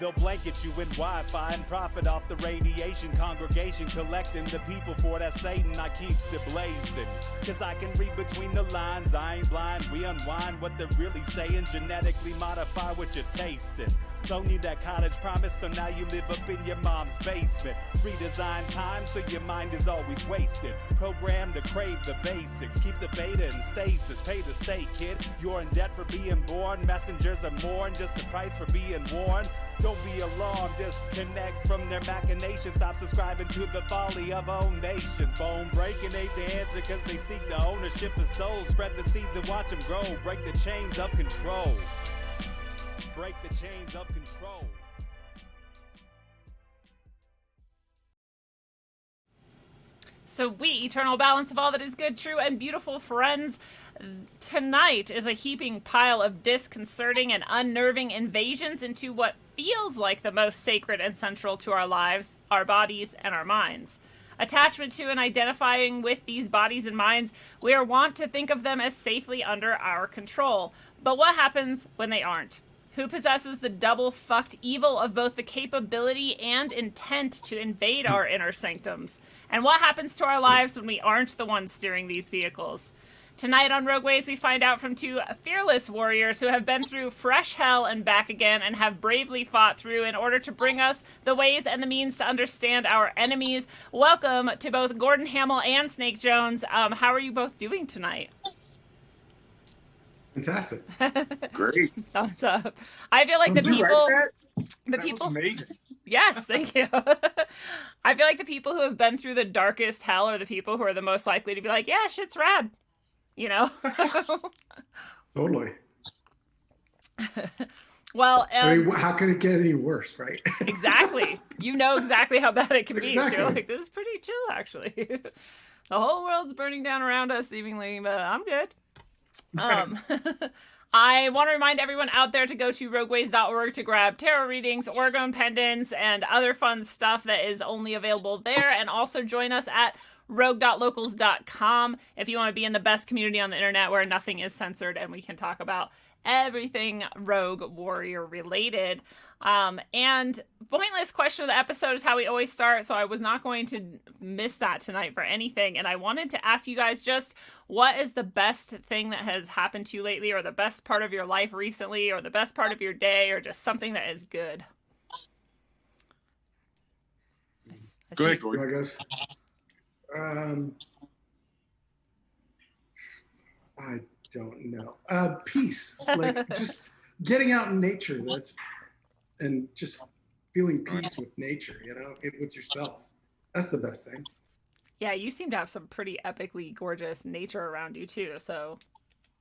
They'll blanket you in Wi-Fi and profit off the radiation. Congregation collecting the people for that Satan. I keeps it blazing, cause I can read between the lines. I ain't blind, we unwind what they're really saying. Genetically modify what you're tasting. Don't need that cottage promise, so now you live up in your mom's basement. Redesign time so your mind is always wasted. Programmed to crave the basics. Keep the beta in stasis. Pay the state, kid. You're in debt for being born. Messengers are more than just the price for being warned. Don't be alarmed, disconnect from their machinations. Stop subscribing to the folly of own nations. Bone breaking ain't the answer, cause they seek the ownership of souls. Spread the seeds and watch them grow. Break the chains of control. Break the chains of control. So we, eternal balance of all that is good, true, and beautiful friends, tonight is a heaping pile of disconcerting and unnerving invasions into what feels like the most sacred and central to our lives, our bodies, and our minds. Attachment to and identifying with these bodies and minds, we are wont to think of them as safely under our control. But what happens when they aren't? Who possesses the double fucked evil of both the capability and intent to invade our inner sanctums? And what happens to our lives when we aren't the ones steering these vehicles? Tonight on Rogueways, we find out from two fearless warriors who have been through fresh hell and back again and have bravely fought through in order to bring us the ways and the means to understand our enemies. Welcome to both Gordon Hamil and Snake Jones. How are you both doing tonight? Fantastic. Great. Thumbs up. I feel like the people, amazing. Yes, thank you. I feel like the people who have been through the darkest hell are the people who are the most likely to be like, yeah, shit's rad. You know? Totally. Well, I mean, how could it get any worse, right? Exactly. You know exactly how bad it can be. Exactly. So you're like, this is pretty chill, actually. The whole world's burning down around us, seemingly, but I'm good. I want to remind everyone out there to go to rogueways.org to grab tarot readings, Oregon pendants, and other fun stuff that is only available there. And also join us at rogue.locals.com if you want to be in the best community on the internet where nothing is censored and we can talk about everything Rogue Warrior related. And pointless question of the episode is how we always start, so I was not going to miss that tonight for anything. And I wanted to ask you guys just what is the best thing that has happened to you lately, or the best part of your life recently, or the best part of your day, or just something that is good? Go ahead, Gordon. I guess. I don't know. Peace, like just getting out in nature. And just feeling peace with nature. You know, with yourself. That's the best thing. Yeah, you seem to have some pretty epically gorgeous nature around you too, so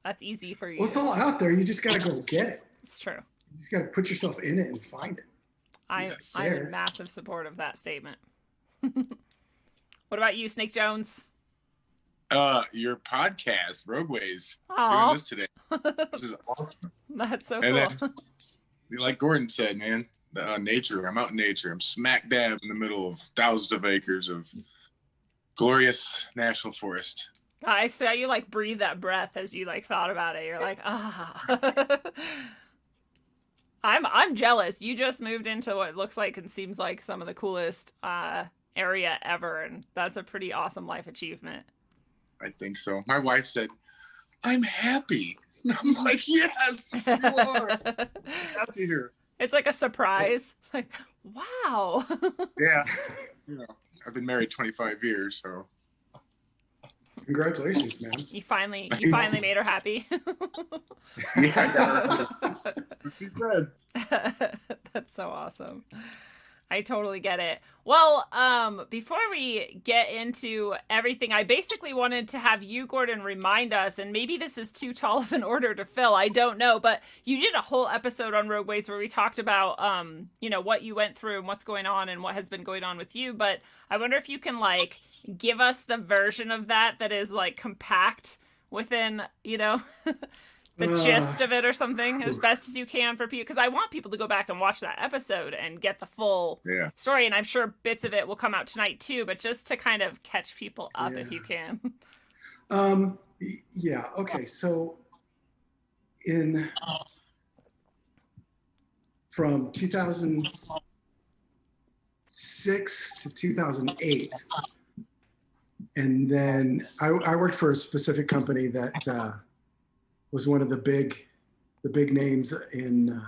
that's easy for you. Well, it's all out there. You just got to go get it. It's true. You got to put yourself in it and find it. I'm in massive support of that statement. What about you, Snake Jones? Your podcast, Rogueways, Aww. doing this today. This is awesome. That's so And cool. Then, like Gordon said, man, nature. I'm out in nature. I'm smack dab in the middle of thousands of acres of glorious national forest. I saw you like breathe that breath as you like thought about it. You're like, ah. I'm jealous. You just moved into what looks like and seems like some of the coolest area ever, and that's a pretty awesome life achievement. I think so. My wife said, "I'm happy." And I'm like, "Yes, you are." Out to here. It's like a surprise. Like, wow. Yeah. You know, I've been married 25 years, so. Congratulations, man. You finally made her happy. Yeah, I got her. That's what she said. That's so awesome. I totally get it. Well, before we get into everything, I basically wanted to have you, Gordon, remind us, and maybe this is too tall of an order to fill, I don't know, but you did a whole episode on Rogueways where we talked about, what you went through and what's going on and what has been going on with you, but I wonder if you can, like, give us the version of that is, like, compact within, the gist of it or something as best as you can for people, because I want people to go back and watch that episode and get the full story, and I'm sure bits of it will come out tonight too, but just to kind of catch people up if you can. Okay, so in from 2006 to 2008. And then I worked for a specific company that was one of the big names in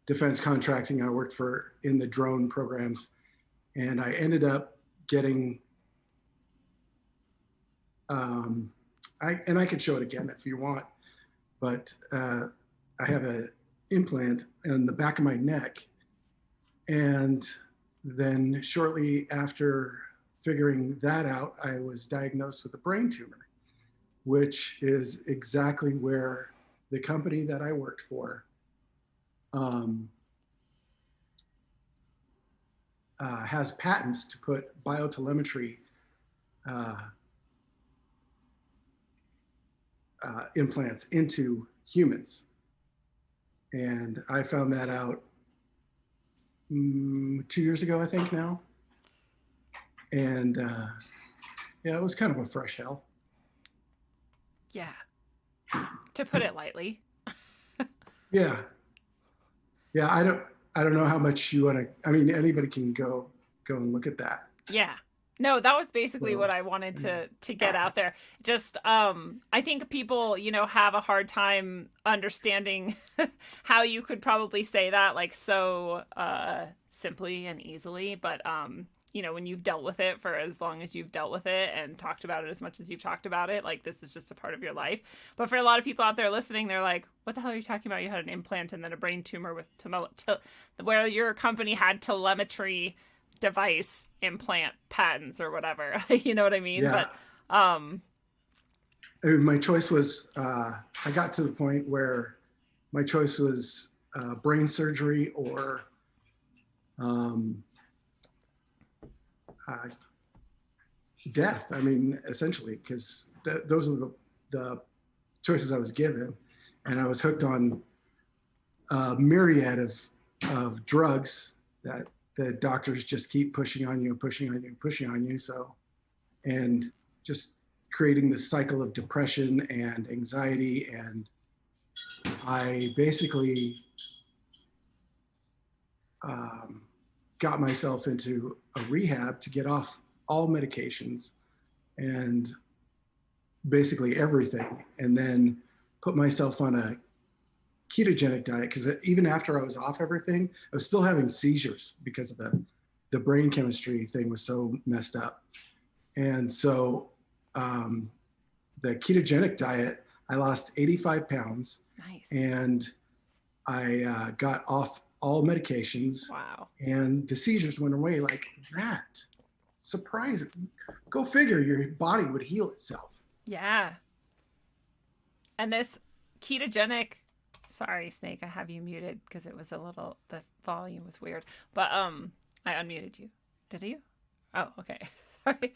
defense contracting. I worked for in the drone programs, and I ended up getting, I could show it again if you want, but I have an implant in the back of my neck. And then shortly after figuring that out, I was diagnosed with a brain tumor, which is exactly where the company that I worked for has patents to put biotelemetry implants into humans. And I found that out 2 years ago, I think now. And yeah, it was kind of a fresh hell. Yeah. To put it lightly. Yeah. Yeah, I don't know how much you want to, I mean, anybody can go and look at that. Yeah. No, that was basically So, what I wanted to get out there. Just I think people, have a hard time understanding how you could probably say that like so simply and easily, but when you've dealt with it for as long as you've dealt with it and talked about it as much as you've talked about it, like this is just a part of your life. But for a lot of people out there listening, they're like, what the hell are you talking about? You had an implant and then a brain tumor with where your company had telemetry device implant patents or whatever. You know what I mean? Yeah. But my choice was, I got to the point where my choice was brain surgery or death. I mean, essentially, because those are the choices I was given, and I was hooked on a myriad of drugs that the doctors just keep pushing on you. So, and just creating this cycle of depression and anxiety. And I basically got myself into a rehab to get off all medications and basically everything. And then put myself on a ketogenic diet, because even after I was off everything, I was still having seizures because of the brain chemistry thing was so messed up. And so the ketogenic diet, I lost 85 pounds. nice. And I got off all medications. Wow. And the seizures went away like that. Surprising. Go figure, your body would heal itself. Yeah. And this ketogenic, sorry, Snake, I have you muted because it was the volume was weird. But I unmuted you. Did you? Oh, okay. Sorry.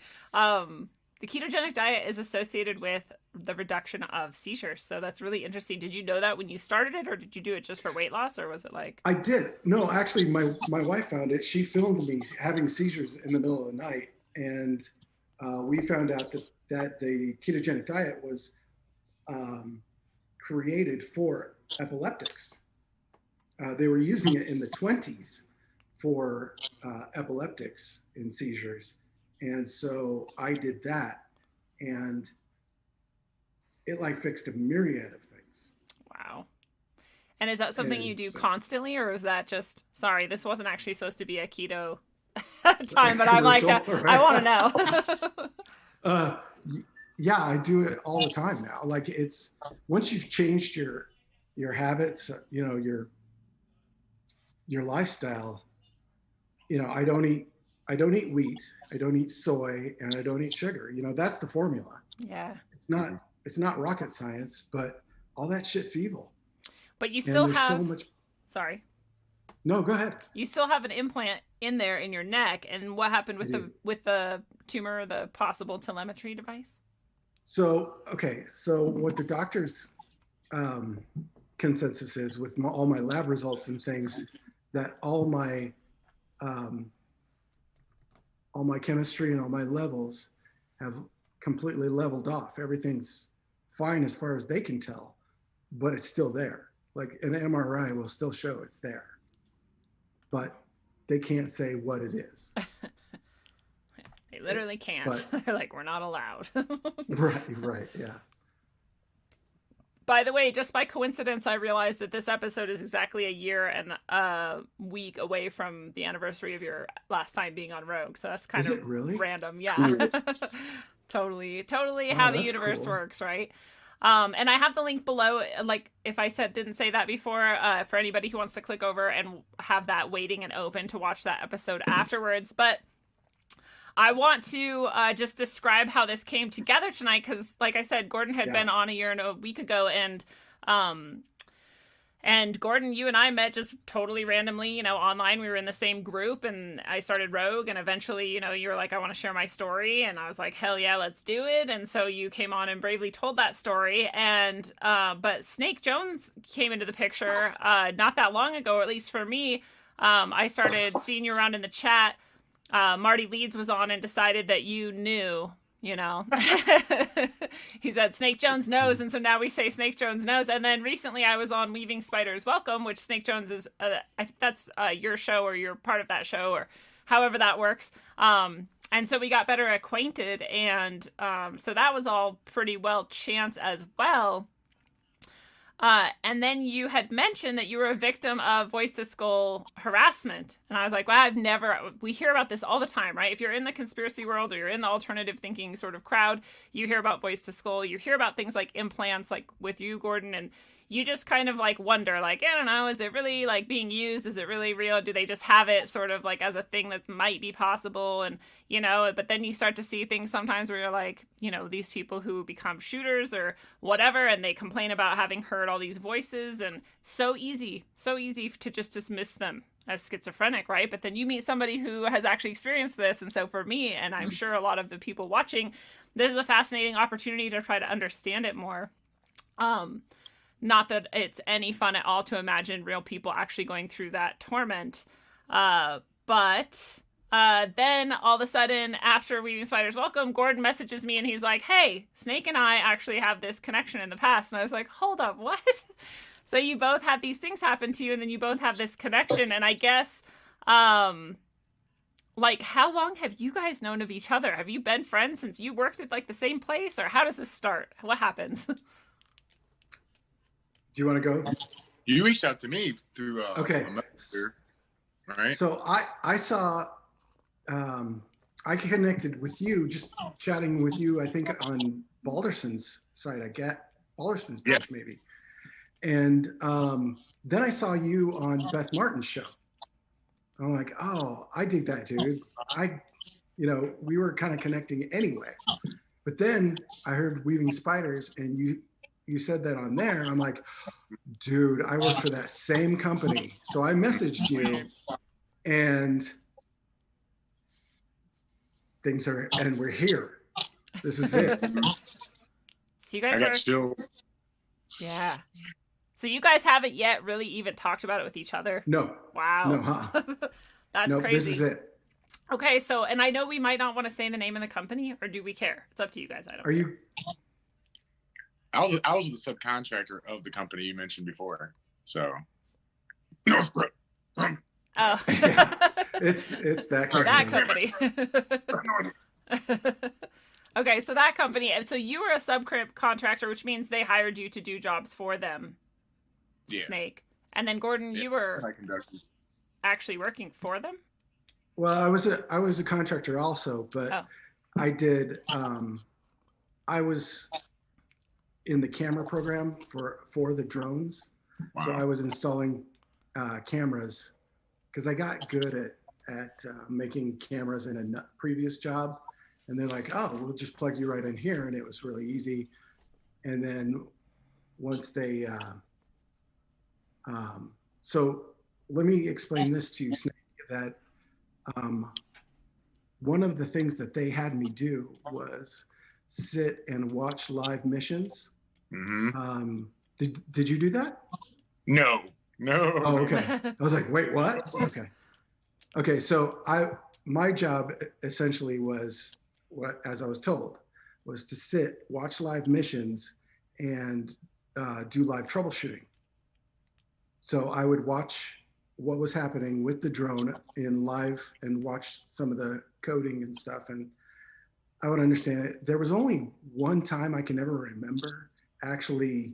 The ketogenic diet is associated with the reduction of seizures. So that's really interesting. Did you know that when you started it, or did you do it just for weight loss, or was it like? I did. No, actually, my wife found it. She filmed me having seizures in the middle of the night. And we found out that the ketogenic diet was created for epileptics. They were using it in the 20s for epileptics and seizures. And so I did that, and it like fixed a myriad of things. Wow. And is that something you do constantly, or is that just, sorry, this wasn't actually supposed to be a keto time, but I'm like, I want to know. Yeah, I do it all the time now. Like it's, once you've changed your habits, your lifestyle, I don't eat wheat, I don't eat soy, and I don't eat sugar. That's the formula. Yeah. It's not rocket science, but all that shit's evil. But you still have so much. Sorry. No, go ahead. You still have an implant in there in your neck, and what happened with the tumor, the possible telemetry device? So what the doctor's consensus is with all my lab results and things, that all my chemistry and all my levels have completely leveled off. Everything's fine as far as they can tell, but it's still there. Like an MRI will still show it's there, but they can't say what it is. They literally can't. But- They're like, we're not allowed. Right, yeah. By the way, just by coincidence, I realized that this episode is exactly a year and a week away from the anniversary of your last time being on Rogue. So that's kind Is of it really? random. Yeah. Cool. Totally Oh, how the that's universe cool. works, right? And I have the link below, like if I didn't say that before, for anybody who wants to click over and have that waiting and open to watch that episode afterwards. But I want to just describe how this came together tonight, because like I said, Gordon had been on a year and a week ago, and Gordon, you and I met just totally randomly, you know, online. We were in the same group, and I started Rogue, and eventually, you know, you were like, I want to share my story, and I was like, hell yeah, let's do it. And so you came on and bravely told that story, and but Snake Jones came into the picture not that long ago, or at least for me. I started seeing you around in the chat. Marty Leeds was on and decided that you knew, you know. He said Snake Jones knows, and so now we say Snake Jones knows. And then recently I was on Weaving Spiders Welcome, which Snake Jones is, I think that's your show, or you're part of that show, or however that works. And so we got better acquainted, and so that was all pretty well chance as well. And then you had mentioned that you were a victim of voice to skull harassment. And I was like, wow, we hear about this all the time, right? If you're in the conspiracy world or you're in the alternative thinking sort of crowd, you hear about voice to skull, you hear about things like implants, like with you, Gordon, and you just kind of like wonder, like, I don't know, is it really like being used? Is it really real? Do they just have it sort of like as a thing that might be possible? And, you know, but then you start to see things sometimes where you're like, you know, these people who become shooters or whatever, and they complain about having heard all these voices, and so easy to just dismiss them as schizophrenic, right? But then you meet somebody who has actually experienced this. And so for me, and I'm sure a lot of the people watching, this is a fascinating opportunity to try to understand it more. Not that it's any fun at all to imagine real people actually going through that torment. But then all of a sudden, after Weaving Spiders Welcome, Gordon messages me and he's like, hey, Snake and I actually have this connection in the past. And I was like, hold up, what? So you both had these things happen to you, and then you both have this connection. And I guess, like, how long have you guys known of each other? Have you been friends since you worked at like the same place, or how does this start? What happens? Do you want to go? You reached out to me through Okay. a messenger, right? So I saw, I connected with you, just chatting with you, I think on Balderson's site, Balderson's page maybe. And then I saw you on Beth Martin's show. I'm like, oh, I dig that dude. We were kind of connecting anyway. But then I heard Weaving Spiders, and you said that on there. I'm like, dude, I work for that same company. So I messaged you, and we're here. This is it. So you guys I got chills. Yeah. So you guys haven't yet really even talked about it with each other? No. Wow. No, huh? That's no, crazy. This is it. Okay, so, and I know we might not want to say the name of the company, or do we care? It's up to you guys. I don't care. You? I was the subcontractor of the company you mentioned before. So Northbrook. Oh. Yeah. It's that company. That company. Okay, so that company, and so you were a subcontractor, which means they hired you to do jobs for them. Yeah. Snake. And then Gordon, you were actually working for them? Well, I was a contractor also, but I did I was in the camera program for the drones. Wow. So I was installing cameras, because I got good at making cameras in a previous job. And they're like, oh, we'll just plug you right in here. And it was really easy. And then once they, so let me explain this to you, Snake, that one of the things that they had me do was sit and watch live missions. Mm-hmm. Did you do that? No. Oh, okay. I was like, wait, what? Okay. So my job essentially was, as I was told, was to sit, watch live missions, and do live troubleshooting. So I would watch what was happening with the drone in live and watch some of the coding and stuff. And I would understand it. There was only one time I can ever remember actually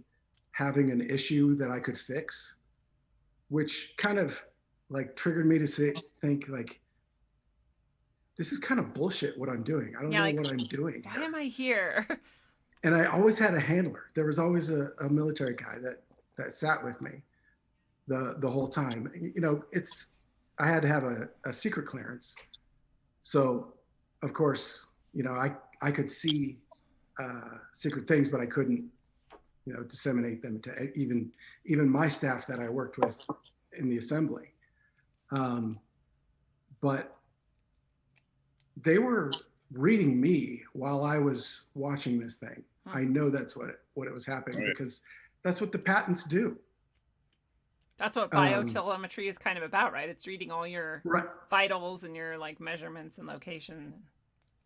having an issue that I could fix, which kind of like triggered me to think like, this is kind of bullshit what I'm doing. I don't know what I'm doing. Why am I here? And I always had a handler. There was always a military guy that sat with me the whole time. You know, I had to have a secret clearance. So of course, you know, I could see secret things, but I couldn't, you know, disseminate them to even my staff that I worked with in the assembly. But they were reading me while I was watching this thing. I know that's what it was happening, right? Because that's what the patents do. That's what biotelemetry is kind of about, right? It's reading all your vitals and your like measurements and location.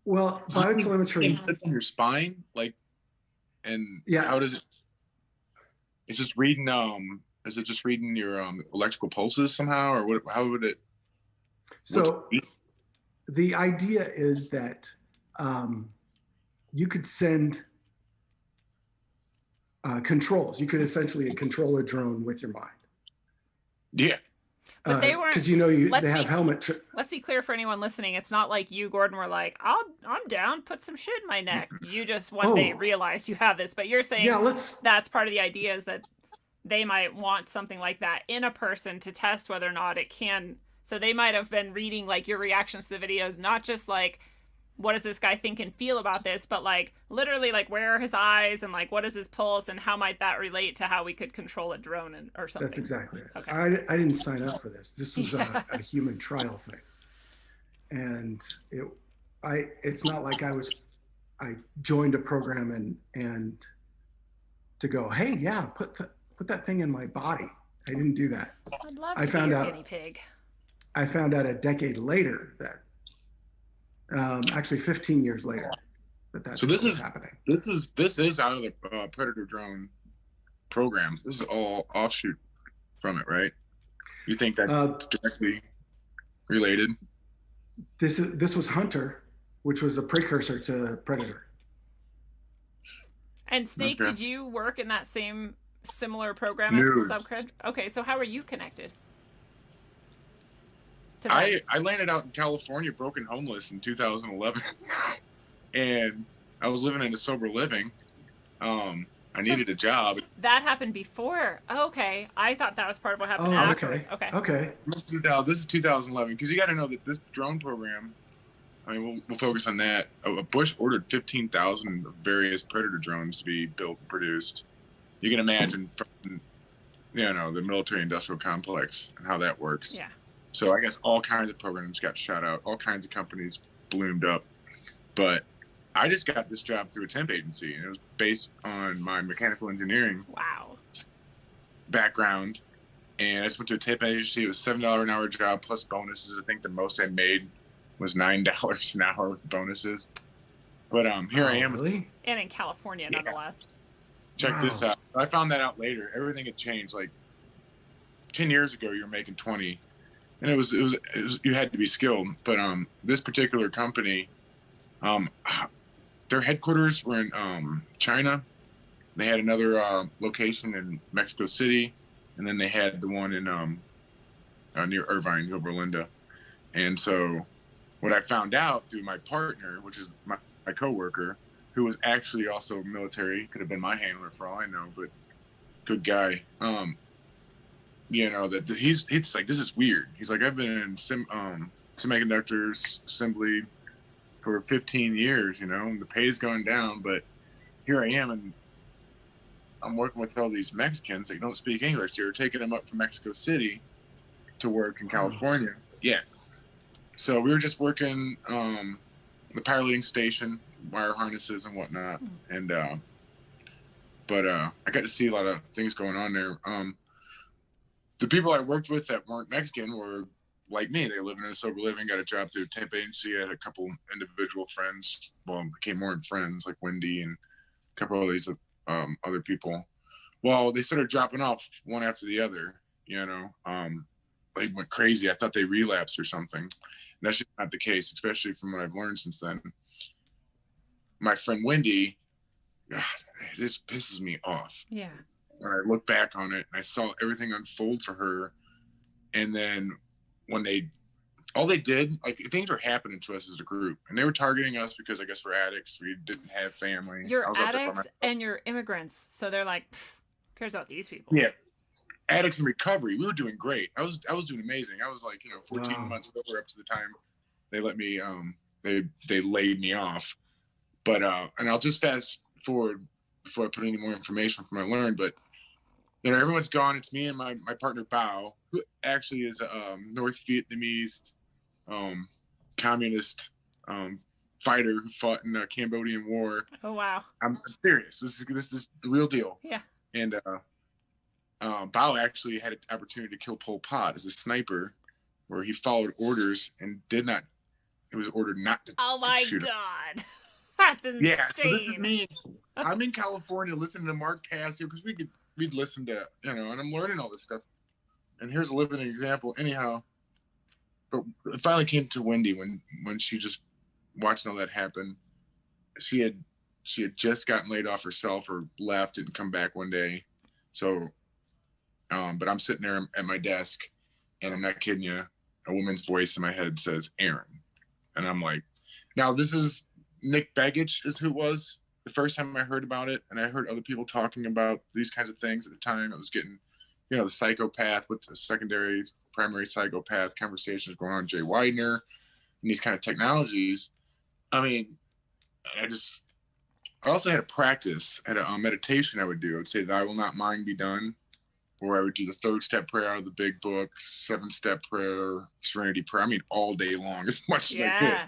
Well, biotelemetry sits on your spine, like, and yeah. How does it? It's just reading. Is it just reading your electrical pulses somehow, or what? How would it? So, the idea is that you could send controls. You could essentially control a drone with your mind. Yeah. But they weren't, because you know they have helmet. Let's be clear for anyone listening. It's not like you, Gordon, were like, I'm down. Put some shit in my neck. You just one day realized you have this. But you're saying that's part of the idea is that they might want something like that in a person to test whether or not it can. So they might have been reading like your reactions to the videos, not just like, what does this guy think and feel about this, but like literally like where are his eyes and like what is his pulse and how might that relate to how we could control a drone or something. That's exactly it. Okay. I didn't sign up for this. This was a human trial thing. And it's not like I joined a program and to go, hey, yeah, put that thing in my body. I didn't do that. I'd love to be your guinea pig. I found out a decade later that actually 15 years later that's what was happening. This is out of the Predator drone program. This is all offshoot from it, right? You think that's directly related? This was Hunter, which was a precursor to Predator. And Snake, did you work in that same similar program as the Subcred? Okay, so how are you connected? I landed out in California, broken homeless in 2011, and I was living in a sober living. I needed a job. That happened before. Oh, okay, I thought that was part of what happened afterwards. Okay. This is 2011 because you got to know that this drone program. I mean, we'll focus on that. Bush ordered 15,000 various Predator drones to be built and produced. You can imagine from the military-industrial complex and how that works. Yeah. So I guess all kinds of programs got shot out. All kinds of companies bloomed up. But I just got this job through a temp agency, and it was based on my mechanical engineering background. And I just went to a temp agency. It was $7 an hour job plus bonuses. I think the most I made was $9 an hour with bonuses. But here I am. Really? And in California, nonetheless. Check this out. I found that out later. Everything had changed. Like 10 years ago, you were making 20. And it was you had to be skilled, but this particular company, their headquarters were in China. They had another location in Mexico City, and then they had the one in near Irvine, Rio Berlinda. And so, what I found out through my partner, which is my coworker, who was actually also military, could have been my handler for all I know, but good guy. That he's like, this is weird. He's like, I've been in semiconductor assembly for 15 years, and the pay's going down, but here I am, and I'm working with all these Mexicans that don't speak English. They're taking them up from Mexico City to work in California. Yeah. So we were just working the piloting station, wire harnesses and whatnot, and but I got to see a lot of things going on there. The people I worked with that weren't Mexican were like me. They lived in a sober living, got a job through a temp agency. I had a couple individual friends. Well, became more than friends, like Wendy and a couple of these other people. Well, they started dropping off one after the other. you know, like went crazy. I thought they relapsed or something. And that's just not the case, especially from what I've learned since then. My friend Wendy, God, this pisses me off. Yeah. When I look back on it and I saw everything unfold for her, and then when all they did, like, things were happening to us as a group, and they were targeting us because I guess we're addicts. We didn't have family. You're addicts and you're immigrants, so they're like, cares about these people. Yeah, addicts in recovery. We were doing great. I was doing amazing. I was like, 14 months sober up to the time they let me. They laid me off. But and I'll just fast forward before I put any more information from what I learned. But everyone's gone. It's me and my partner Bao, who actually is a North Vietnamese communist fighter who fought in the Cambodian War. Oh wow! I'm serious. This is the real deal. Yeah. And Bao actually had an opportunity to kill Pol Pot as a sniper, where he followed orders and did not. He was ordered not to. Oh my shoot him. God. That's insane. Yeah, so this is me. I'm in California listening to Mark Passio because we'd listen to, and I'm learning all this stuff. And here's a living example. Anyhow, but it finally came to Wendy when she just watching all that happen. She had just gotten laid off herself or left and come back one day. So, but I'm sitting there at my desk, and I'm not kidding you. A woman's voice in my head says, "Aaron," and I'm like, now this is. Nick Begich is who it was the first time I heard about it, and I heard other people talking about these kinds of things at the time. I was getting, the psychopath with the primary psychopath conversations going on, Jay Widener, and these kind of technologies. I mean, I also had a practice, had a meditation I would do. I would say, "Thy will not mine be done," or I would do the 3rd-step prayer out of the big book, 7-step prayer, serenity prayer. I mean, all day long, as much as I could.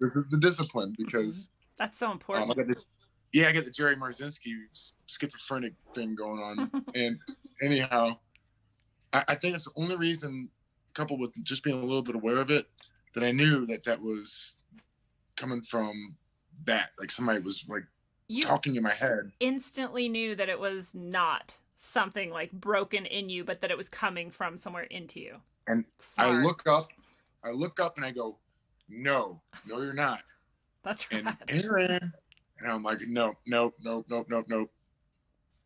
This is the discipline because that's so important. I got the Jerry Marzinski schizophrenic thing going on. And anyhow, I think it's the only reason, coupled with just being a little bit aware of it, that I knew that was coming from that. Like somebody was like talking in my head. Instantly knew that it was not something like broken in you, but that it was coming from somewhere into you. And smart. I look up and I go, No, you're not. That's right. And Aaron, and I'm like, no.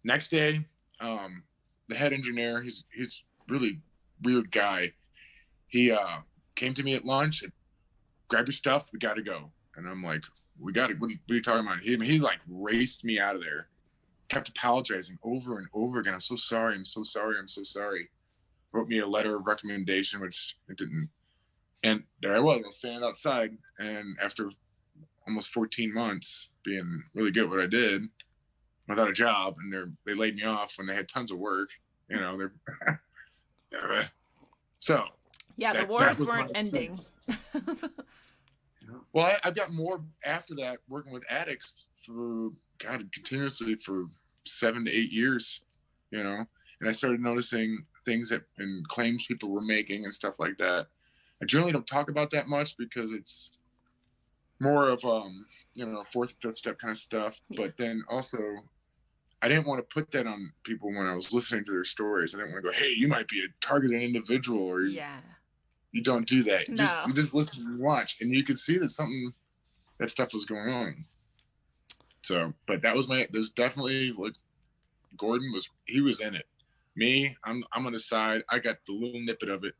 Next day, the head engineer, he's really weird guy. He came to me at lunch and grab your stuff, we got to go. And I'm like, we got to. What are you talking about? He like raced me out of there. Kept apologizing over and over again. I'm so sorry. I'm so sorry. Wrote me a letter of recommendation, which it didn't. And there I was standing outside, and after almost 14 months being really good at what I did, without a job, and they laid me off when they had tons of work, so. Yeah, the wars weren't ending. Well, I've got more after that, working with addicts for, continuously for 7 to 8 years, and I started noticing things and claims people were making and stuff like that. I generally don't talk about that much because it's more of 4th and 5th step kind of stuff. Yeah. But then also, I didn't want to put that on people when I was listening to their stories. I didn't want to go, "Hey, you might be a targeted individual," or you don't do that. You just listen and watch, and you could see that that stuff was going on. So, but there's definitely like Gordon he was in it. Me, I'm on the side. I got the little snippet of it.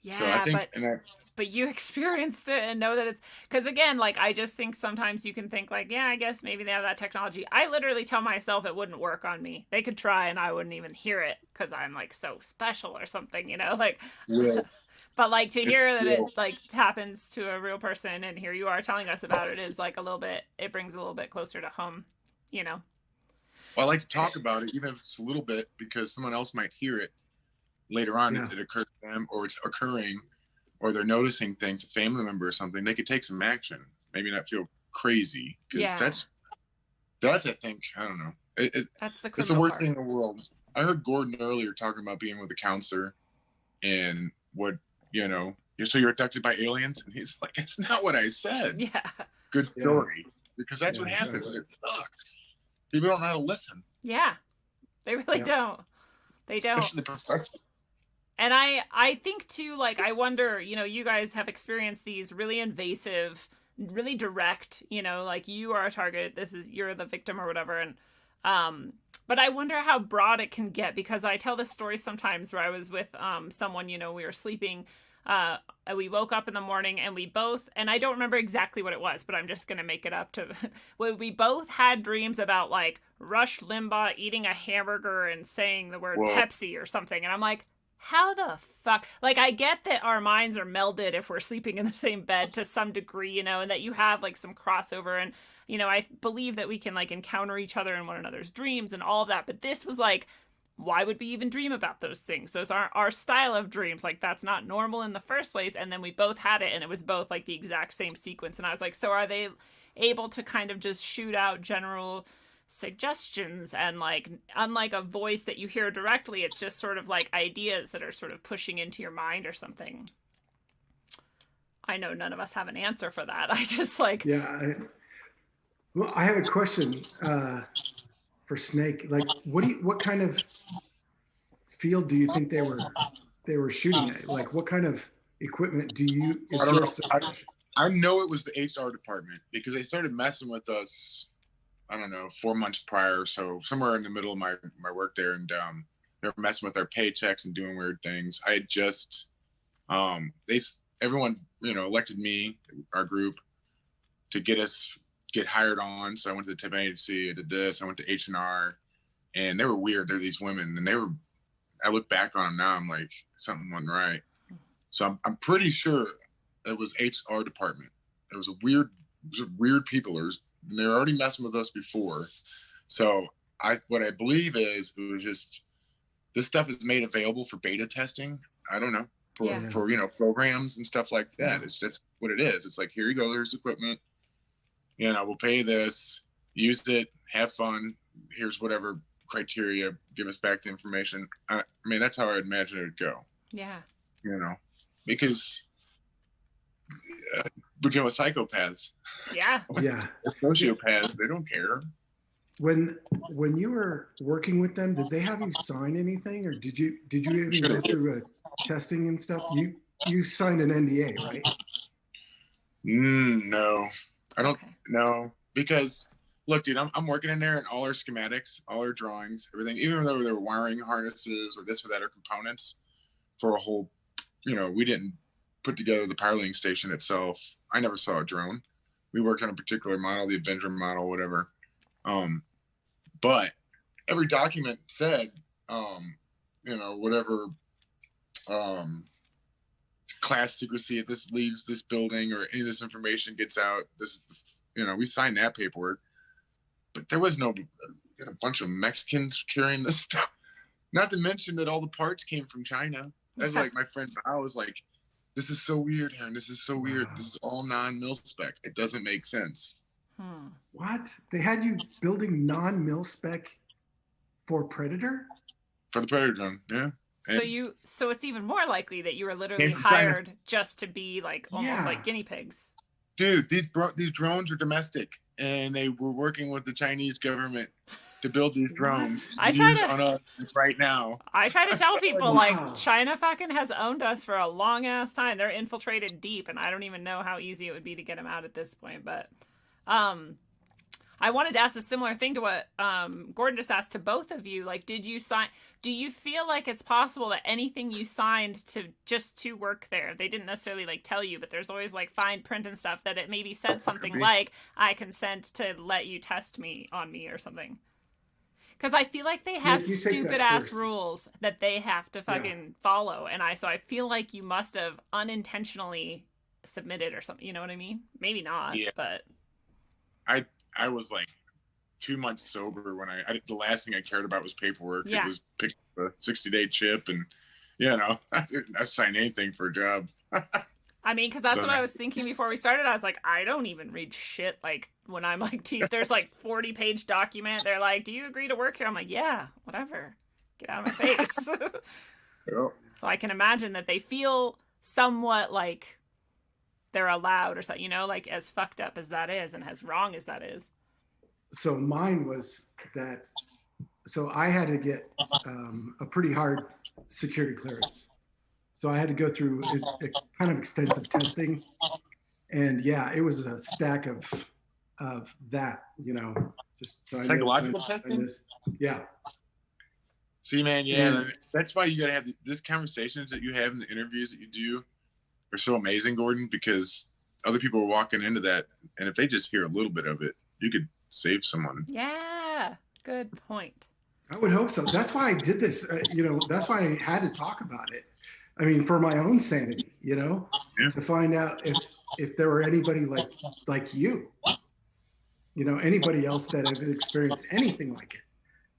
Yeah, so I think, but you experienced it and know that it's, because again, like, I just think sometimes you can think like, yeah, I guess maybe they have that technology. I literally tell myself it wouldn't work on me. They could try and I wouldn't even hear it because I'm like so special or something, like, yeah. But like to hear that it like happens to a real person and here you are telling us about it is like it brings a little bit closer to home, Well, I like to talk about it, even if it's a little bit, because someone else might hear it later on if it occurs to them, or it's occurring, or they're noticing things, a family member or something. They could take some action, maybe not feel crazy, because that's I think, I don't know, that's it's the worst thing in the world. I heard Gordon earlier talking about being with a counselor and what, so you're abducted by aliens, and he's like, that's not what I said. Yeah, good story, because that's what happens. It sucks. People don't know how to listen. Yeah, they really don't. They don't. Especially the professionals. I think too, like, I wonder, you know, you guys have experienced these really invasive, really direct, you know, like you are a target, you're the victim or whatever. And, but I wonder how broad it can get, because I tell this story sometimes where I was with, someone, you know, we were sleeping, we woke up in the morning and we both, and I don't remember exactly what it was, but I'm just going to make it up to, we both had dreams about like Rush Limbaugh eating a hamburger and saying the word Pepsi or something. And I'm like, how the fuck? Like, I get that our minds are melded if we're sleeping in the same bed to some degree, you know, and that you have like some crossover. And, you know, I believe that we can like encounter each other in one another's dreams and all of that. But this was like, why would we even dream about those things? Those aren't our style of dreams. Like, that's not normal in the first place. And then we both had it, and it was both like the exact same sequence. And I was like, so are they able to kind of just shoot out general suggestions, and like, unlike a voice that you hear directly, it's just sort of like ideas that are sort of pushing into your mind or something? I know none of us have an answer for that. I just like, well, I have a question for Snake. Like, what kind of field do you think they were shooting at? Like, what kind of equipment I don't know. I know it was the HR department, because they started messing with us, I don't know, 4 months prior. So somewhere in the middle of my work there, and they were messing with our paychecks and doing weird things. I had just, everyone, you know, elected me, our group, to get hired on. So I went to the tip agency, I did this, I went to H&R, and they were weird. They're these women, and I look back on them now, I'm like, something wasn't right. So I'm pretty sure it was HR department. It was weird people. They were already messing with us before. So what I believe is, it was just, this stuff is made available for beta testing. I don't know, for you know, programs and stuff like that. It's just what it is. It's like, here you go, there's equipment. You know, we'll pay this, use it, have fun. Here's whatever criteria, give us back the information. I mean, that's how I imagine it would go. Yeah. You know, because we're dealing with psychopaths. Yeah. Yeah. Sociopaths, they don't care. When you were working with them, did they have you sign anything, or did you even go through a testing and stuff? You signed an NDA, right? No, I don't know, because look, dude, I'm working in there, and all our schematics, all our drawings, everything, even though there were wiring harnesses or this or that, or components for a whole, you know, we didn't put together the piloting station itself. I never saw a drone. We worked on a particular model, the Avenger model, whatever. But every document said, you know, whatever class secrecy, if this leaves this building or any of this information gets out, this is, you know, we signed that paperwork. But there was a bunch of Mexicans carrying this stuff. Not to mention that all the parts came from China. That's like my friend Bao was like, this is so weird, Aaron. This is so weird. This is all non-mil spec. It doesn't make sense. What? They had you building non-mil spec for Predator? For the Predator drone, yeah. So it's even more likely that you were literally hired just to be like almost like guinea pigs. Dude, these drones are domestic, and they were working with the Chinese government to build these drones on us right now. I try to tell people, like, China fucking has owned us for a long ass time. They're infiltrated deep, and I don't even know how easy it would be to get them out at this point. But I wanted to ask a similar thing to what Gordon just asked to both of you. Like, do you feel like it's possible that anything you signed to work there, they didn't necessarily like tell you, but there's always like fine print and stuff that it maybe said something like, I consent to let you test me on me or something? Because I feel like they have stupid ass rules that they have to fucking follow. And so I feel like you must have unintentionally submitted or something. You know what I mean? Maybe not, but. I was like 2 months sober when the last thing I cared about was paperwork. Yeah. It was pick a 60-day chip, and, you know, I signed anything for a job. I mean, because that's what I was thinking before we started. I was like, I don't even read shit. Like, when I'm like, there's like 40-page document. They're like, do you agree to work here? I'm like, yeah, whatever. Get out of my face. Yeah. So I can imagine that they feel somewhat like they're allowed or something, you know, like as fucked up as that is and as wrong as that is. So mine was that, so I had to get a pretty hard security clearance. So I had to go through a kind of extensive testing, and yeah, it was a stack of that, you know, just sign Psychological this, testing? this. Yeah. See, man, yeah, And- that's why you got to have this conversations that you have in the interviews that you do are so amazing, Gordon, because other people are walking into that, and if they just hear a little bit of it, you could save someone. Yeah, good point. I would hope so. That's why I did this. You know, that's why I had to talk about it. I mean, for my own sanity, you know, Yeah. to find out if there were anybody like you know, anybody else that have experienced anything like it.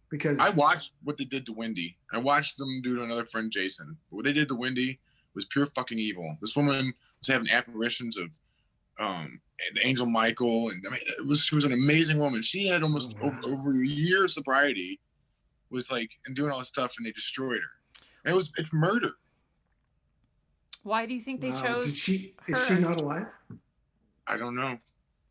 Because I watched what they did to Wendy. I watched them do to another friend, Jason. What they did to Wendy was pure fucking evil. This woman was having apparitions of the angel Michael, and I mean, she was an amazing woman. She had almost over a year of sobriety, was like, and doing all this stuff, and they destroyed her. And it's murder. Why do you think they chose? Is she her? not alive? I don't know.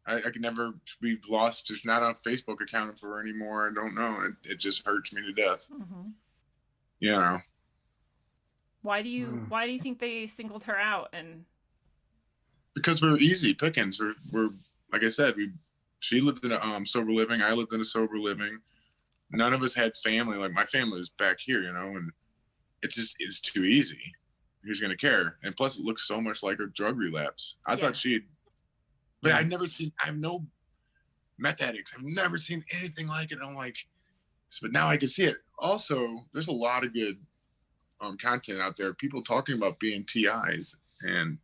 I could never be lost. She's not on a Facebook account for her anymore. I don't know. It just hurts me to death. Mm-hmm. You know. Why do you think they singled her out? And because we're easy pickings. We're like I said, she lived in a sober living. I lived in a sober living. None of us had family. Like my family was back here, you know, and it's too easy. Who's gonna care? And plus, it looks so much like a drug relapse. I thought she'd, but I have no meth addicts. I've never seen anything like it. I'm like, but now I can see it. Also, there's a lot of good content out there. People talking about being TIs, and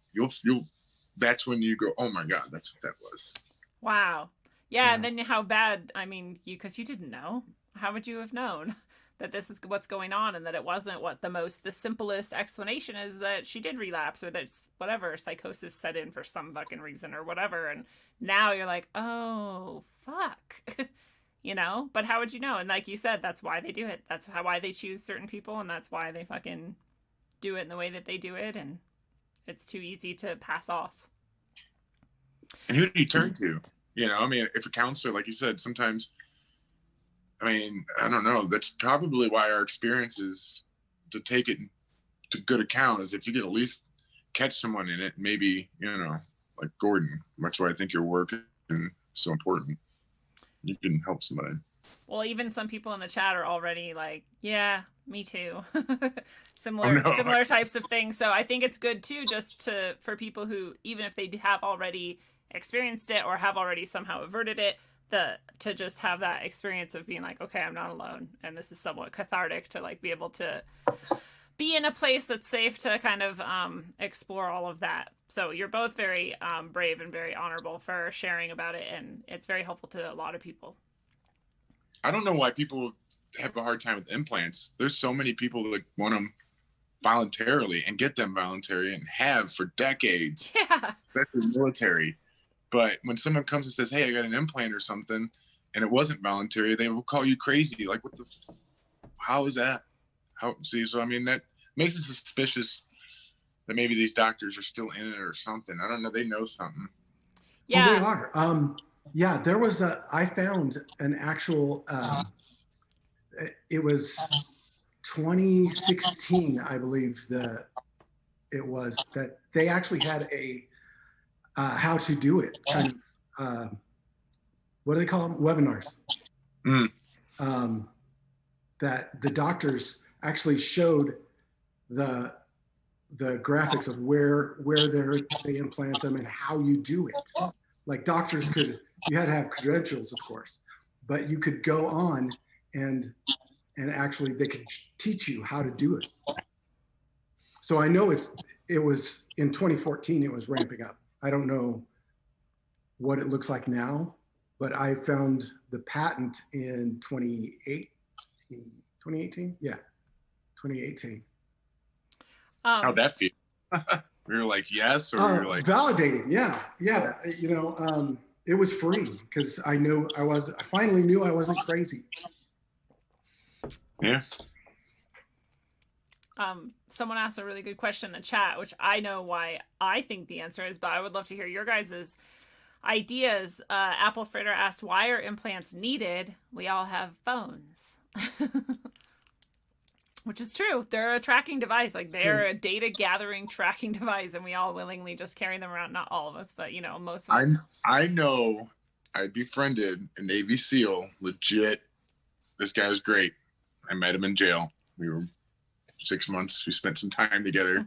that's when you go, oh my God, that's what that was. Wow. Yeah. And then how bad, I mean, because you didn't know. How would you have known that this is what's going on, and that it wasn't the simplest explanation is that she did relapse, or that's whatever, psychosis set in for some fucking reason or whatever. And now you're like, oh, fuck. You know? But how would you know? And like you said, that's why they do it. That's why they choose certain people, and that's why they fucking do it in the way that they do it. And it's too easy to pass off. And who do you turn to? You know, I mean, if a counselor, like you said, sometimes, I mean, I don't know. That's probably why our experience is to take it to good account is if you could at least catch someone in it, maybe, you know, like Gordon. That's why I think your work is so important. You can help somebody. Well, even some people in the chat are already like, yeah, me too. Similar types of things. So I think it's good too, just for people who, even if they have already experienced it or have already somehow averted it, to just have that experience of being like, okay, I'm not alone, and this is somewhat cathartic to like be able to be in a place that's safe to kind of explore all of that. So you're both very brave and very honorable for sharing about it, and it's very helpful to a lot of people. I don't know why people have a hard time with implants. There's so many people that want them voluntarily and get them voluntary and have for decades. Yeah. Especially military. But when someone comes and says, hey, I got an implant or something, and it wasn't voluntary, they will call you crazy. Like, what the, how is that? So I mean, that makes it suspicious that maybe these doctors are still in it or something. I don't know. They know something. Yeah. Well, they are. Yeah, there was I found an actual, it was 2016, I believe it was, that they actually had a, how to do it kind of, what do they call them? Webinars. That the doctors actually showed the graphics of where they implant them and how you do it. Like doctors you had to have credentials, of course, but you could go on and actually they could teach you how to do it. So I know it was in 2014, it was ramping up. I don't know what it looks like now, but I found the patent in 2018. Yeah, 2018. How'd that feel? We were like, yes, or we were like validating. Yeah. You know, it was free because I finally knew I wasn't crazy. Yeah. Someone asked a really good question in the chat, which I know why I think the answer is, but I would love to hear your guys' ideas. Apple Fritter asked, why are implants needed? We all have phones. Which is true. They're a tracking device. Like, they're a data gathering tracking device, and we all willingly just carry them around. Not all of us, but, most of us. I know I befriended a Navy SEAL, legit. This guy was great. I met him in jail. We were 6 months. We spent some time together.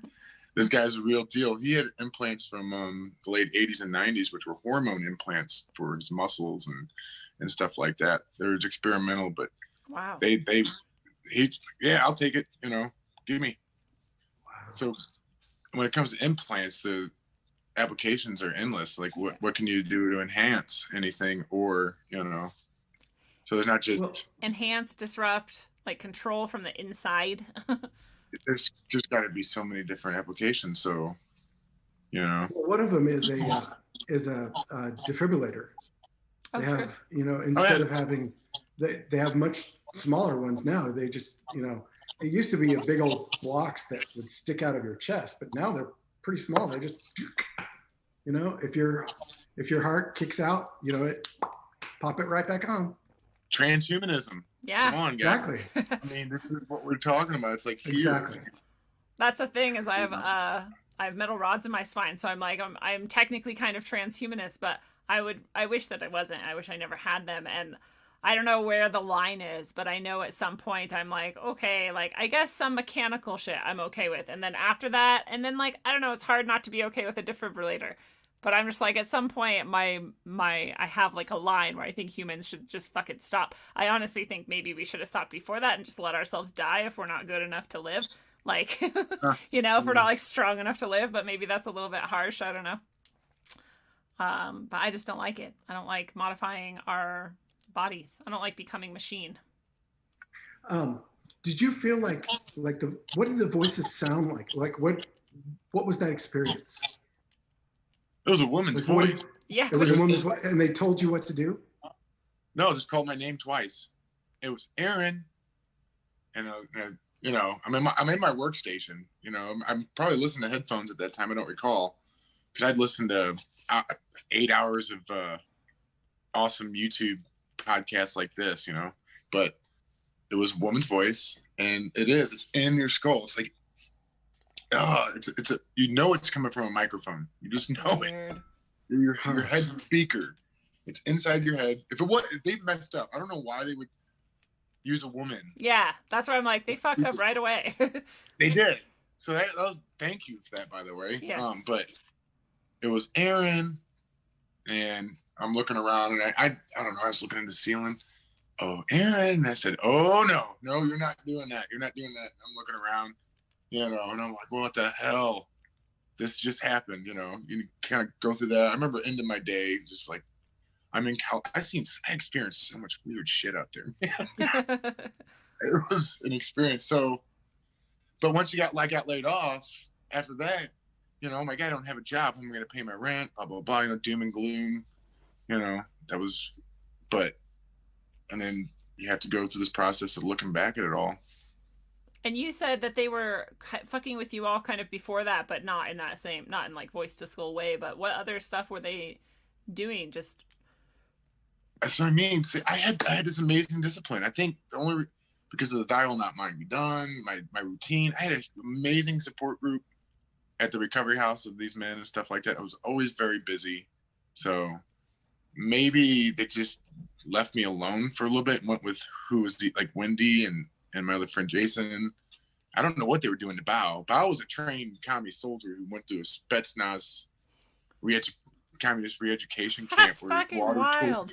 This guy's a real deal. He had implants from the late 80s and 90s, which were hormone implants for his muscles and stuff like that. They were experimental, but wow. I'll take it, give me. Wow. So when it comes to implants, the applications are endless. Like, what can you do to enhance anything, or, so there's not just enhance, disrupt, like control from the inside. There's just got to be so many different applications. So, Well, one of them is a defibrillator. Oh, they true. have, instead of having, they have much smaller ones now. They just, it used to be a big old blocks that would stick out of your chest, but now they're pretty small. They just, if your heart kicks out, pop it right back on. Transhumanism. Yeah. Come on, guys. Exactly. I mean, this is what we're talking about. It's like here. Exactly. That's the thing, is I have metal rods in my spine, so I'm technically kind of transhumanist, but I wish that I wasn't. I wish I never had them, and I don't know where the line is, but I know at some point I'm like, okay, like, I guess some mechanical shit I'm okay with. And then after that, and then, like, I don't know, it's hard not to be okay with a defibrillator. But I'm just like, at some point, I have, like, a line where I think humans should just fucking stop. I honestly think maybe we should have stopped before that and just let ourselves die if we're not good enough to live. Like, if we're not, like, strong enough to live, but maybe that's a little bit harsh. I don't know. But I just don't like it. I don't like modifying our bodies. I don't like becoming machine. Did you feel like what did the voices sound like? Like, what was that experience? It was a woman's voice. Yeah. It was a woman's voice, and they told you what to do? No, just called my name twice. It was Aaron, and I'm in my workstation. I'm probably listening to headphones at that time. I don't recall, because I'd listened to 8 hours of awesome YouTube podcasts like this, but it was a woman's voice, and it's in your skull. It's like, it's it's coming from a microphone. You just know it. Your head's speaker. It's inside your head. If they messed up, I don't know why they would use a woman. Yeah, that's why I'm like, they fucked up right away. They did. So that was, thank you for that, by the way. Yes. But it was Aaron, and I'm looking around, and I don't know, I was looking at the ceiling. Oh, Aaron. And I said, oh, no, you're not doing that. You're not doing that. And I'm looking around, and I'm like, well, what the hell? This just happened, You kind of go through that. I remember ending my day just like, I experienced so much weird shit out there. It was an experience. So, but once you got laid off, after that, oh my God, I don't have a job. I'm going to pay my rent, blah, blah, blah, doom and gloom. That was, and then you have to go through this process of looking back at it all. And you said that they were fucking with you all kind of before that, but not in like voice to skull way. But what other stuff were they doing? Just. That's what I mean. See, I had this amazing discipline. I think because of the "Thy will not mine be done," my routine. I had an amazing support group at the recovery house of these men and stuff like that. I was always very busy. So maybe they just left me alone for a little bit and went with who was like Wendy and my other friend Jason. I don't know what they were doing to Bao. Bao was a trained communist soldier who went through a Spetsnaz communist re-education camp. That's fucking wild.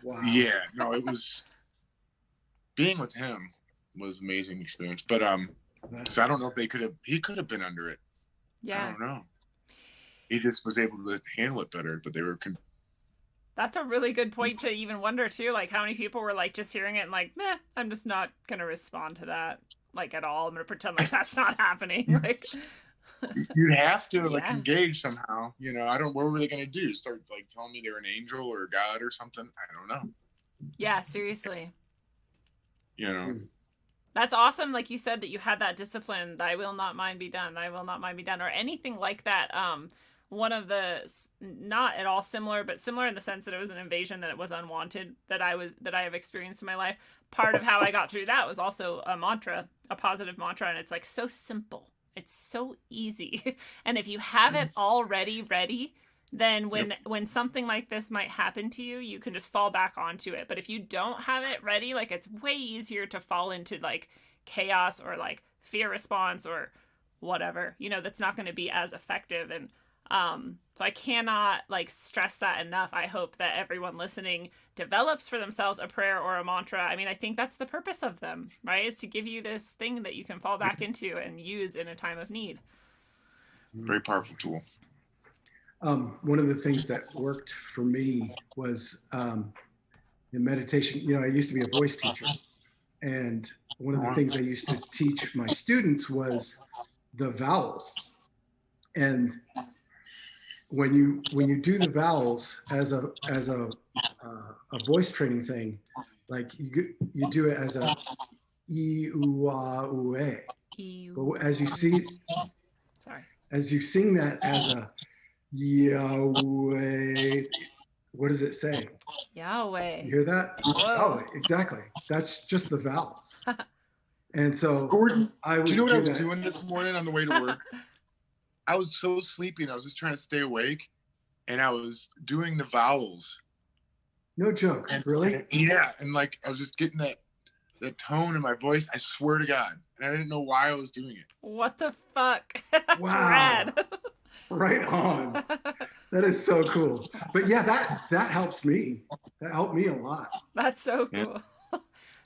Wow. Yeah, no, it was, being with him was an amazing experience. But so I don't know if he could have been under it. Yeah. I don't know. He just was able to handle it better, but they were. That's a really good point to even wonder too, like how many people were like just hearing it and like, meh, I'm just not gonna respond to that like at all. I'm gonna pretend like that's not happening. Like, you'd have to like engage somehow. What were they gonna do? Start like telling me they were an angel or a god or something? I don't know. Yeah, seriously. That's awesome. Like you said, that you had that discipline. Thy will not mine be done. Thy will not mine be done, or anything like that. One of the, not at all similar, but similar in the sense that it was an invasion, that it was unwanted, that I have experienced in my life. Part of how I got through that was also a mantra. a positive mantra, and it's like so simple. It's so easy. And if you have it Yes. already ready, then when something like this might happen to you, you can just fall back onto it. But if you don't have it ready, like it's way easier to fall into like chaos or like fear response or whatever, you know, that's not going to be as effective. And so I cannot like stress that enough. I hope that everyone listening develops for themselves a prayer or a mantra. I mean, I think that's the purpose of them, right? Is to give you this thing that you can fall back into and use in a time of need. Very powerful tool. One of the things that worked for me was in meditation. You know, I used to be a voice teacher, and one of the things I used to teach my students was the vowels. And when you do the vowels as a voice training thing, like you do it as a e u a u a. But as you sing that as a Yahweh, what does it say? Yahweh. You hear that? Whoa. Yahweh, exactly. That's just the vowels. And so Gordon, I would do you know what I was that. doing this morning on the way to work? I was so sleepy and I was just trying to stay awake, and I was doing the vowels. No joke, really? Yeah, and like I was just getting that tone in my voice. I swear to God, and I didn't know why I was doing it. What the fuck? That's Wow. rad. Right on. That is so cool. But yeah, that helps me. That helped me a lot. That's so cool. So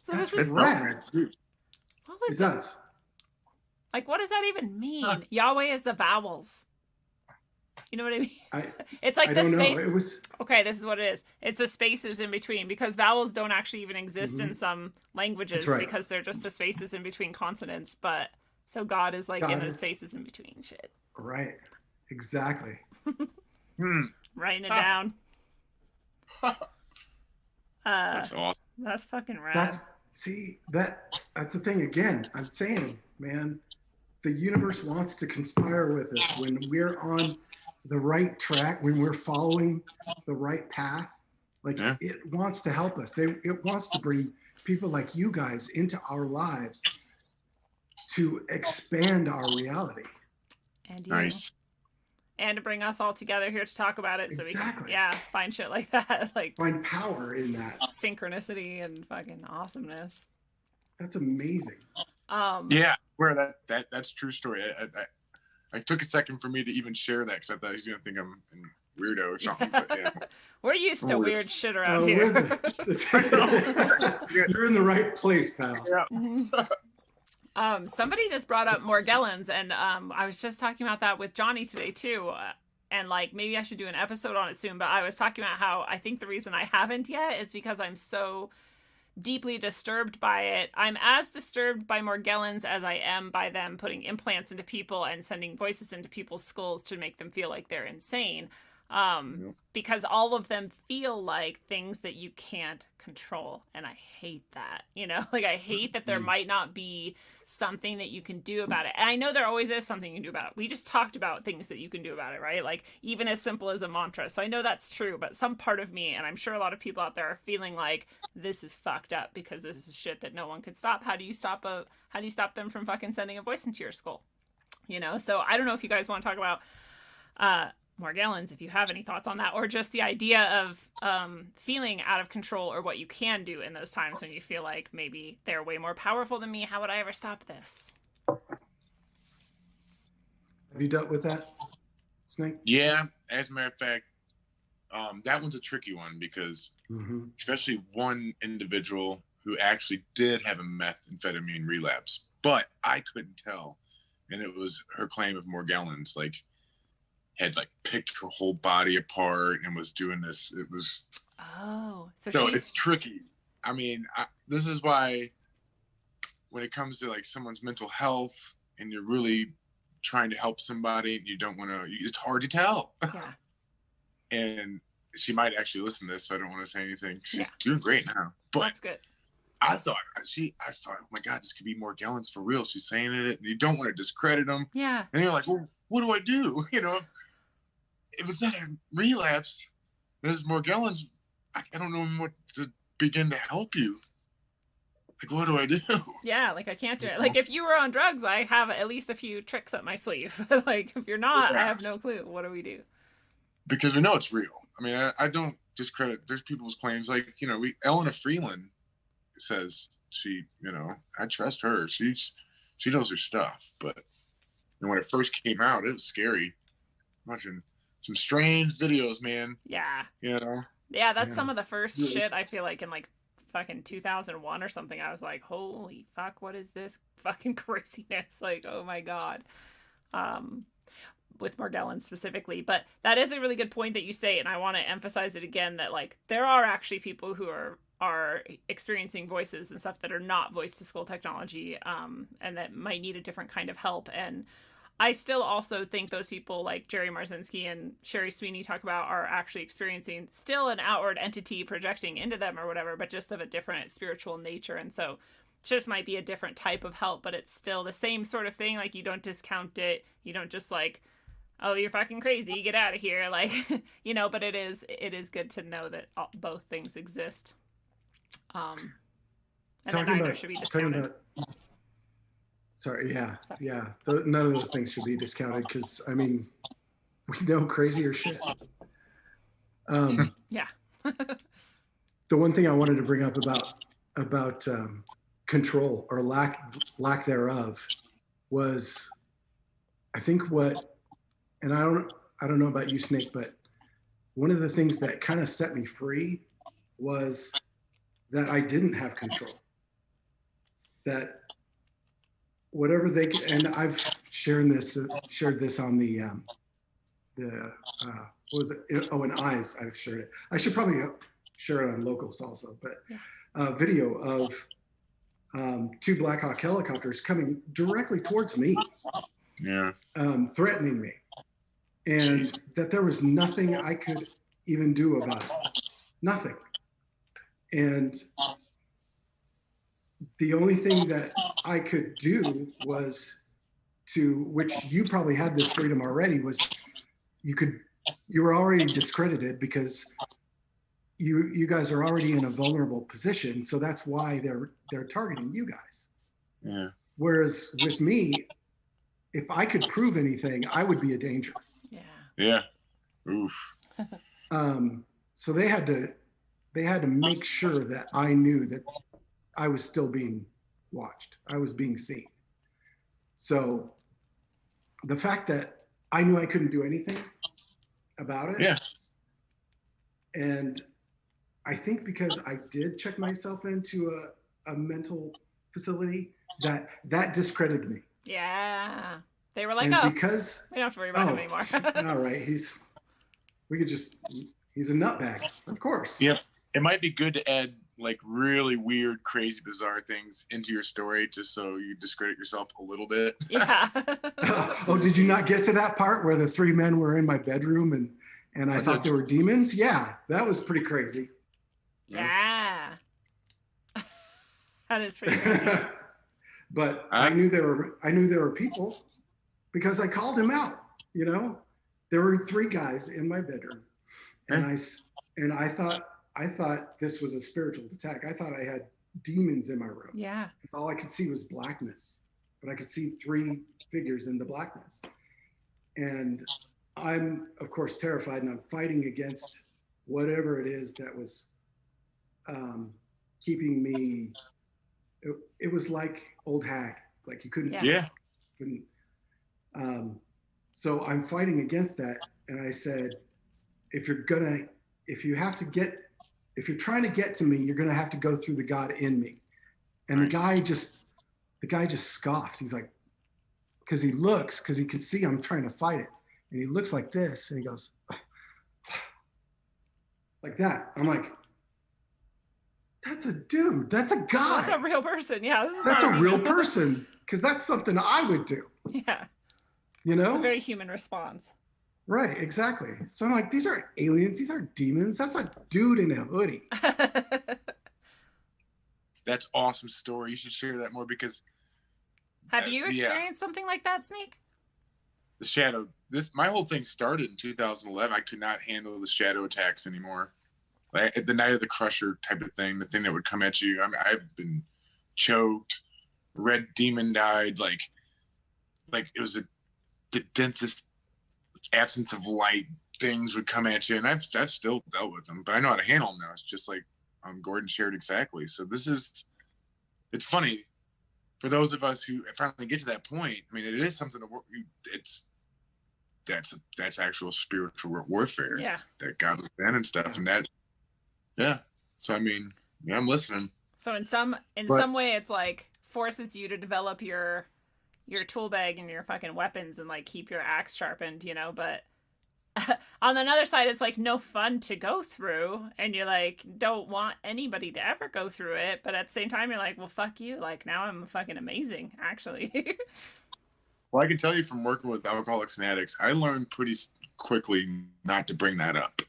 That's this is rad. what was It does. Like, what does that even mean? Yahweh is the vowels. You know what I mean? It's like I the don't know. space. It was Okay, this is what it is. It's the spaces in between, because vowels don't actually even exist in some languages. That's right. Because they're just the spaces in between consonants. But so God is like in the spaces in between shit. right. Exactly. Writing it down. That's awesome. That's fucking rad. That's the thing again. I'm saying, man, the universe wants to conspire with us when we're on the right track, when we're following the right path. Like it wants to help us. It wants to bring people like you guys into our lives to expand our reality. And you. Nice. And to bring us all together here to talk about it, so Exactly. we can, find shit like that, like Find power in that. synchronicity and fucking awesomeness. That's amazing. Yeah, where that's true story. I took a second for me to even share that because I thought he was gonna think I'm a weirdo or something. But yeah. We're used to weird shit around You're here. in the right place, pal. Yeah. Somebody just brought up Morgellons, and I was just talking about that with Johnny today too. And like maybe I should do an episode on it soon, but I was talking about how I think the reason I haven't yet is because I'm so deeply disturbed by it. I'm as disturbed by Morgellons as I am by them putting implants into people and sending voices into people's skulls to make them feel like they're insane. Because all of them feel like things that you can't control. And I hate that, you know, like I hate that there might not be something that you can do about it. And I know there always is something you can do about it. We just talked about things that you can do about it, right? Like even as simple as a mantra. So I know that's true, but some part of me, and I'm sure a lot of people out there are feeling like this is fucked up because this is shit that no one could stop. How do you stop them from fucking sending a voice into your skull? You know? So I don't know if you guys want to talk about, Morgellons, if you have any thoughts on that, or just the idea of feeling out of control, or what you can do in those times when you feel like maybe they're way more powerful than me. How would I ever stop this? Have you dealt with that, Snake? Yeah, as a matter of fact, that one's a tricky one because especially one individual who actually did have a methamphetamine relapse, but I couldn't tell. And it was her claim of Morgellons, like had like picked her whole body apart and was doing this. It was so it's tricky. I mean, this is why when it comes to like someone's mental health and you're really trying to help somebody and you don't want to, it's hard to tell. Yeah. And she might actually listen to this, so I don't want to say anything. She's doing great now. But that's good. I thought, oh my God, this could be Morgellons for real. She's saying it, and you don't want to discredit them. Yeah. And you're like, well, what do I do? You know, if it's not a relapse, there's Morgellons. I don't know what to begin to help you. Like, what do I do? Yeah, like I can't do it. Like if you were on drugs, I have at least a few tricks up my sleeve. Like if you're not, I have no clue. What do we do? Because we know it's real. I mean, I don't discredit. There's people's claims, like, you know, Elena Freeland says she, you know, I trust her. She knows her stuff. But when it first came out, it was scary. Watching some strange videos, man. Yeah. You know. Yeah, that's some of the first shit I feel like in like fucking 2001 or something. I was like, holy fuck, what is this fucking craziness? Like, oh my god. With Morgellons specifically. But that is a really good point that you say, and I want to emphasize it again, that like there are actually people who are experiencing voices and stuff that are not voice to skull technology, and that might need a different kind of help. And I still also think those people like Jerry Marzinski and Sherry Sweeney talk about are actually experiencing still an outward entity projecting into them or whatever, but just of a different spiritual nature. And so it just might be a different type of help, but it's still the same sort of thing. Like you don't discount it. You don't just like, oh, you're fucking crazy, get out of here. Like, you know, but it is good to know that both things exist. And that neither should be discounted. Sorry. None of those things should be discounted because, I mean, we know crazier shit. Yeah. The one thing I wanted to bring up about control or lack thereof was, I think and I don't know about you, Snake, but one of the things that kind of set me free was that I didn't have control. That whatever they could, and I've shared this on the what was it? Oh, in Eyes, I've shared it. I should probably share it on Locals also, but video of 2 Black Hawk helicopters coming directly towards me, threatening me, and that there was nothing I could even do about it. Nothing. And the only thing that I could do was which you probably had this freedom already, was you were already discredited because you guys are already in a vulnerable position. So that's why they're targeting you guys. Yeah. Whereas with me, if I could prove anything, I would be a danger. Yeah. Yeah. Oof. So they had to make sure that I knew that I was still being watched. I was being seen. So the fact that I knew I couldn't do anything about it. Yeah. And I think because I did check myself into a mental facility, that discredited me. Yeah. They were like, because we don't have to worry about him anymore. All right. He's a nutbag, of course. Yep. It might be good to add like really weird, crazy, bizarre things into your story just so you discredit yourself a little bit. Yeah. Oh, did you not get to that part where the 3 men were in my bedroom and I thought they were demons? Yeah, that was pretty crazy. Yeah. That is pretty crazy. But I knew there were people because I called him out, you know. There were 3 guys in my bedroom. And I thought this was a spiritual attack. I thought I had demons in my room. Yeah. All I could see was blackness, but I could see 3 figures in the blackness. And I'm, of course, terrified, and I'm fighting against whatever it is that was keeping me. It was like old hag, like you couldn't. Yeah. Couldn't. So I'm fighting against that, and I said, if you're trying to get to me, you're gonna have to go through the God in me. And the guy just scoffed. He's like, because he can see I'm trying to fight it. And he looks like this and he goes, like that. I'm like, that's a dude. That's a guy. That's a real person. Yeah. That's a real person. Because that's something I would do. Yeah. You know? It's a very human response. Right, exactly. So I'm like, these aren't aliens, these aren't demons. That's a dude in a hoodie. That's awesome story. You should share that more because have you experienced something like that, Sneak? The shadow. My whole thing started in 2011. I could not handle the shadow attacks anymore. Like the Night of the Crusher type of thing, the thing that would come at you. I mean, I've been choked, red demon-eyed, like it was the densest absence of light things would come at you, and I've still dealt with them, but I know how to handle them now. It's just like Gordon shared exactly. So it's funny for those of us who finally get to that point. I mean, it is something to work. That's actual spiritual warfare. Yeah. That God was in and stuff, and that. Yeah. So I mean, yeah, I'm listening. So in some way, it's like forces you to develop your tool bag and your fucking weapons and like keep your axe sharpened, you know. But on another side, it's like no fun to go through, and you're like don't want anybody to ever go through it. But at the same time, you're like, well, fuck you. Like now I'm fucking amazing, actually. Well, I can tell you from working with alcoholics and addicts, I learned pretty quickly not to bring that up.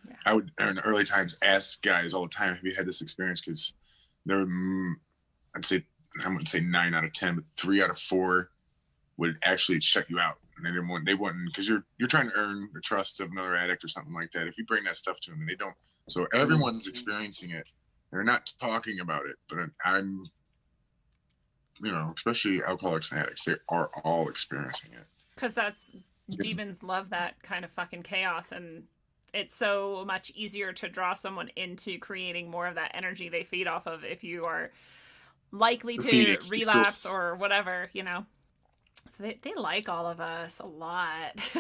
Yeah. I would, in early times, ask guys all the time, have you had this experience? Because there were, I wouldn't say 9 out of 10, but 3 out of 4 would actually shut you out. And they wouldn't, because you're trying to earn the trust of another addict or something like that. If you bring that stuff to them, and they don't. So everyone's experiencing it. They're not talking about it, but I'm, especially alcoholics and addicts, they are all experiencing it. Because demons love that kind of fucking chaos, and it's so much easier to draw someone into creating more of that energy they feed off of if you are likely to relapse or whatever, So they like all of us a lot.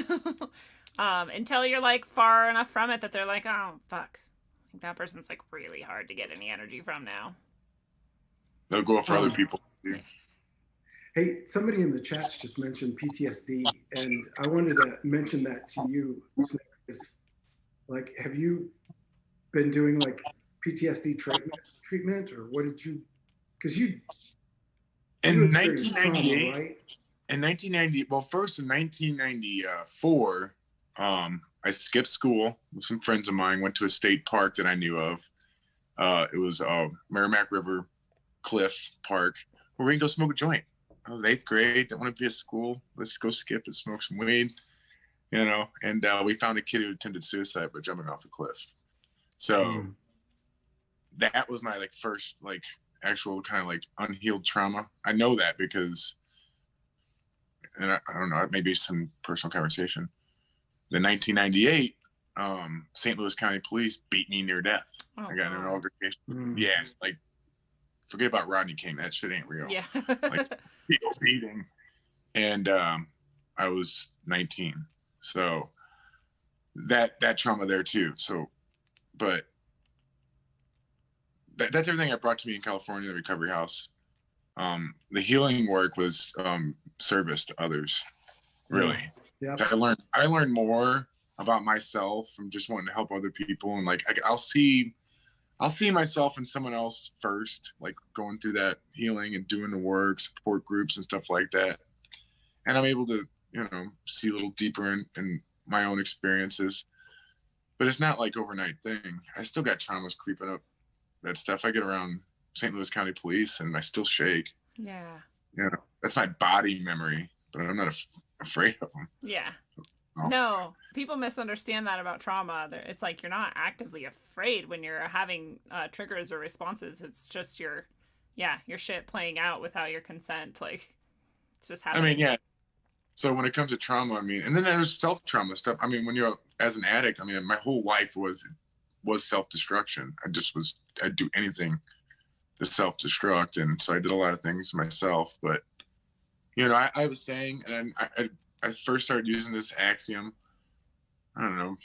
Until you're like far enough from it that they're like, oh, fuck. That person's like really hard to get any energy from now. They'll go for other people. Hey, somebody in the chats just mentioned PTSD, and I wanted to mention that to you. Like, have you been doing like PTSD treatment, or what did you? Because you in 1998, trauma, right? In 1990, well, first in 1994, I skipped school with some friends of mine. Went to a state park that I knew of. It was Merrimack River Cliff Park, where we can go smoke a joint. I was 8th grade. Don't want to be at school. Let's go skip and smoke some weed, And we found a kid who attempted suicide by jumping off the cliff. So that was my first actual kind of unhealed trauma. I know that because, and I don't know, maybe some personal conversation. In 1998, St. Louis County Police beat me near death. Oh, I got in an altercation. Yeah, forget about Rodney King. That shit ain't real. Yeah. Beating. And I was 19. So that trauma there too. So, but that's everything I brought to me in California, the recovery house. The healing work was service to others, really. Yeah. I learned more about myself from just wanting to help other people. And I'll see myself in someone else first, going through that healing and doing the work, support groups and stuff like that. And I'm able to, see a little deeper in my own experiences. But it's not overnight thing. I still got traumas creeping up, that stuff. I get around St. Louis County Police and I still shake. Yeah. That's my body memory, but I'm not afraid of them. Yeah. No, people misunderstand that about trauma. It's like you're not actively afraid when you're having triggers or responses. It's just your shit playing out without your consent. It's just happening. I mean, yeah. So when it comes to trauma, and then there's self-trauma stuff. When you're as an addict, my whole life was self-destruction. I'd do anything to self-destruct. And so I did a lot of things myself. But, I was saying, and I first started using this axiom, I don't know,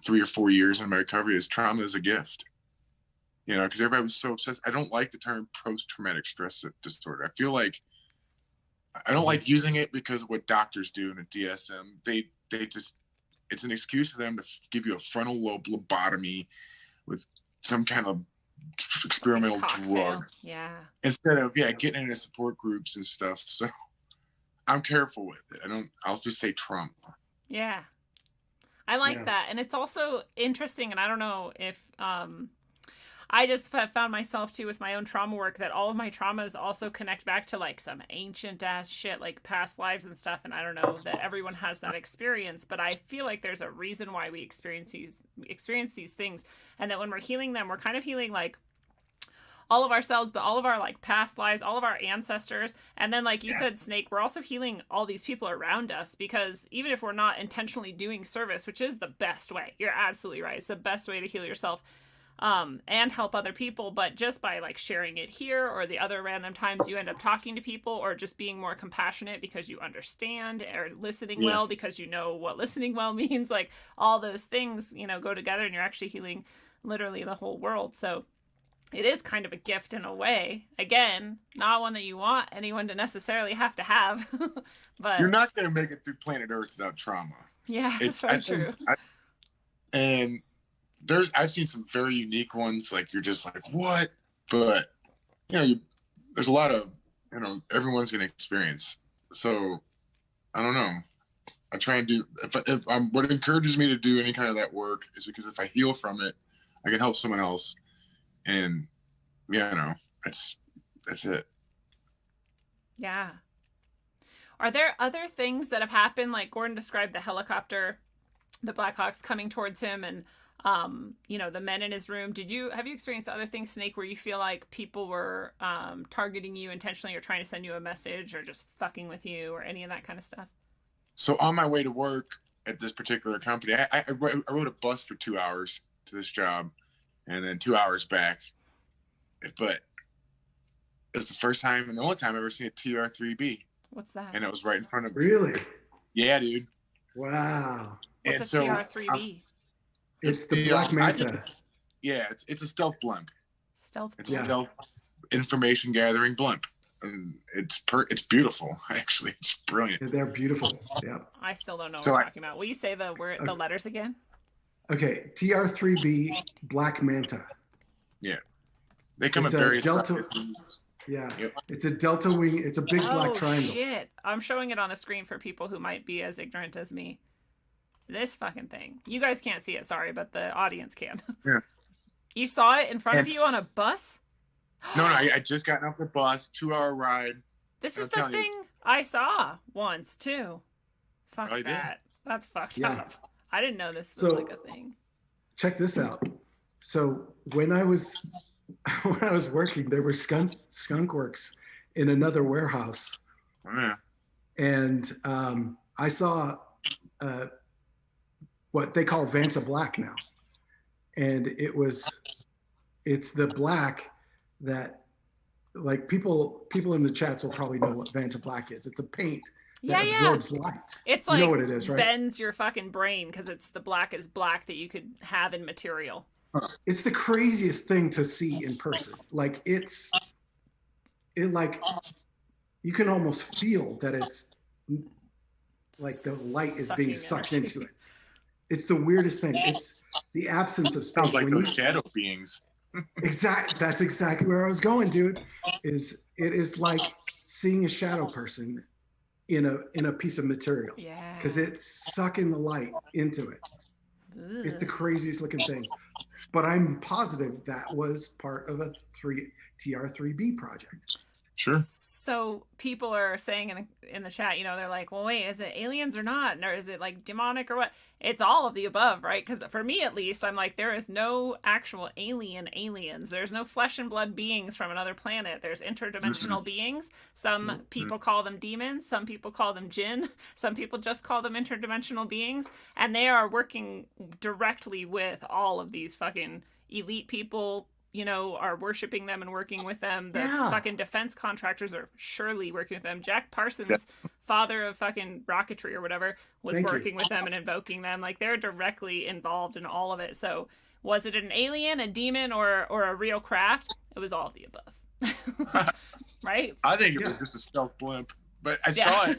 3 or 4 years in my recovery, is trauma is a gift. Because everybody was so obsessed. I don't like the term post-traumatic stress disorder. I feel like I don't like using it because of what doctors do in a DSM. They just, it's an excuse for them to give you a frontal lobe lobotomy with some kind of experimental drug. Yeah. Instead of, getting into support groups and stuff. So I'm careful with it. I'll just say trauma. Yeah. I like that. And it's also interesting, and I don't know if I just found myself too with my own trauma work that all of my traumas also connect back to some ancient ass shit, past lives and stuff. And I don't know that everyone has that experience, but I feel like there's a reason why we experience these things, and that when we're healing them, we're kind of healing all of ourselves, but all of our like past lives, all of our ancestors. And then like you said, Snake, we're also healing all these people around us, because even if we're not intentionally doing service, which is the best way, you're absolutely right, it's the best way to heal yourself and help other people, but just by like sharing it here or the other random times you end up talking to people, or just being more compassionate because you understand, or listening well because you know what listening well means, like all those things, you know, go together and you're actually healing literally the whole world. So it is kind of a gift in a way. Again, not one that you want anyone to necessarily have to have, but you're not going to make it through planet Earth without trauma. Yeah, that's very true. And I've seen some very unique ones, like you're just like, what? But you know, there's a lot of, you know, everyone's gonna experience. So I don't know. I try and do, if I'm, what encourages me to do any kind of that work is because if I heal from it, I can help someone else. And you know, that's it. Yeah. Are there other things that have happened? Like Gordon described the helicopter, the Blackhawks coming towards him, and you know, the men in his room. Have you experienced other things, Snake, where you feel like people were targeting you intentionally, or trying to send you a message, or just fucking with you, or any of that kind of stuff? So on my way to work at this particular company, I rode a bus for 2 hours to this job, and then 2 hours back. But it was the first time and the only time I've ever seen a TR3B. What's that? And it was right in front of me. Really? Yeah, dude. Wow. What's a TR3B? It's the Black Manta. It's a stealth blimp. Stealth. A stealth information gathering blimp, and it's beautiful. Actually, it's brilliant. They're beautiful. Yeah. I still don't know what we're talking about. Will you say the letters again? Okay, TR3B Black Manta. Yeah, they come in various sizes. Yeah, yep. It's a delta wing. It's a big black triangle. Oh shit! I'm showing it on the screen for people who might be as ignorant as me. This fucking thing. You guys can't see it, sorry, but the audience can. Yeah. You saw it in front of you on a bus? No, I just got off the bus, 2 hour ride. This is the thing I saw once too. Fuck that. Did? That's fucked up. I didn't know this was like a thing. Check this out. So when I was working, there were skunk works in another warehouse. Oh, yeah. And I saw what they call Vantablack now. And it's the black that, like, people in the chats will probably know what Vantablack is. It's a paint that absorbs light. It's like, you know what it is, right? Bends your fucking brain because it's the blackest black that you could have in material. It's the craziest thing to see in person. Like you can almost feel that it's like the light is being sucked into it. It's the weirdest thing. It's the absence of space. Sounds like those shadow beings. That's exactly where I was going, dude. It is like seeing a shadow person in a piece of material. Yeah. Because it's sucking the light into it. Ugh. It's the craziest looking thing. But I'm positive that was part of a TR3B project. Sure. So people are saying in the chat, you know, they're like, well, wait, is it aliens or not? Or is it like demonic or what? It's all of the above, right? Because for me, at least, I'm like, there is no actual aliens. There's no flesh and blood beings from another planet. There's interdimensional beings. Some people call them demons. Some people call them jinn. Some people just call them interdimensional beings. And they are working directly with all of these fucking elite people, you know, are worshiping them and working with them. The fucking defense contractors are surely working with them. Jack Parsons, father of fucking rocketry or whatever, was working with them and invoking them. Like, they're directly involved in all of it. So was it an alien, a demon, or a real craft? It was all of the above. Right? I think it was just a stealth blimp. But I saw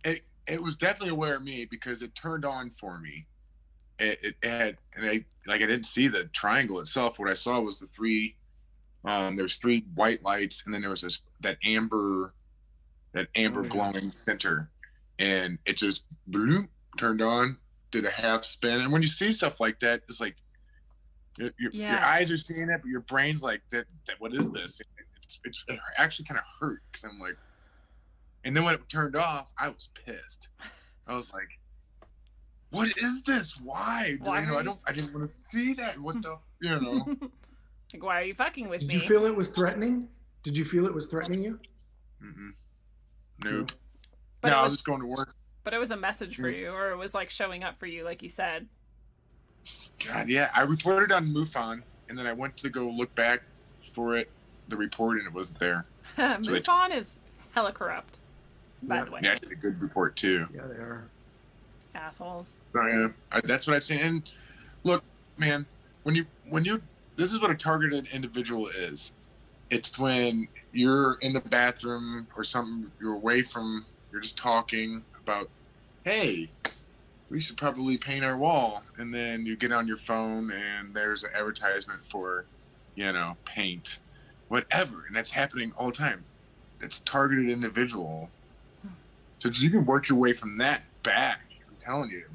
it. It was definitely aware of me because it turned on for me. It had, and I didn't see the triangle itself. What I saw was the three. There's three white lights, and then there was that amber glowing center, and it just turned on, did a half spin. And when you see stuff like that, it's like your eyes are seeing it, but your brain's like, that what is this? It actually kind of hurt because I'm like, and then when it turned off, I was pissed. I was like, what is this? Why? You know, I didn't want to see that. What the, you know? Like, why are you fucking with me? Did you feel it was threatening? Did you feel it was threatening you? Mm-mm. Nope. But no, it I was- was just going to work. But it was a message for you, or it was like showing up for you, like you said. God, yeah. I reported on MUFON, and then I went to go look back for it, the report, and it wasn't there. MUFON is hella corrupt, by the way. Yeah, I did a good report, too. Yeah, they are. Assholes. So, yeah, that's what I've seen. And look, man, when you, this is what a targeted individual is. It's when you're in the bathroom or something, you're just talking about, hey, we should probably paint our wall. And then you get on your phone and there's an advertisement for, paint, whatever. And that's happening all the time. It's targeted individual. So you can work your way from that back. I'm telling you,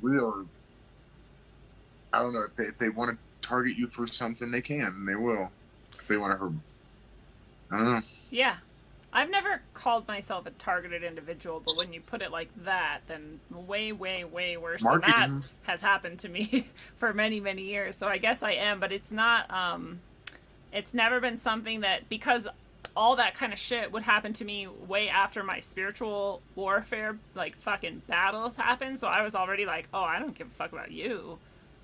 I don't know, if they want to target you for something, they can, and they will. If they want to hurt, I don't know. Yeah. I've never called myself a targeted individual, but when you put it like that, then way, way, way worse than that has happened to me for many, many years. So I guess I am, but it's not, it's never been something that, because all that kind of shit would happen to me way after my spiritual warfare, like, fucking battles happened. So I was already like, oh, I don't give a fuck about you.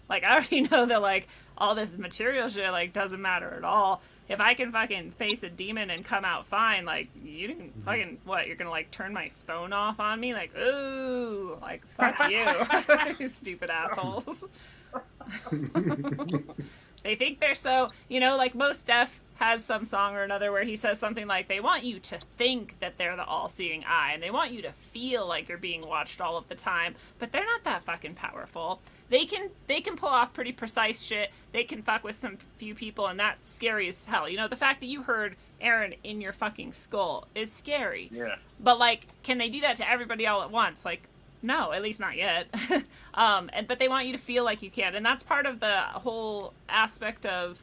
Like, I already know that, like, all this material shit, like, doesn't matter at all. If I can fucking face a demon and come out fine, like, you didn't fucking, what, you're gonna, like, turn my phone off on me? Like, ooh, like, fuck you. You stupid assholes. They think they're so, like, most Def has some song or another where he says something like, they want you to think that they're the all-seeing eye, and they want you to feel like you're being watched all of the time, but they're not that fucking powerful. They can pull off pretty precise shit. They can fuck with some few people, and that's scary as hell. The fact that you heard Aaron in your fucking skull is scary. Yeah. But, like, can they do that to everybody all at once? Like, no, at least not yet. But they want you to feel like you can, and that's part of the whole aspect of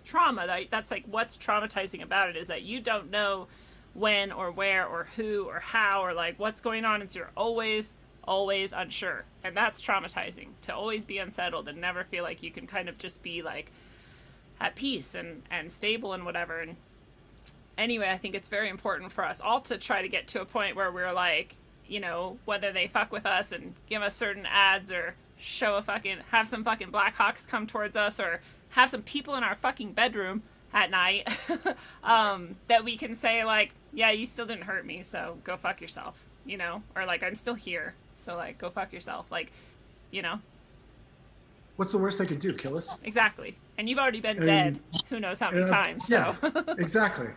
trauma. That's like what's traumatizing about it, is that you don't know when or where or who or how or like what's going on, and so you're always unsure, and that's traumatizing, to always be unsettled and never feel like you can kind of just be like at peace and stable and whatever. And anyway, I think it's very important for us all to try to get to a point where we're like, whether they fuck with us and give us certain ads or have some fucking Blackhawks come towards us or have some people in our fucking bedroom at night, that we can say like, yeah, you still didn't hurt me, so go fuck yourself, or like, I'm still here, so like, go fuck yourself, like, What's the worst they could do? Kill us? Exactly. And you've already been dead who knows how many times, so. Yeah, exactly.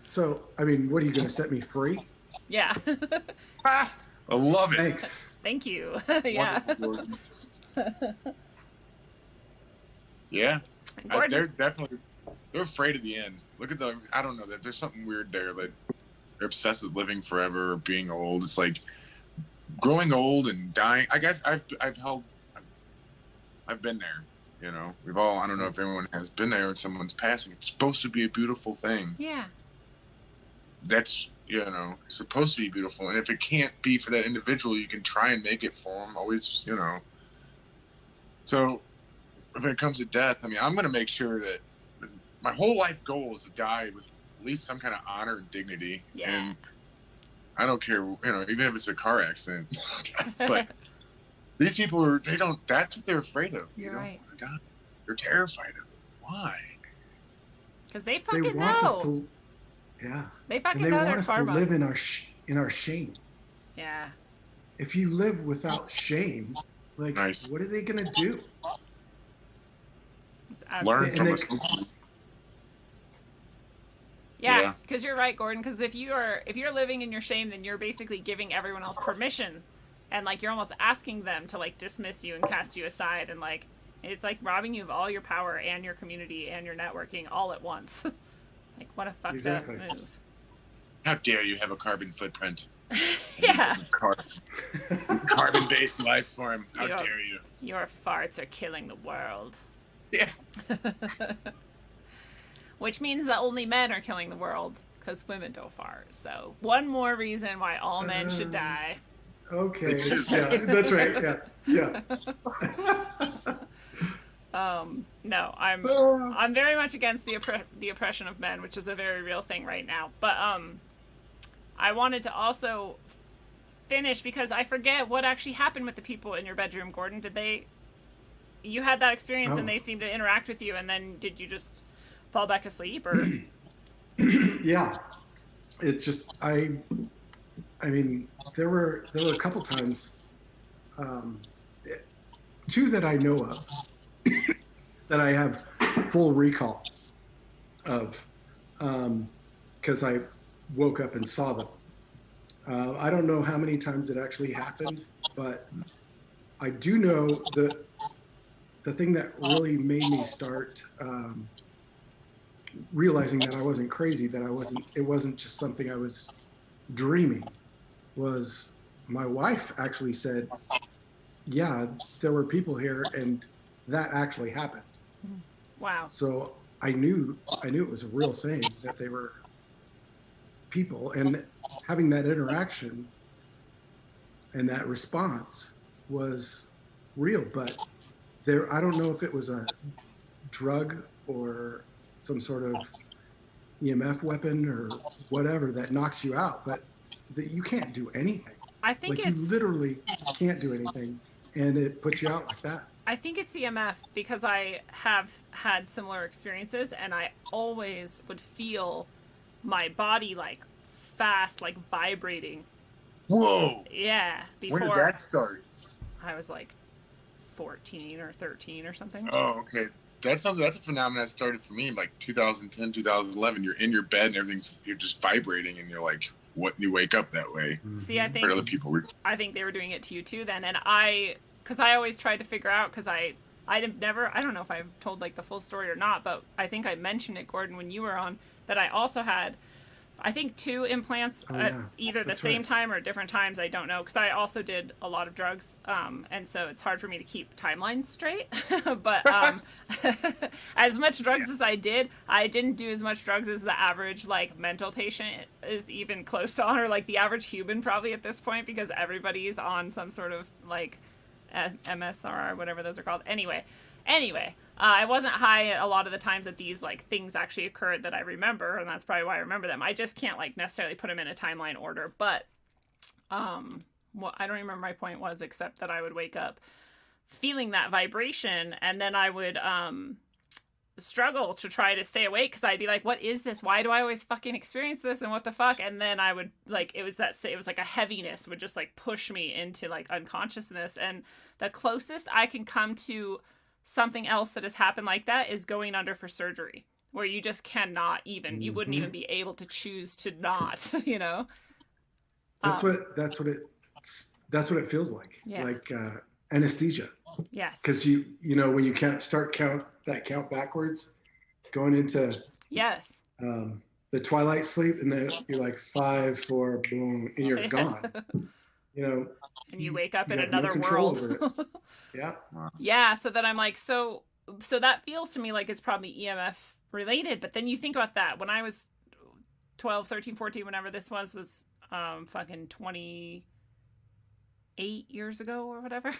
So, I mean, what are you going to set me free? Yeah. I love it. Thanks. Thank you. Yeah. Yeah. Gordon. They're afraid of the end. Look at I don't know, there's something weird there. Like, they're obsessed with living forever or being old. It's like growing old and dying. I guess I've been there, we've all, I don't know if everyone has been there when someone's passing. It's supposed to be a beautiful thing. Yeah. That's, supposed to be beautiful. And if it can't be for that individual, you can try and make it for them. Always, So when it comes to death, I mean, I'm going to make sure that my whole life goal is to die with at least some kind of honor and dignity. Yeah. And I don't care, even if it's a car accident. But these people that's what they're afraid of. You're right. Oh my God, they're terrified of it. Why? Because they They fucking want know. us to, yeah. They fucking And they know want their us karma. to live in our shame. Yeah. If you live without shame, like, Nice. what are they going to do? It's Learn absolutely- from they- us. Yeah, because you're right, Gordon. Because if you're living in your shame, then you're basically giving everyone else permission, and like you're almost asking them to like dismiss you and cast you aside, and like it's like robbing you of all your power and your community and your networking all at once. Like, what a fucked Exactly. up move. How dare you have a carbon footprint? Yeah. Carbon-based life form. How Yeah. dare you? Your farts are killing the world. Yeah. Which means that only men are killing the world, because women don't fart. So, one more reason why all men should die. Okay. Yeah, that's right. Yeah. Yeah. No, I'm very much against the oppression of men, which is a very real thing right now. But I wanted to also finish because I forget what actually happened with the people in your bedroom, Gordon. You had that experience and they seemed to interact with you, and then did you just fall back asleep, or? Yeah, it just I mean, there were a couple times, two that I know of that I have full recall of, because I woke up and saw them. I don't know how many times it actually happened, but I do know the thing that really made me start realizing that I wasn't crazy, that it wasn't just something I was dreaming, was my wife actually said, yeah, there were people here and that actually happened. Wow. So I knew it was a real thing, that they were people, and having that interaction and that response was real. But I don't know if it was a drug or some sort of EMF weapon or whatever that knocks you out, but that you can't do anything. I think you literally can't do anything, and it puts you out like that. I think it's EMF because I have had similar experiences, and I always would feel my body like fast, like vibrating. Whoa! Yeah. Before When did that start? I was like 14 or 13 or something. Oh, okay. That's a phenomenon that started for me in like 2010, 2011. You're in your bed and you're just vibrating, and you're like, what? You wake up that way. See, I think other people I think they were doing it to you too then, and because I always tried to figure out, because I don't know if I've told like the full story or not, but I think I mentioned it, Gordon, when you were on, that I also had, I think, 2 implants at either the same time or different times. I don't know, because I also did a lot of drugs, and so it's hard for me to keep timelines straight. But as much drugs as I didn't do as much drugs as the average like mental patient is even close to on, or like the average human probably at this point, because everybody's on some sort of like MSR, whatever those are called. Anyway, I wasn't high a lot of the times that these like things actually occurred that I remember, and that's probably why I remember them. I just can't like necessarily put them in a timeline order, but well, I don't remember my point was, except that I would wake up feeling that vibration, and then I would struggle to try to stay awake, because I'd be like, what is this? Why do I always fucking experience this, and what the fuck? And then I would like, it was like a heaviness would just like push me into like unconsciousness. And the closest I can come to something else that has happened like that is going under for surgery, where you just cannot even, you wouldn't even be able to choose to not, you know. That's what it feels like. Yeah. Like anesthesia. Yes. Because you know, when you can't count backwards, going into the twilight sleep, and then you're like 5, 4, boom, and you're gone. You know. And you wake up in another world. Yeah. Yeah. So then I'm like, so that feels to me like it's probably EMF related. But then you think about that. When I was 12, 13, 14, whenever this was fucking 28 years ago or whatever.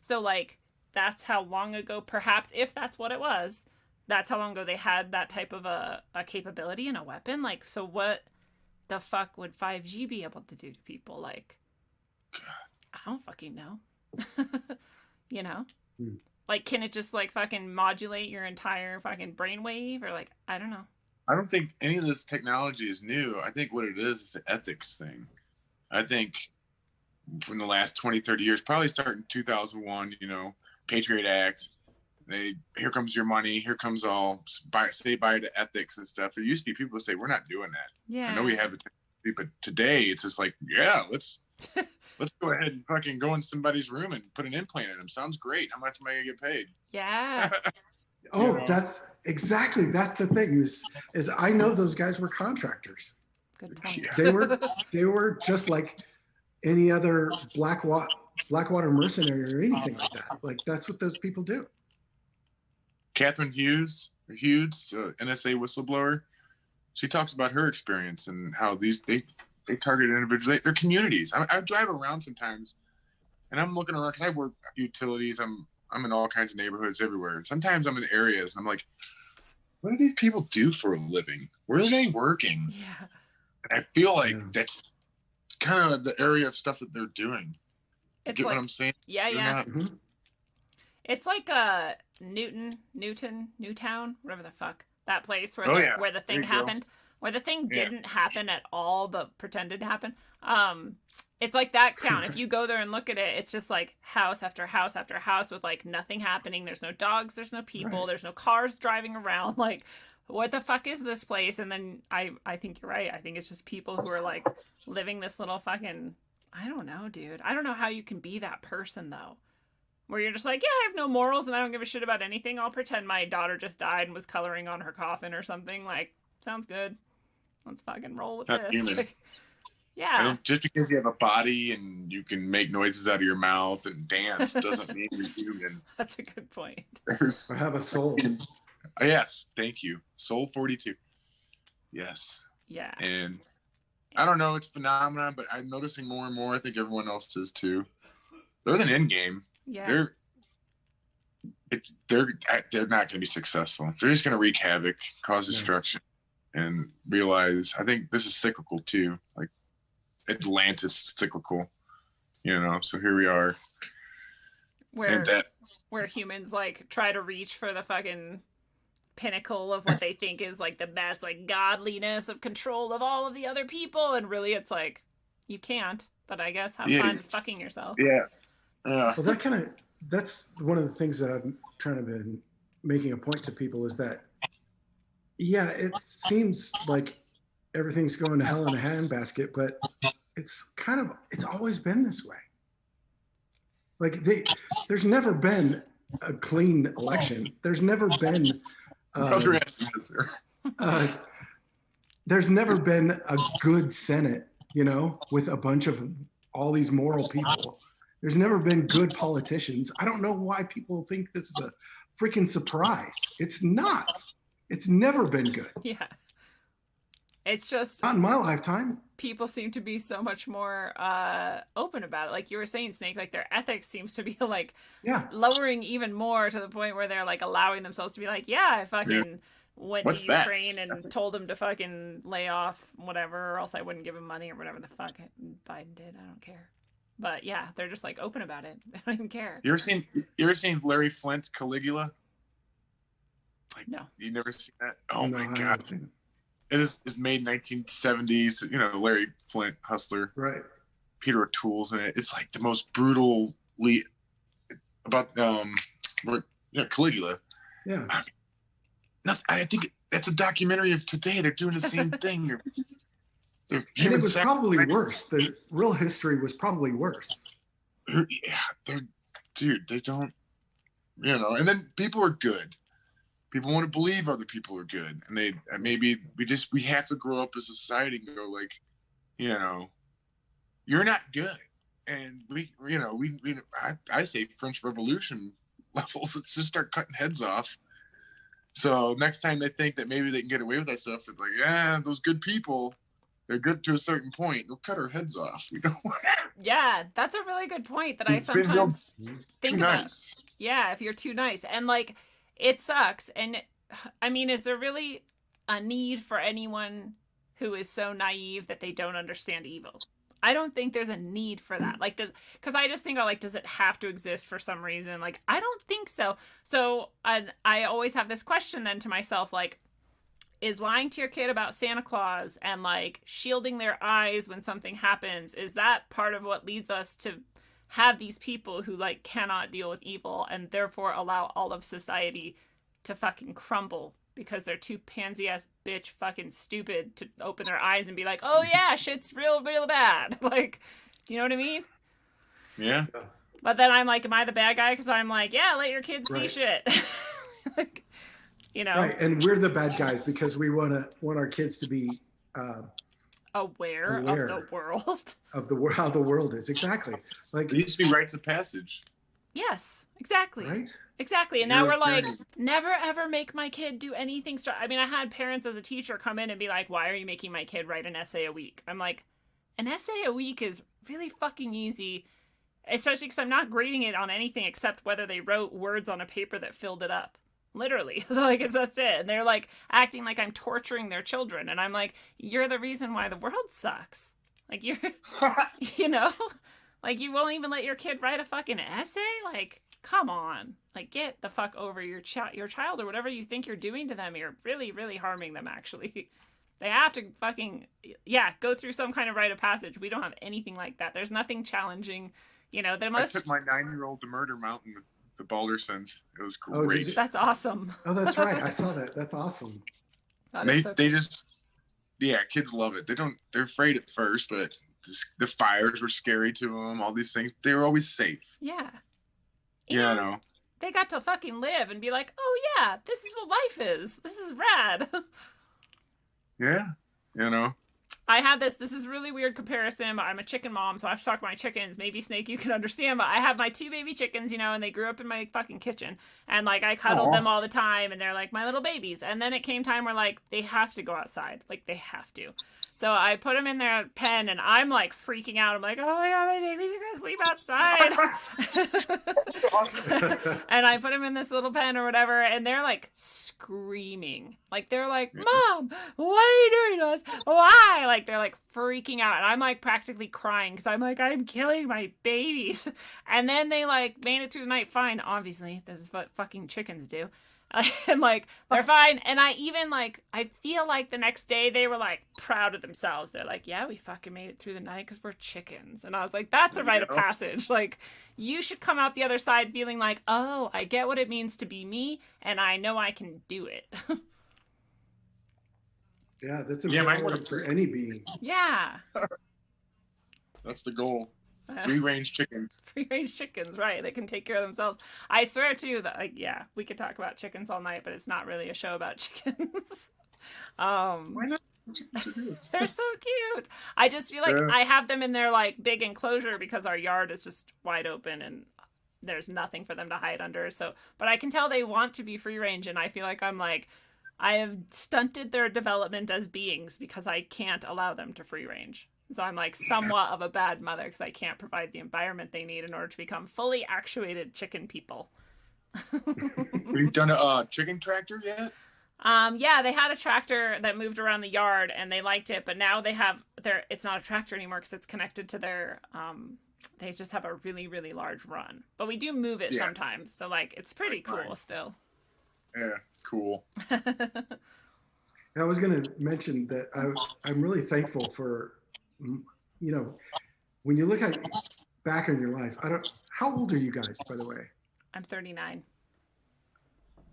So like, that's how long ago, perhaps, if that's what it was, that's how long ago they had that type of a capability and a weapon. Like, so what the fuck would 5G be able to do to people? Like, I don't fucking know. You know? Like, can it just like fucking modulate your entire fucking brainwave, or like, I don't know. I don't think any of this technology is new. I think what it is an ethics thing. I think from the last 20, 30 years, probably starting 2001, you know, Patriot Act, here comes your money, here comes all, say bye to ethics and stuff. There used to be people who say, we're not doing that. Yeah. I know we have the technology, but today it's just like, yeah, let's go ahead and fucking go in somebody's room and put an implant in them. Sounds great. How much am I gonna get paid? Yeah. Oh, that's the thing is I know those guys were contractors. Good point. Yeah. They were just like any other Blackwater mercenary or anything like that. Like, that's what those people do. Catherine Hughes, NSA whistleblower, she talks about her experience and how they target individuals, their communities. I drive around sometimes, and I'm looking around because I work utilities. I'm in all kinds of neighborhoods everywhere. And sometimes I'm in areas and I'm like, what do these people do for a living? Where are they working? Yeah. And I feel like that's kind of the area of stuff that they're doing. It's Get like, what I'm saying? Yeah, They're yeah. not- Mhm. It's like Newtown, whatever the fuck. That place where where the thing There you go. happened. Where the thing Yeah. didn't happen at all but pretended to happen. It's like that town. If you go there and look at it, it's just like house after house after house with like nothing happening. There's no dogs, there's no people, Right. there's no cars driving around. Like, what the fuck is this place? And then I think you're right. I think it's just people who are like living this little fucking, I don't know, dude. I don't know how you can be that person though. Where you're just like, yeah, I have no morals and I don't give a shit about anything. I'll pretend my daughter just died and was coloring on her coffin or something. Like, sounds good. Let's fucking roll with Not this. human. Like, I yeah. don't, just because you have a body and you can make noises out of your mouth and dance doesn't mean you're human. That's a good point. There's I have a soul. yes, thank you. Soul 42. Yes. Yeah. And I don't know, it's phenomenon, but I'm noticing more and more. I think everyone else is too. There's an end game. Yeah. They're not going to be successful. They're just going to wreak havoc, cause destruction, and realize. I think this is cyclical too. Like Atlantis is cyclical, So here we are, and where humans like try to reach for the fucking pinnacle of what they think is like the best, like godliness of control of all of the other people, and really it's like you can't. But I guess have fun fucking yourself. Yeah. Well, that's one of the things that I'm trying to be making a point to people is that, it seems like everything's going to hell in a handbasket, but it's always been this way. Like there's never been a clean election. There's never been, there's never been a good Senate, with a bunch of all these moral people. There's never been good politicians. I don't know why people think this is a freaking surprise. It's not. It's never been good. Yeah. It's just Not in my lifetime. people seem to be so much more open about it. Like you were saying, Snake, like their ethics seems to be like lowering even more to the point where they're like allowing themselves to be like, yeah, I fucking went What's to that? Ukraine and told him to fucking lay off whatever, or else I wouldn't give him money or whatever the fuck Biden did. I don't care. But yeah, they're just like open about it. They don't even care. You ever seen Larry Flint's Caligula? Like, No. You never seen that? Oh No, my I haven't god! seen It's made 1970s. Larry Flint, hustler. it. Right. Peter O'Toole's in it. It's like the most brutally about Caligula. Yeah. I think that's a documentary of today. They're doing the same thing. They're And human it was probably sacrifice. worse. The real history was probably worse. Yeah, they don't, and then people are good. People want to believe other people are good. And they, maybe we have to grow up as a society and go like, you're not good. And I say French Revolution levels, let's just start cutting heads off. So next time they think that maybe they can get away with that stuff, they're like, yeah, those good people, they're good to a certain point. They'll cut our heads off. We don't want that. Yeah, that's a really good point that I It's been real sometimes think about. nice. Yeah, if you're too nice. And like, it sucks. And I mean, is there really a need for anyone who is so naive that they don't understand evil? I don't think there's a need for that. Like, because I just think, does it have to exist for some reason? Like, I don't think so. So I always have this question then to myself, like, is lying to your kid about Santa Claus and like shielding their eyes when something happens, is that part of what leads us to have these people who like cannot deal with evil and therefore allow all of society to fucking crumble because they're too pansy ass bitch fucking stupid to open their eyes and be like, oh yeah, shit's real bad. Like, you know what I mean? Yeah. But then I'm like, am I the bad guy? Because I'm like, yeah, let your kids see Right. shit. Like, Right. And we're the bad guys because we want our kids to be aware of the world. of how the world is. Exactly. Like, It used to be rites of passage. Yes, exactly. right? Exactly. And now You're we're like, learning. never ever make my kid do anything. I mean, I had parents as a teacher come in and be like, why are you making my kid write an essay a week? I'm like, an essay a week is really fucking easy. Especially because I'm not grading it on anything except whether they wrote words on a paper that filled it up. Literally. So like that's it. And they're like acting like I'm torturing their children. And I'm like, you're the reason why the world sucks. Like you're, you know, like you won't even let your kid write a fucking essay. Like, come on. Like get the fuck over your child or whatever you think you're doing to them. You're really, really harming them actually. They have to fucking, go through some kind of rite of passage. We don't have anything like that. There's nothing challenging. You know, the most. I took my 9-year-old to Murder Mountain, the Baldersons. It was great. Oh, that's awesome. Oh, that's right. I saw that. That's awesome. They just, kids love it. They're afraid at first, but the fires were scary to them. All these things, they were always safe. Yeah. I know. They got to fucking live and be like, oh yeah, this is what life is. This is rad. Yeah, you know. I had this is really weird comparison. I'm a chicken mom, so I have to talk to my chickens. Maybe Snake, you can understand, but I have my 2 baby chickens, you know, and they grew up in my fucking kitchen. And like I cuddled them all the time and they're like my little babies. And then it came time where like they have to go outside. Like they have to. So I put them in their pen and I'm like freaking out. I'm like, oh my God, my babies are going to sleep outside. That's awesome. And I put them in this little pen or whatever. And they're like screaming. Like they're like, Mom, what are you doing to us? Why? Like they're like freaking out. And I'm like practically crying because I'm like, I'm killing my babies. And then they like made it through the night fine. Obviously, this is what fucking chickens do. And like they're fine. And I even like I feel like the next day they were like proud of themselves. They're like, yeah, we fucking made it through the night because we're chickens. And I was like, that's a rite of passage. Like you should come out the other side feeling like, oh, I get what it means to be me and I know I can do it. Yeah, that's important for any being. Yeah. That's the goal. Free-range chickens. Free-range chickens, right. They can take care of themselves. I swear, too, that, like, we could talk about chickens all night, but it's not really a show about chickens. Why not? They're so cute. I just feel like I have them in their, like, big enclosure because our yard is just wide open and there's nothing for them to hide under. So, but I can tell they want to be free-range, and I feel like I'm, like, I have stunted their development as beings because I can't allow them to free-range. So I'm like somewhat of a bad mother because I can't provide the environment they need in order to become fully actuated chicken people. Have you done a chicken tractor yet? Yeah, they had a tractor that moved around the yard and they liked it, but now they have it's not a tractor anymore because it's connected to their, they just have a really, really large run. But we do move it sometimes. So like, it's pretty cool still. Yeah, cool. I was going to mention that I'm really thankful for, you know, when you look at back in your life, how old are you guys, by the way? I'm 39.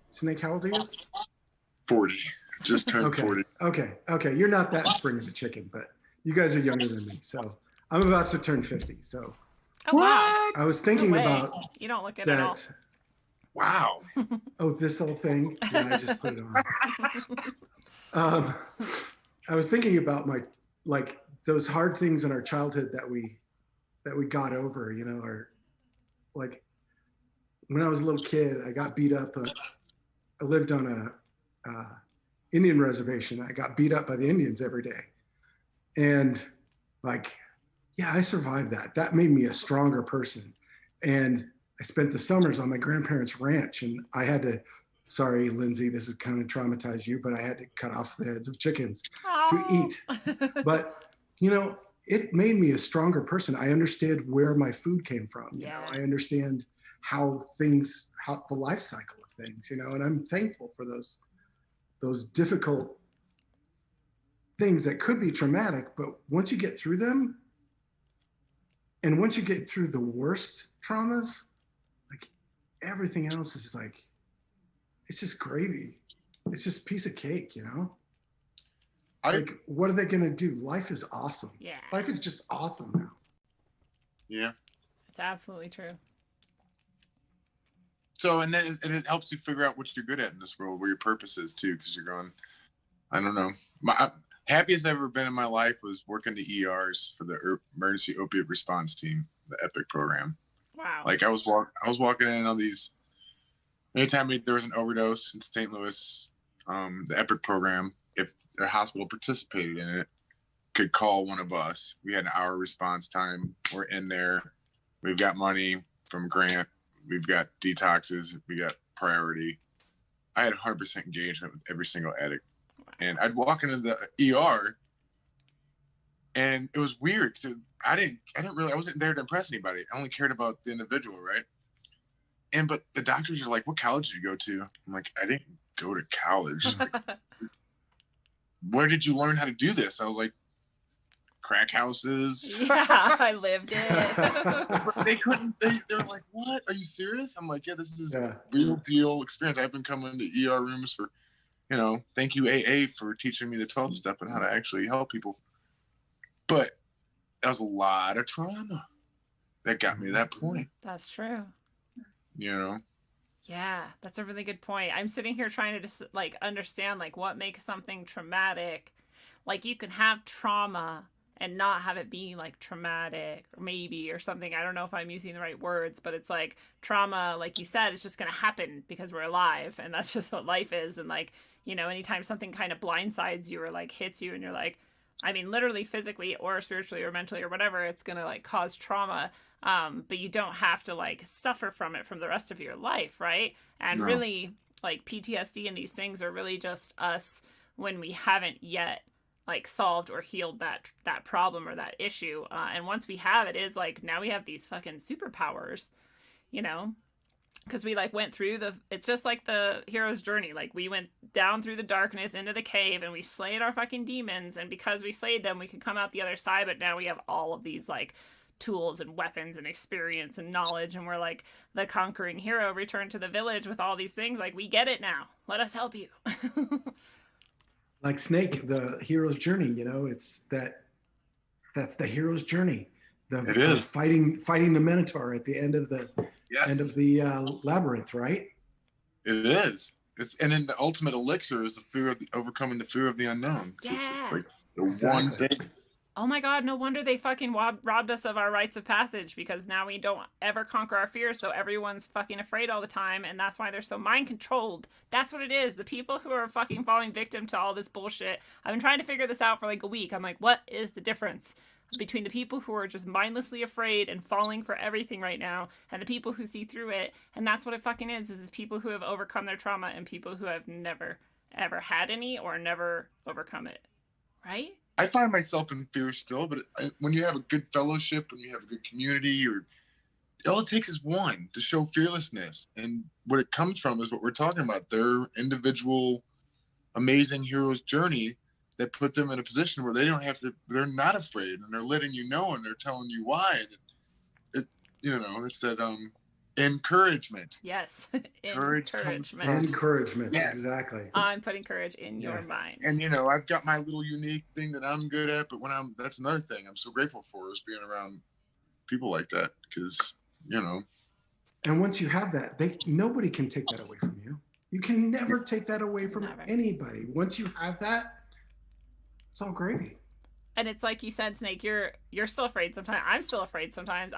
Snake, how old are you? 40. Just turned 40. Okay. You're not that spring of a chicken, but you guys are younger than me. So I'm about to turn 50. So wow. I was thinking about you don't look it at all. Wow. Oh, this whole thing? Yeah, I just put it on. I was thinking about those hard things in our childhood that we got over, you know, or like when I was a little kid, I got beat up. I lived on a Indian reservation. I got beat up by the Indians every day. And like, yeah, I survived that. That made me a stronger person. And I spent the summers on my grandparents' ranch and I had to, sorry, Lindsay, this is kind of traumatized you, but I had to cut off the heads of chickens to eat. But you know, it made me a stronger person. I understood where my food came from. You know, I understand how the life cycle of things, you know, and I'm thankful for those difficult things that could be traumatic, but once you get through them, and once you get through the worst traumas, like everything else is like, it's just gravy. It's just a piece of cake, you know? Like, what are they going to do? Life is awesome. Yeah. Life is just awesome now. Yeah. It's absolutely true. So, and it helps you figure out what you're good at in this world, where your purpose is too, because you're going, I don't know. My happiest I've ever been in my life was working the ERs for the emergency opiate response team, the EPIC program. Wow. Like I was walking in on these, anytime there was an overdose in St. Louis, the EPIC program, if the hospital participated in it, could call one of us. We had an hour response time. We're in there. We've got money from Grant. We've got detoxes. We got priority. I had 100% engagement with every single addict. And I'd walk into the ER, and it was weird because I wasn't there to impress anybody. I only cared about the individual, right? But the doctors are like, "What college did you go to?" I'm like, "I didn't go to college." Like, where did you learn how to do this? I was like, crack houses. Yeah, I lived it. They were like, "What? Are you serious?" I'm like, "Yeah, this is a real deal experience. I've been coming to ER rooms for, thank you AA for teaching me the 12th step and how to actually help people." But that was a lot of trauma that got me to that point. That's true. Yeah, that's a really good point. I'm sitting here trying to just understand what makes something traumatic. Like you can have trauma and not have it be traumatic or something. I don't know if I'm using the right words, but it's trauma, like you said, it's just going to happen because we're alive, and that's just what life is. And anytime something kind of blindsides you or hits you and you're literally physically or spiritually or mentally or whatever, it's going to cause trauma. But you don't have to suffer from it from the rest of your life, right? And really PTSD and these things are really just us when we haven't yet solved or healed that problem or that issue. And once we have, it is now we have these fucking superpowers, because we went through it's just like the hero's journey. We went down through the darkness into the cave and we slayed our fucking demons. And because we slayed them, we could come out the other side. But now we have all of these tools and weapons and experience and knowledge, and we're the conquering hero returned to the village with all these things. We get it now, let us help you. Like Snake, the hero's journey, that's the hero's journey. It is fighting the Minotaur at the end of the end of the labyrinth, right? It is. And then the ultimate elixir is the fear of overcoming the fear of the unknown. Yeah. It's the one thing. Oh my God, no wonder they fucking robbed us of our rites of passage, because now we don't ever conquer our fears, so everyone's fucking afraid all the time, and that's why they're so mind-controlled. That's what it is. The people who are fucking falling victim to all this bullshit. I've been trying to figure this out for a week. I'm what is the difference between the people who are just mindlessly afraid and falling for everything right now, and the people who see through it? And that's what it fucking is people who have overcome their trauma and people who have never, ever had any or never overcome it. Right? I find myself in fear still, but when you have a good fellowship, when you have a good community, all it takes is one to show fearlessness. And what it comes from is what we're talking about, their individual amazing hero's journey that put them in a position where they're not afraid, and they're letting you know, and they're telling you why. And it's that encouragement. Yes. Encouragement. Yes. Exactly. I'm putting courage in your mind. And I've got my little unique thing that I'm good at, but that's another thing I'm so grateful for, is being around people like that, because and once you have that, nobody can take that away from you. You can never take that away from anybody. Once you have that, it's all gravy. And it's like you said, Snake, you're still afraid sometimes. I'm still afraid sometimes.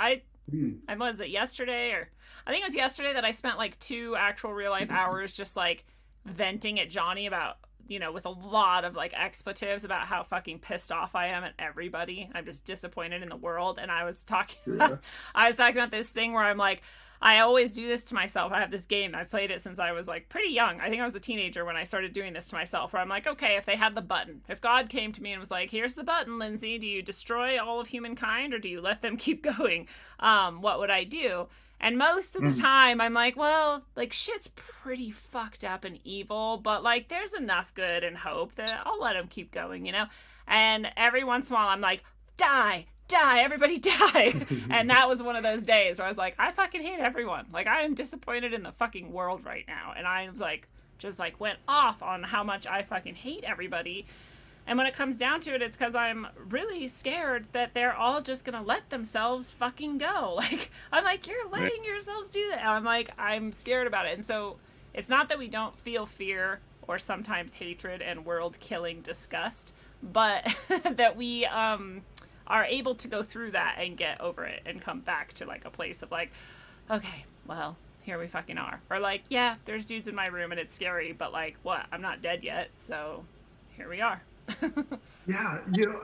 Was it yesterday, or I think it was yesterday, that I spent 2 actual real life hours just venting at Johnny about, with a lot of expletives about how fucking pissed off I am at everybody. I'm just disappointed in the world. And I was talking about this thing where I'm I always do this to myself. I have this game. I've played it since I was pretty young. I think I was a teenager when I started doing this to myself, where I'm okay, if they had the button, if God came to me and was here's the button, Lindsay, do you destroy all of humankind or do you let them keep going? What would I do? And most of the time I'm well, shit's pretty fucked up and evil, but there's enough good and hope that I'll let them keep going, And every once in a while I'm die, everybody die. And that was one of those days where I was I fucking hate everyone. I am disappointed in the fucking world right now. And I was just went off on how much I fucking hate everybody. And when it comes down to it, it's because I'm really scared that they're all just gonna let themselves fucking go. I'm you're letting yourselves do that. And I'm scared about it. And so it's not that we don't feel fear or sometimes hatred and world-killing disgust, but that we are able to go through that and get over it and come back to a place of okay, well, here we fucking are. Or yeah, there's dudes in my room and it's scary, but what? I'm not dead yet, so here we are. Yeah,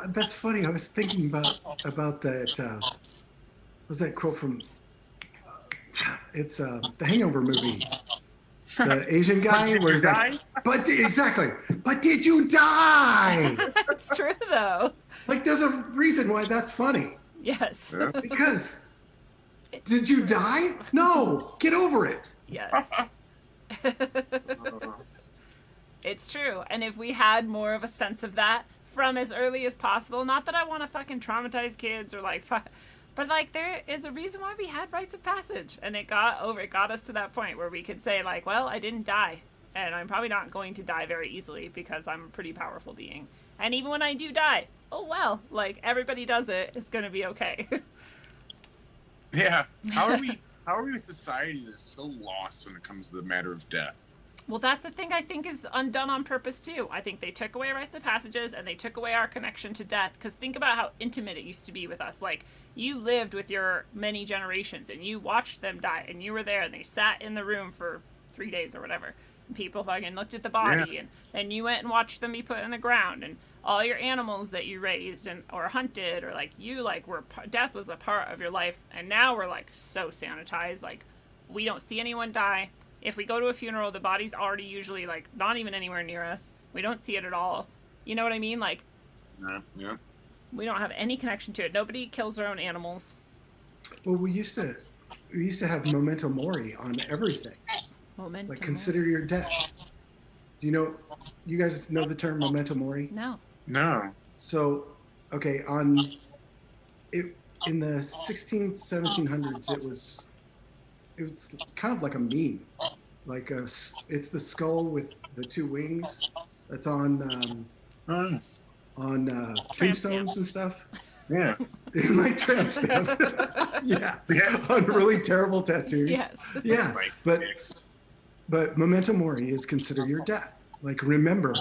that's funny. I was thinking about that what's that quote from? It's the Hangover movie. The Asian guy where he's like, exactly. But did you die? It's true though. Like, there's a reason why that's funny. Yes. Yeah. Because It's did you true. die? No, get over it. Yes. It's true. And if we had more of a sense of that from as early as possible, not that I want to fucking traumatize kids or like, but like there is a reason why we had rites of passage, and it got us to that point where we could say like, well, I didn't die, and I'm probably not going to die very easily because I'm a pretty powerful being. And even when I do die, oh well, like everybody does it, it's gonna be okay. Yeah. How are we a society that's so lost when it comes to the matter of death? Well, that's a thing I think is undone on purpose, too. I think they took away rites of passages, and they took away our connection to death. Because think about how intimate it used to be with us. Like, you lived with your many generations, and you watched them die, and you were there, and they sat in the room for 3 days or whatever. And people fucking looked at the body, and then you went and watched them be put in the ground, and all your animals that you raised and or hunted, or like you like were death was a part of your life. And now we're like so sanitized, like we don't see anyone die. If we go to a funeral, the body's already usually like not even anywhere near us. We don't see it at all. You know what I mean? Like, Yeah. we don't have any connection to it. Nobody kills their own animals. Well, we used to have memento mori on everything. Memento Like, consider your death. Do you guys know the term memento mori? No. No. So, okay, in the 16th, 1700s, it was kind of like a meme. Like it's the skull with the two wings that's on tombstones stamps. and stuff. Yeah. Like tramp stamps. Yeah. On really terrible tattoos. Yes. Yeah. Like, But memento mori is consider your death. Like, remember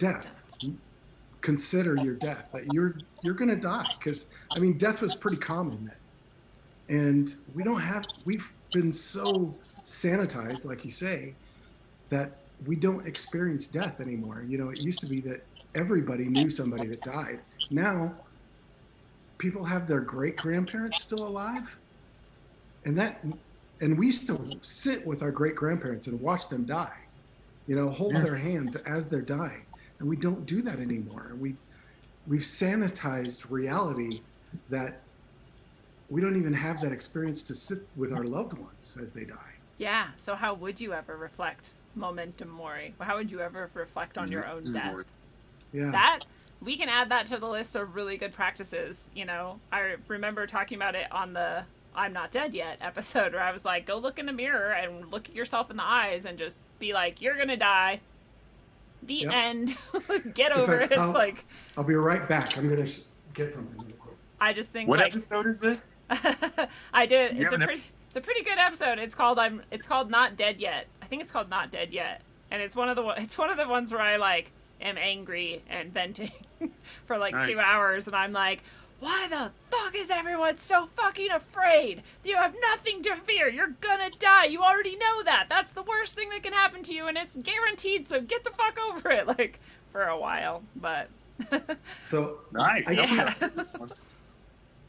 death. Consider your death. That you're gonna die. Because I mean, death was pretty common then, and we've been so sanitized, like you say, that we don't experience death anymore. It used to be that everybody knew somebody that died. Now, people have their great-grandparents still alive, and we used to sit with our great-grandparents and watch them die, hold their hands as they're dying. And we don't do that anymore. We've sanitized reality that we don't even have that experience to sit with our loved ones as they die. Yeah. So how would you ever reflect memento mori? How would you ever reflect on your own death? Yeah. That we can add that to the list of really good practices. I remember talking about it on the I'm Not Dead Yet episode, where I was like, go look in the mirror and look at yourself in the eyes and just be like, you're gonna die. The end. Get over it. It's like, I'll be right back. I'm gonna get something real quick. I just think What like, episode is this? I did. You It's a pretty good episode. It's called Not Dead Yet. I think it's called Not Dead Yet, and it's one of the ones where I like am angry and venting for like 2 hours, and I'm like, why the fuck is everyone so fucking afraid? You have nothing to fear. You're gonna die. You already know that. That's the worst thing that can happen to you, and it's guaranteed, so get the fuck over it. Like, for a while, but... So, Nice.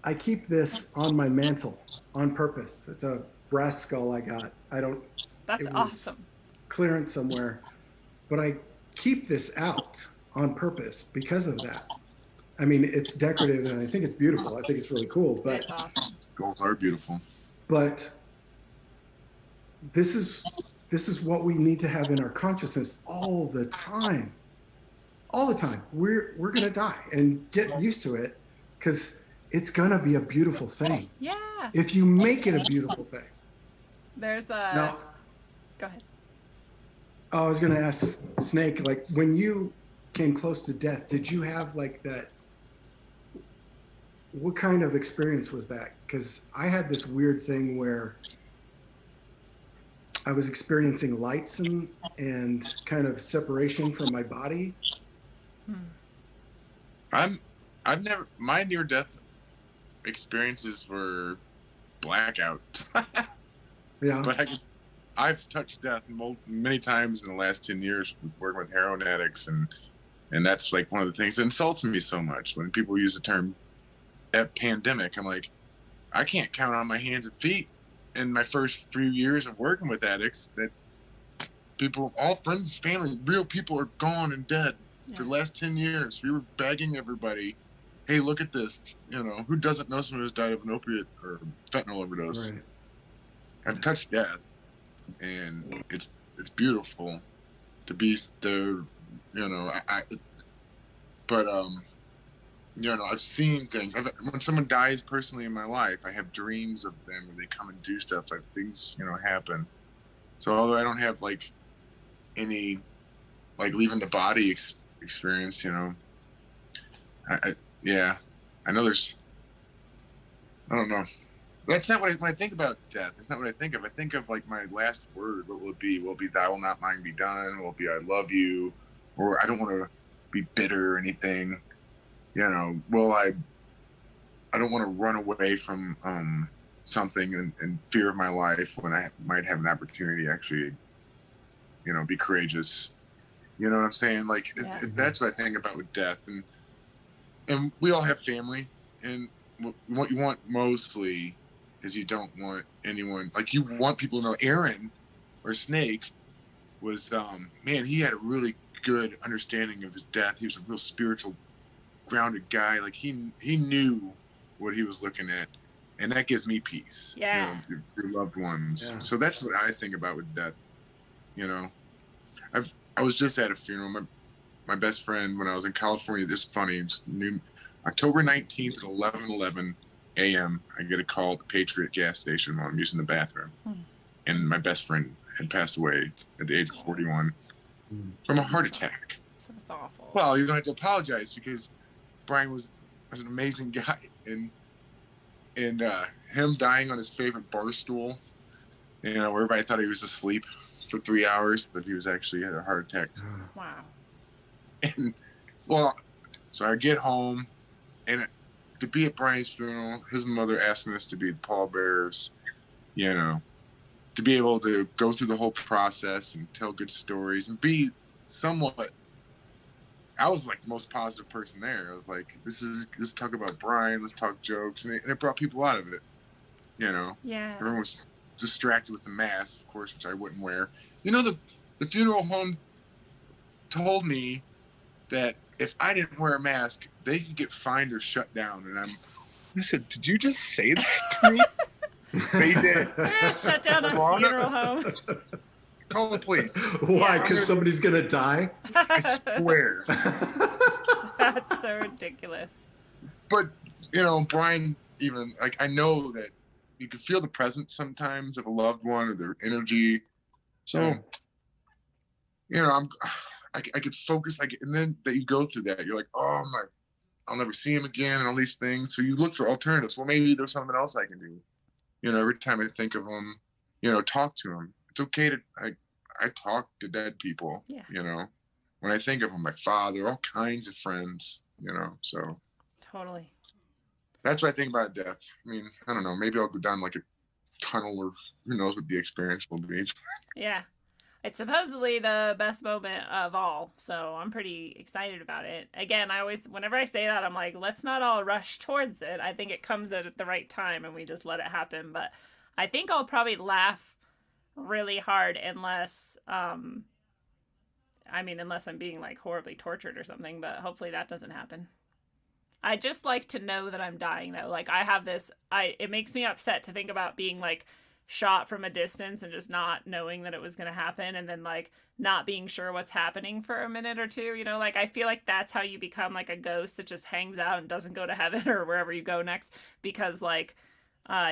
I keep this on my mantle on purpose. It's a brass skull I got. That's it was awesome. Clearance somewhere. But I keep this out on purpose because of that. I mean, it's decorative and I think it's beautiful. I think it's really cool. But It's awesome. Skulls are beautiful. But this is what we need to have in our consciousness all the time. All the time. We're gonna die, and get used to it, because it's gonna be a beautiful thing. Yeah. If you make it a beautiful thing. There's a... Now, Go ahead. I was gonna ask Snake, like, when you came close to death, did you have like that? What kind of experience was that? Because I had this weird thing where I was experiencing lights and kind of separation from my body. My near-death experiences were blackout. Yeah. But I've touched death many times in the last 10 years with working with heroin addicts, and that's like one of the things that insults me so much when people use the term pandemic. I'm like, I can't count on my hands and feet in my first few years of working with addicts that people, all friends, family, real people are gone and dead for the last 10 years. We were begging everybody, hey, look at this. You know, who doesn't know someone who's died of an opiate or fentanyl overdose? Right. I've touched death, and it's beautiful to be there. You know, but you know, I've seen things. When someone dies personally in my life, I have dreams of them, and they come and do stuff. Like things, you know, happen. So although I don't have like any like leaving the body experience, you know, I know there's, I don't know. That's not when I think about death. That's not what I think of. I think of like my last word. What will it be? Will it be "Thou will not mine be done"? Will it be "I love you"? Or I don't want to be bitter or anything. You know, well, I don't want to run away from something in fear of my life when I might have an opportunity to actually, you know, be courageous. You know what I'm saying? Like that's what I think about with death, and we all have family, and what you want mostly is you don't want anyone, like you want people to know. Aaron or Snake was man, he had a really good understanding of his death. He was a real spiritual, grounded guy. Like he knew what he was looking at, and that gives me peace. Yeah. You know, your loved ones. Yeah. So that's what I think about with death. You know, I was just at a funeral. My best friend, when I was in California, this is funny. It's October 19th at 11:11 a.m. I get a call at the Patriot gas station while I'm using the bathroom, and my best friend had passed away at the age of 41 from a heart attack. That's awful. Well, you're going to have to apologize because Brian was an amazing guy, and him dying on his favorite bar stool, you know, where everybody thought he was asleep for 3 hours, but he was actually had a heart attack. Wow. And well, so I get home, and to be at Brian's funeral, his mother asking us to be the pallbearers, you know, to be able to go through the whole process and tell good stories and be somewhat. I was like the most positive person there. I was like, let's talk about Brian, let's talk jokes, and it brought people out of it, you know. Yeah. Everyone was just distracted with the mask, of course, which I wouldn't wear. You know, the funeral home told me that if I didn't wear a mask, they could get fined or shut down. And I said, did you just say that to me? They did. Shut down a funeral home. Call the police. Why? Because somebody's going to die? I swear. That's so ridiculous. But, you know, Brian, even, like, I know that you can feel the presence sometimes of a loved one or their energy. So, you know, I could focus, like, and then that you go through that, you're like, oh my, I'll never see him again and all these things. So you look for alternatives. Well, maybe there's something else I can do. You know, every time I think of him, you know, talk to him. It's okay to, I talk to dead people, you know, when I think of them, my father, all kinds of friends, you know, so. Totally. That's what I think about death. I mean, I don't know, maybe I'll go down like a tunnel, or who knows what the experience will be. Yeah. It's supposedly the best moment of all, so I'm pretty excited about it. Again, whenever I say that, I'm like, let's not all rush towards it. I think it comes at the right time and we just let it happen. But I think I'll probably laugh really hard unless I'm being like horribly tortured or something, but hopefully that doesn't happen. I just like to know that I'm dying though. Like I have this, it makes me upset to think about being like shot from a distance and just not knowing that it was going to happen, and then like not being sure what's happening for a minute or two, you know, like I feel like that's how you become like a ghost that just hangs out and doesn't go to heaven or wherever you go next, because like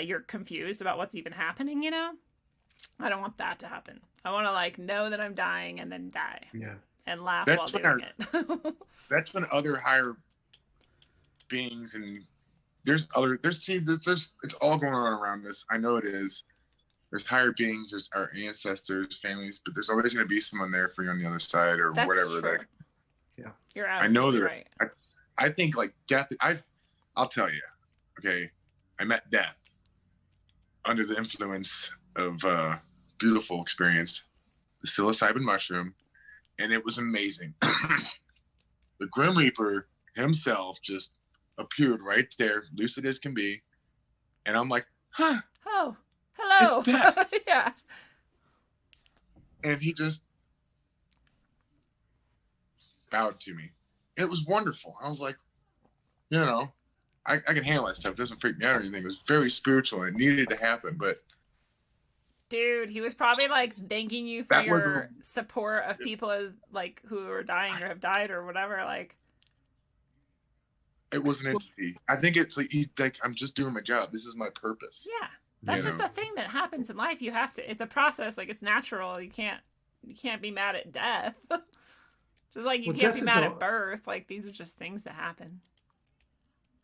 you're confused about what's even happening, you know. I don't want that to happen. I want to like know that I'm dying and then die. Yeah. And laugh That's while doing it. That's when other higher beings, and it's all going on around us. I know it is. There's higher beings, there's our ancestors, families, but there's always going to be someone there for you on the other side or That's whatever. True. Like, yeah, you're I know absolutely that. right. I think like death. I'll tell you. Okay, I met death under the influence of beautiful experience, the psilocybin mushroom, and it was amazing. The Grim Reaper himself just appeared right there, lucid as can be, And I'm like, huh. Oh, hello. It's death. Yeah. And he just bowed to me. It was wonderful. I was like, you know, I can handle that stuff. It doesn't freak me out or anything. It was very spiritual and it needed to happen. But Dude, he was probably like thanking you for That was your support of people as like who are dying or have died or whatever. Like, it was an entity. I think it's like I'm just doing my job. This is my purpose. yeah, that's You just know? a thing that happens in life. You have to. It's a process. Like, it's natural. You can't be mad at death. Just like you Well, can't be death mad is at birth. Like, these are just things that happen.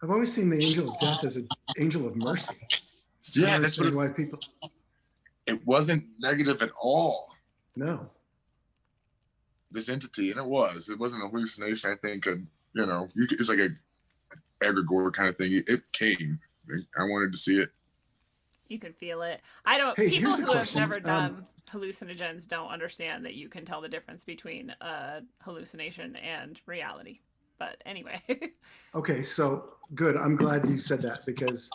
I've always seen the angel of death as an angel of mercy. Yeah, I that's what understand why people. it wasn't negative at all. No. This entity, and it wasn't a hallucination. I think, it's like a egregore kind of thing. It came. I wanted to see it. You can feel it. I don't. Hey, People here's a who have question. never done hallucinogens don't understand that you can tell the difference between hallucination and reality. But anyway. Okay, so good. I'm glad you said that because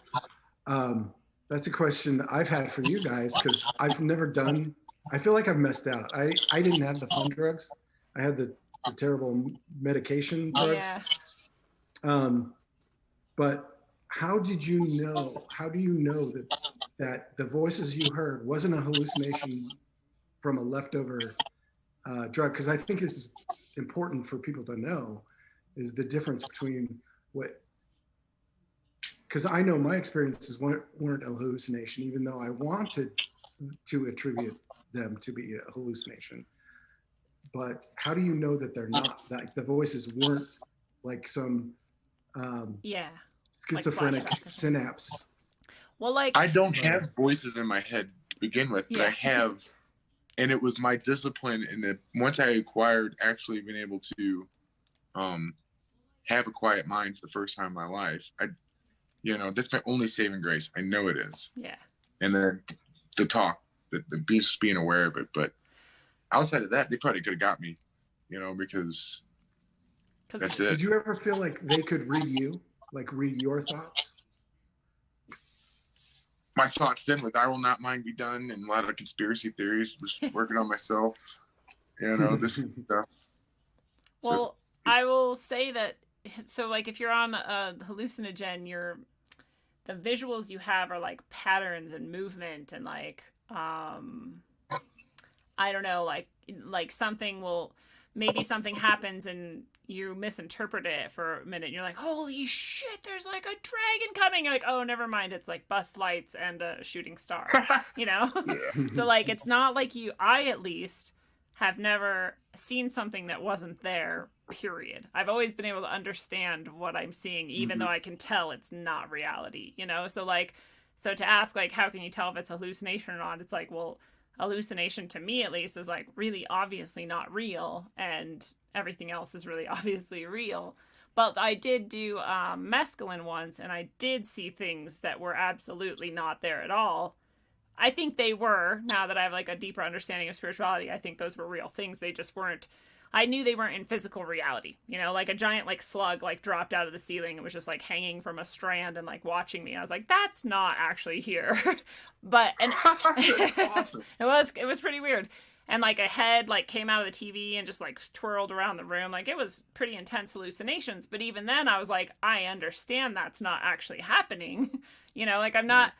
that's a question I've had for you guys because I've never done. I feel like I've messed out. I didn't have the fun drugs. I had the terrible medication drugs. Yeah. But how did you know? How do you know that the voices you heard wasn't a hallucination from a leftover drug? Because I think it's important for people to know is the difference between what. Because I know my experiences weren't a hallucination, even though I wanted to attribute them to be a hallucination. But how do you know that they're not? Like the voices weren't like some Yeah. schizophrenic flashback. synapse. Well, like I don't have voices in my head to begin with, but Yeah. I have, and it was my discipline. And once I acquired actually being able to have a quiet mind for the first time in my life, that's my only saving grace. I know it is. Yeah. And then the talk, the being aware of it. But outside of that, they probably could have got me, because that's it. Did you ever feel like they could read you, like read your thoughts? My thoughts then with I Will Not Mine Be Done and a lot of conspiracy theories, was working on myself, this stuff. Well, I will say that. So, like, if you're on a hallucinogen, the visuals you have are like patterns and movement and like I don't know, like maybe something happens and you misinterpret it for a minute and you're like, holy shit, there's like a dragon coming. You're like, oh, never mind, it's like bus lights and a shooting star. Yeah. So like it's not like I at least have never seen something that wasn't there, period. I've always been able to understand what I'm seeing, even though I can tell it's not reality, so to ask like how can you tell if it's a hallucination or not, it's like, well, hallucination to me at least is like really obviously not real and everything else is really obviously real. But I did do mescaline once and I did see things that were absolutely not there at all. I think they were, now that I have like a deeper understanding of spirituality, I think those were real things. They just weren't, I knew they weren't in physical reality, like a giant like slug like dropped out of the ceiling and was just like hanging from a strand and like watching me. I was like, that's not actually here. Awesome. It was pretty weird. And like a head like came out of the TV and just like twirled around the room. Like it was pretty intense hallucinations. But even then I was like, I understand that's not actually happening. Like I'm not,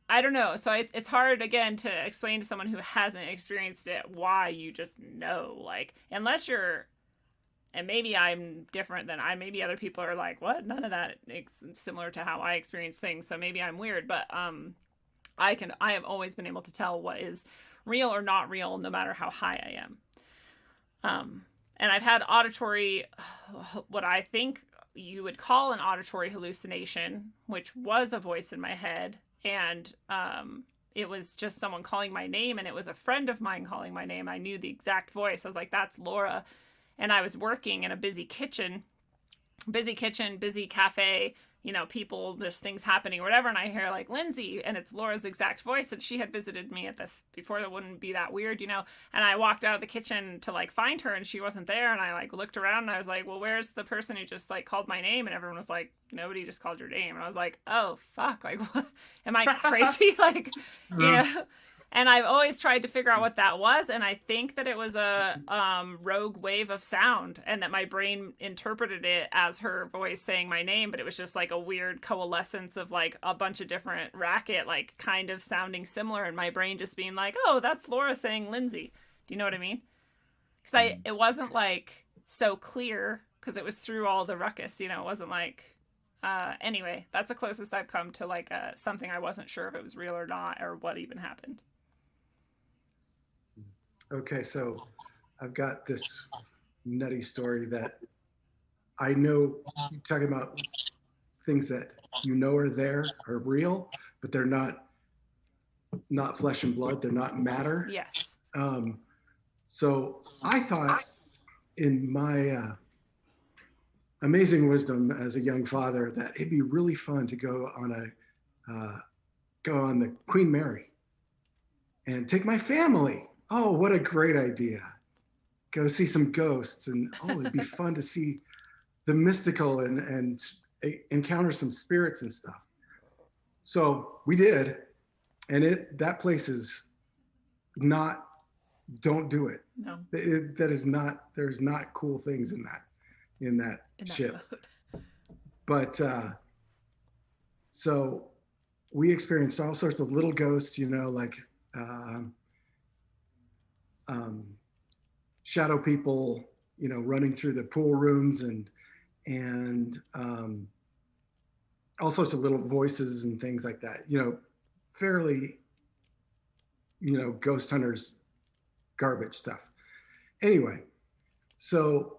I don't know. So it's hard, again, to explain to someone who hasn't experienced it why you just know. Like, unless you're, and maybe I'm different than maybe other people are like, what? None of that is similar to how I experience things. So maybe I'm weird. But I have always been able to tell what is real or not real, no matter how high I am. And I've had auditory, what I think you would call an auditory hallucination, which was a voice in my head. And it was just someone calling my name, and it was a friend of mine calling my name. I knew the exact voice. I was like, that's Laura. And I was working in a busy kitchen, busy cafe, you know, people, there's things happening or whatever, and I hear like Lindsay, and it's Laura's exact voice, and she had visited me at this before. It wouldn't be that weird, you know. And I walked out of the kitchen to like find her, and she wasn't there, and I like looked around, and I was like, well, where's the person who just like called my name? And everyone was like, nobody just called your name. And I was like, oh fuck, like what? Am I crazy? Like, you know. And I've always tried to figure out what that was, and I think that it was a rogue wave of sound, and that my brain interpreted it as her voice saying my name, but it was just like a weird coalescence of like a bunch of different racket, like kind of sounding similar, and my brain just being like, oh, that's Laura saying Lindsay. Do you know what I mean? Because it wasn't like so clear, because it was through all the ruckus, you know. It wasn't like... anyway, that's the closest I've come to like something I wasn't sure if it was real or not, or what even happened. Okay, so I've got this nutty story that I know you're talking about things that you know are there, are real, but they're not flesh and blood. They're not matter. Yes. So I thought in my amazing wisdom as a young father that it'd be really fun to go on the Queen Mary and take my family. Oh, what a great idea. Go see some ghosts, and it'd be fun to see the mystical and encounter some spirits and stuff. So we did, and that place is not, don't do it. No. There's not cool things in that ship. Mode. But so we experienced all sorts of little ghosts, you know, like shadow people, you know, running through the pool rooms, and all sorts of little voices and things like that, you know, fairly, you know, ghost hunters garbage stuff. Anyway, so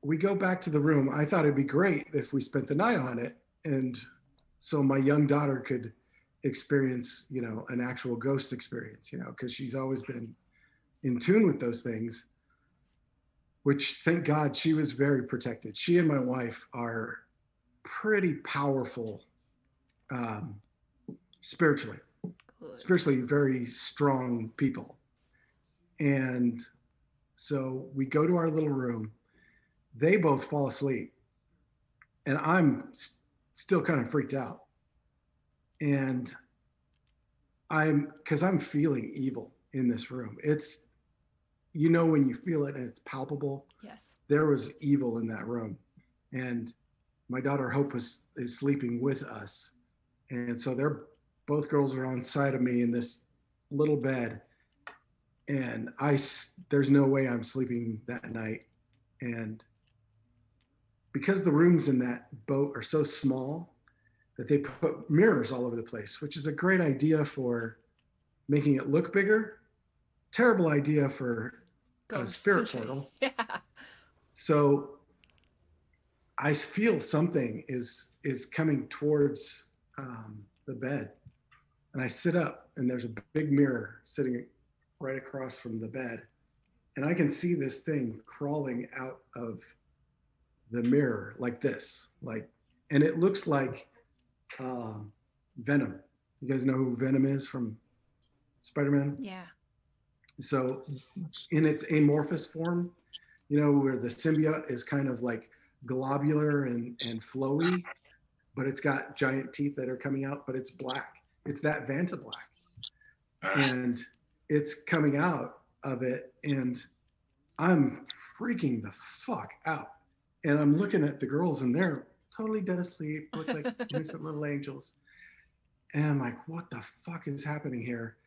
we go back to the room. I thought it'd be great if we spent the night on it, and so my young daughter could experience, you know, an actual ghost experience, you know, because she's always been in tune with those things, which thank God she was very protected. She and my wife are pretty powerful spiritually, very strong people. And so we go to our little room. They both fall asleep, and I'm still kind of freaked out. And because I'm feeling evil in this room. It's, you know, when you feel it and it's palpable. Yes. There was evil in that room, and my daughter Hope is sleeping with us, and so both girls are on side of me in this little bed, and there's no way I'm sleeping that night. And because the rooms in that boat are so small that they put mirrors all over the place, which is a great idea for making it look bigger. Terrible idea for a spirit portal. Yeah. So I feel something is coming towards the bed, and I sit up, and there's a big mirror sitting right across from the bed, and I can see this thing crawling out of the mirror like this, and it looks like Venom. You guys know who Venom is from Spider-Man? Yeah. So in its amorphous form, you know, where the symbiote is kind of like globular and flowy, but it's got giant teeth that are coming out, but it's black. It's that Vantablack. And it's coming out of it, and I'm freaking the fuck out. And I'm looking at the girls, and they're totally dead asleep, look like innocent little angels. And I'm like, what the fuck is happening here?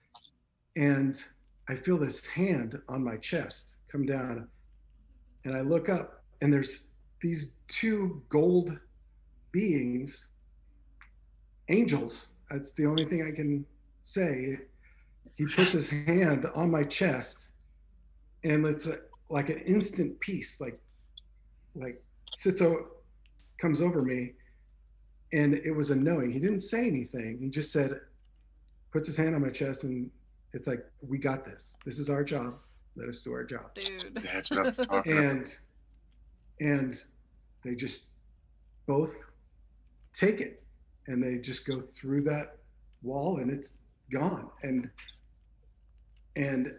And I feel this hand on my chest come down, and I look up, and there's these two gold beings, angels. That's the only thing I can say. He puts his hand on my chest, and it's like an instant peace, like comes over me, and it was a knowing. He didn't say anything. He just said, puts his hand on my chest, and it's like, we got this. This is our job. Let us do our job. Dude. That's what I was talking about. And they just both take it, and they just go through that wall and it's gone. And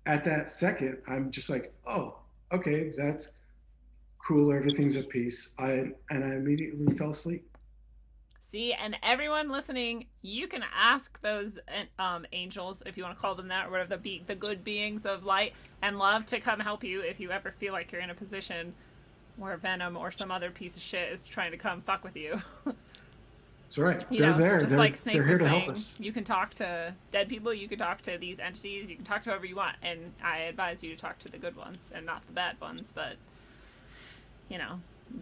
at that second, I'm just like, oh, okay, that's cool. Everything's at peace. And I immediately fell asleep. See, and everyone listening, you can ask those angels, if you want to call them that, or whatever, the good beings of light and love, to come help you if you ever feel like you're in a position where Venom or some other piece of shit is trying to come fuck with you. That's right. You They're know, there. Just They're, like Snake they're here was to saying, help us. you can talk to dead people, you can talk to these entities, you can talk to whoever you want, and I advise you to talk to the good ones and not the bad ones, but, you know,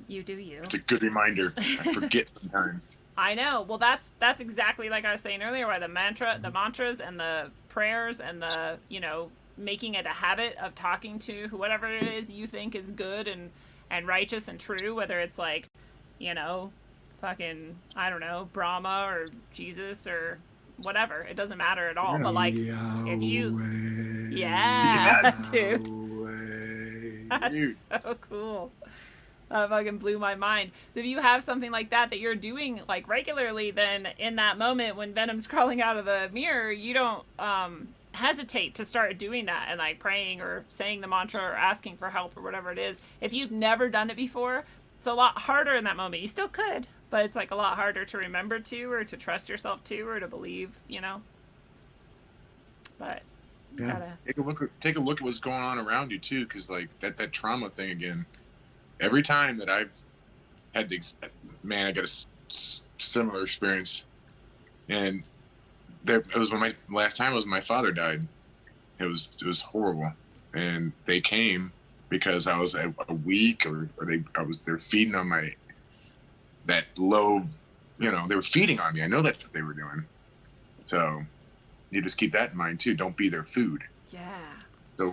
you do you. It's a good reminder. I forget sometimes. I know. Well, that's exactly like I was saying earlier, why the mantras and the prayers and the, you know, making it a habit of talking to whatever it is you think is good and righteous and true, whether it's like, you know, fucking, I don't know, Brahma or Jesus or whatever. It doesn't matter at all. But like, if you, yeah, dude, that's so cool. That fucking blew my mind. So if you have something like that you're doing like regularly, then in that moment when Venom's crawling out of the mirror, you don't hesitate to start doing that and like praying or saying the mantra or asking for help or whatever it is. If you've never done it before, it's a lot harder in that moment. You still could, but it's like a lot harder to remember to, or to trust yourself to, or to believe, you know. But you gotta take a look at what's going on around you too, because like that trauma thing again. Every time that I've had I got a similar experience, and it was when last time was my father died. It was horrible, and they came because I was a week, they're feeding on that low, you know, they were feeding on me. I know that's what they were doing, so you just keep that in mind too. Don't be their food. Yeah. So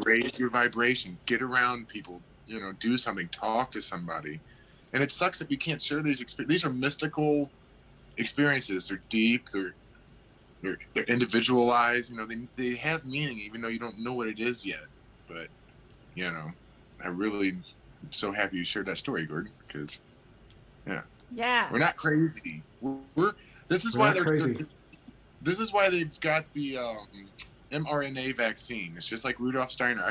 raise your vibration. Get around people. You know, do something, talk to somebody. And it sucks that we can't share these experiences. These are mystical experiences. They're deep, they're individualized, you know, they have meaning even though you don't know what it is yet. But, you know, I really am so happy you shared that story, Gordon, because we're not crazy. This is why they've got the mRNA vaccine. It's just like Rudolf Steiner.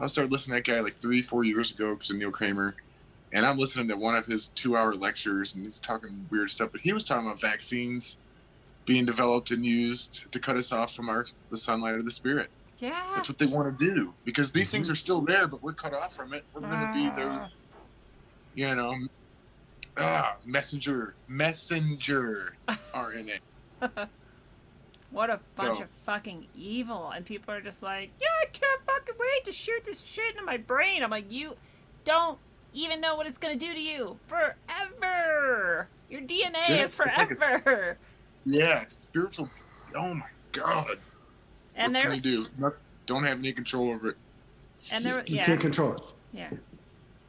I started listening to that guy like 3-4 years ago because of Neil Kramer, and I'm listening to one of his 2-hour lectures, and he's talking weird stuff, but he was talking about vaccines being developed and used to cut us off from the sunlight of the spirit. Yeah. That's what they want to do, because these things are still there, but we're cut off from it. We're going to be their, you know, messenger RNA. What a bunch of fucking evil. And people are just like, yeah, I can't fucking wait to shoot this shit into my brain. I'm like, you don't even know what it's going to do to you. Forever. Your DNA is forever. Spiritual. Oh my God. And what can you do? Don't have any control over it. And there, you can't control it. Yeah.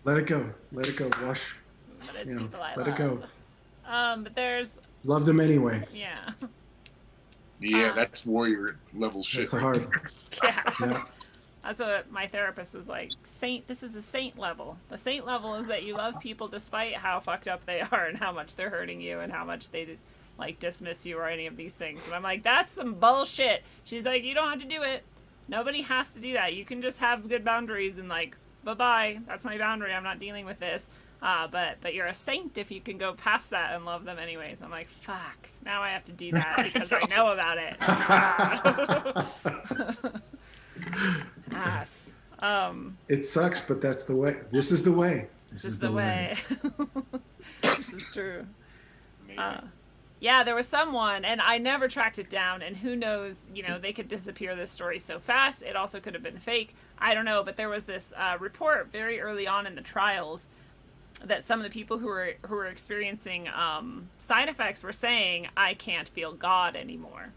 Let it go. Let it go. Wash. But it's people I let love. it go. But there's. Love them anyway. Yeah. Yeah, that's warrior level shit. That's hard. Yeah. That's what my therapist was like. This is a saint level. The saint level is that you love people despite how fucked up they are and how much they're hurting you and how much they like dismiss you or any of these things. And I'm like, that's some bullshit. She's like, you don't have to do it. Nobody has to do that. You can just have good boundaries and like, bye-bye. That's my boundary. I'm not dealing with this. But you're a saint if you can go past that and love them anyways. I'm like, fuck. Now I have to do that because I know about it. Ass. It sucks, but that's the way. This is the way. This is the way. This is true. Amazing. Yeah, there was someone, and I never tracked it down, and who knows, you know, they could disappear this story so fast. It also could have been fake. I don't know, but there was this report very early on in the trials that some of the people who were experiencing side effects were saying, I can't feel God anymore.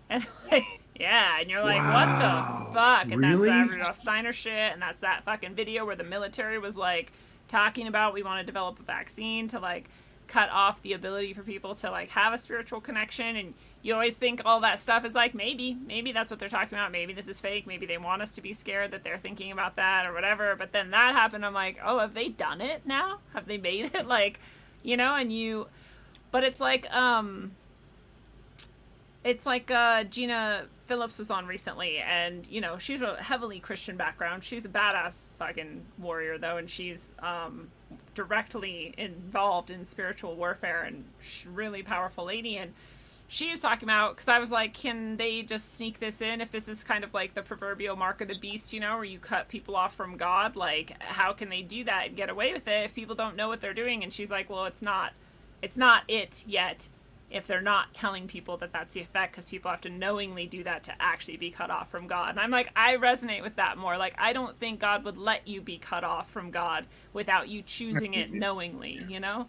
And like, yeah, and you're like, wow. What the fuck? And really? that's that Rudolf Steiner shit, and that's that fucking video where the military was like talking about we want to develop a vaccine to like cut off the ability for people to like have a spiritual connection. And you always think all that stuff is like, maybe that's what they're talking about. Maybe this is fake. Maybe they want us to be scared that they're thinking about that or whatever. But then that happened. I'm like, oh, have they done it now? Have they made it like you know, and you, but it's like Gina Phillips was on recently, and you know, she's a heavily Christian background. She's a badass fucking warrior though, and she's directly involved in spiritual warfare, and she's a really powerful lady. And she was talking about, because I was like, can they just sneak this in if this is kind of like the proverbial mark of the beast, you know, where you cut people off from God? Like, how can they do that and get away with it if people don't know what they're doing? And she's like, well, it's not it yet if they're not telling people that that's the effect, because people have to knowingly do that to actually be cut off from God. And I'm like, I resonate with that more. Like, I don't think God would let you be cut off from God without you choosing it knowingly, you know?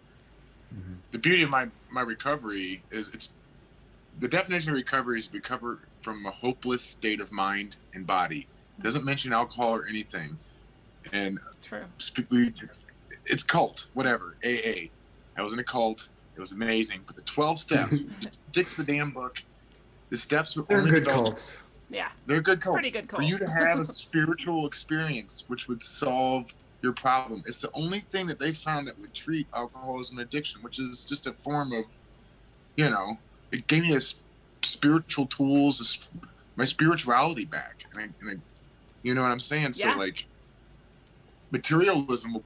The beauty of my recovery is the definition of recovery is recover from a hopeless state of mind and body. It doesn't mention alcohol or anything. And true. It's cult, whatever, AA. I was in a cult. It was amazing. But the 12 steps, stick to the damn book. The steps were only good developed. cults. Yeah. They're good cults. Pretty good cult. For you to have a spiritual experience which would solve your problem. It's the only thing that they found that would treat alcoholism addiction, which is just a form of, you know, it gave me spiritual tools, my spirituality back. And I, you know what I'm saying? Yeah. So, like, materialism will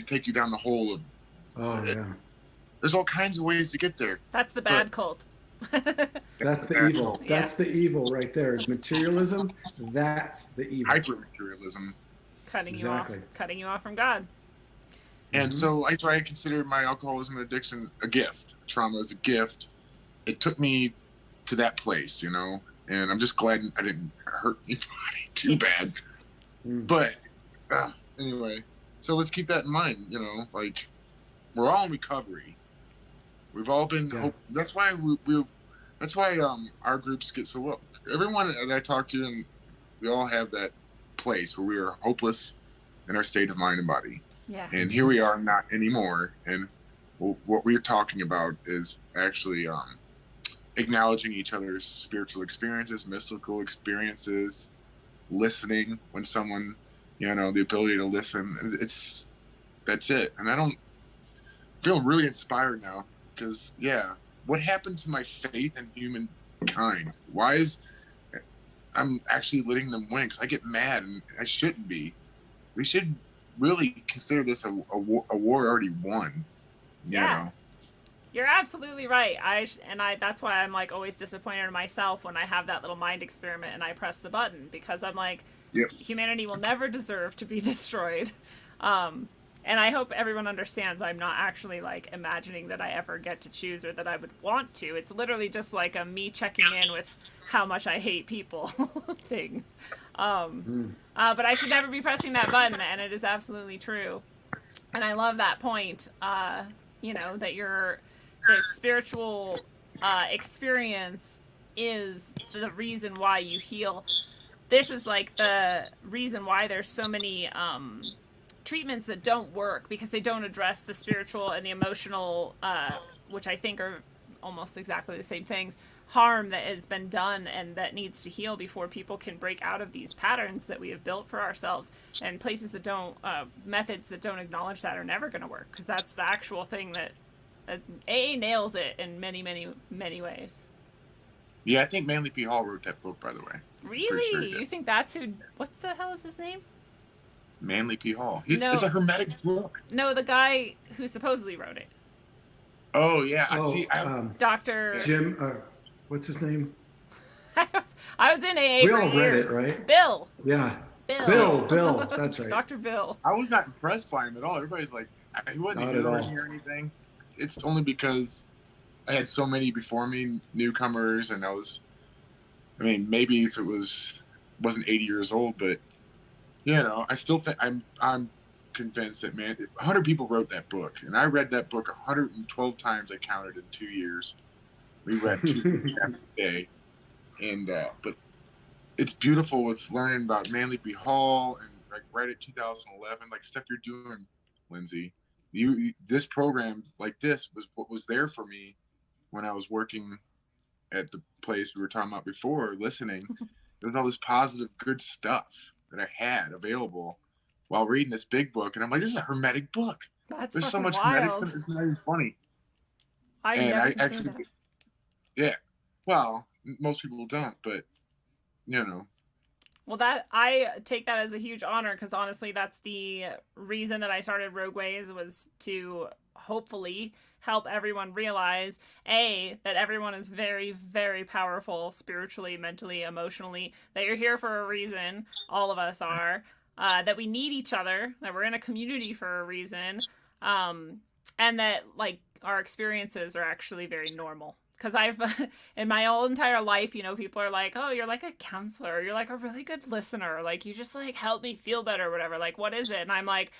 take you down the hole of, there's all kinds of ways to get there. That's the bad cult. That's the evil. Yeah. That's the evil right there, is materialism. That's the evil. Hyper-materialism. Cutting you off from God. And so I try to consider my alcoholism and addiction a gift. Trauma is a gift. It took me to that place, you know, and I'm just glad I didn't hurt anybody too bad. But anyway, so let's keep that in mind, you know, like, we're all in recovery. We've all been, that's why our groups get so well. Everyone that I talk to, and we all have that place where we are hopeless in our state of mind and body. Yeah. And here we are, not anymore. And what we're talking about is actually acknowledging each other's spiritual experiences, mystical experiences, listening when someone, you know, the ability to listen. That's it. And I don't feel really inspired now because, what happened to my faith in humankind? Why is I'm actually letting them win? Because I get mad and I shouldn't be. We should really consider this a war already won. You know? You're absolutely right. That's why I'm like always disappointed in myself when I have that little mind experiment and I press the button, because I'm like, humanity will never deserve to be destroyed. And I hope everyone understands I'm not actually like imagining that I ever get to choose or that I would want to. It's literally just like a me checking in with how much I hate people thing. But I should never be pressing that button, and it is absolutely true. And I love that point, you know, that the spiritual experience is the reason why you heal. This is like the reason why there's so many treatments that don't work, because they don't address the spiritual and the emotional, which I think are almost exactly the same things, harm that has been done and that needs to heal before people can break out of these patterns that we have built for ourselves. And places that don't, methods that don't acknowledge that are never going to work, because that's the actual thing that AA nails it in many, many, many ways. Yeah, I think Manly P. Hall wrote that book, by the way. Really? Sure, you think that's who? What the hell is his name? Manly P. Hall. It's a hermetic book. No, the guy who supposedly wrote it. Oh yeah, Dr. Jim. What's his name? I was in AA we for all years. read it, right? Bill. Yeah. Bill. That's right. Dr. Bill. I was not impressed by him at all. Everybody's like, he wasn't illiterate or anything. It's only because I had so many before me, newcomers, and maybe if it wasn't 80 years old, but you know, I still think I'm convinced that 100 people wrote that book, and I read that book 112 times. I counted in 2 years. We read 2 every day, and but it's beautiful with learning about Manly P. Hall and like right at 2011, like stuff you're doing, Lindsay. This program like this was what was there for me when I was working at the place we were talking about before, listening. There was all this positive, good stuff that I had available while reading this big book. And I'm like, this is a hermetic book. That's There's so fucking much traumatic wild. stuff. It's not even funny. I And never I considered actually, that. yeah. Well, most people don't, but you know. Well, that I take that as a huge honor because honestly, that's the reason that I started Rogue Ways was to hopefully help everyone realize that everyone is very, very powerful spiritually, mentally, emotionally. That you're here for a reason. All of us are. That we need each other. That we're in a community for a reason. And that like our experiences are actually very normal. Because I've, in my whole entire life, you know, people are like, oh, you're like a counselor. You're like a really good listener. Like, you just like help me feel better or whatever. Like, what is it? And I'm like,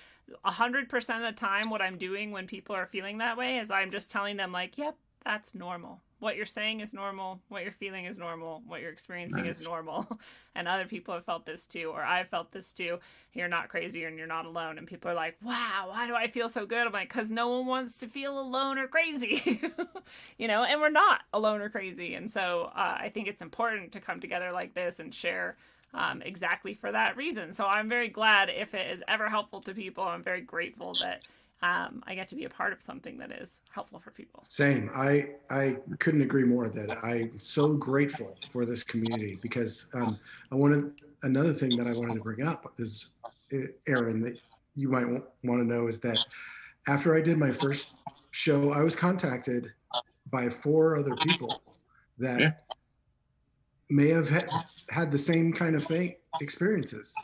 100% of the time, what I'm doing when people are feeling that way is I'm just telling them, like, yep, that's normal. What you're saying is normal. What you're feeling is normal. What you're experiencing is normal. And other people have felt this too, or I've felt this too. You're not crazy and you're not alone. And people are like, wow, why do I feel so good? I'm like, because no one wants to feel alone or crazy, you know, and we're not alone or crazy. And so I think it's important to come together like this and share exactly for that reason. So I'm very glad if it is ever helpful to people. I'm very grateful that I get to be a part of something that is helpful for people. Same. I couldn't agree more that I'm so grateful for this community because another thing that I wanted to bring up is, Aaron, that you might want to know is that after I did my first show, I was contacted by 4 other people that may have had the same kind of experiences.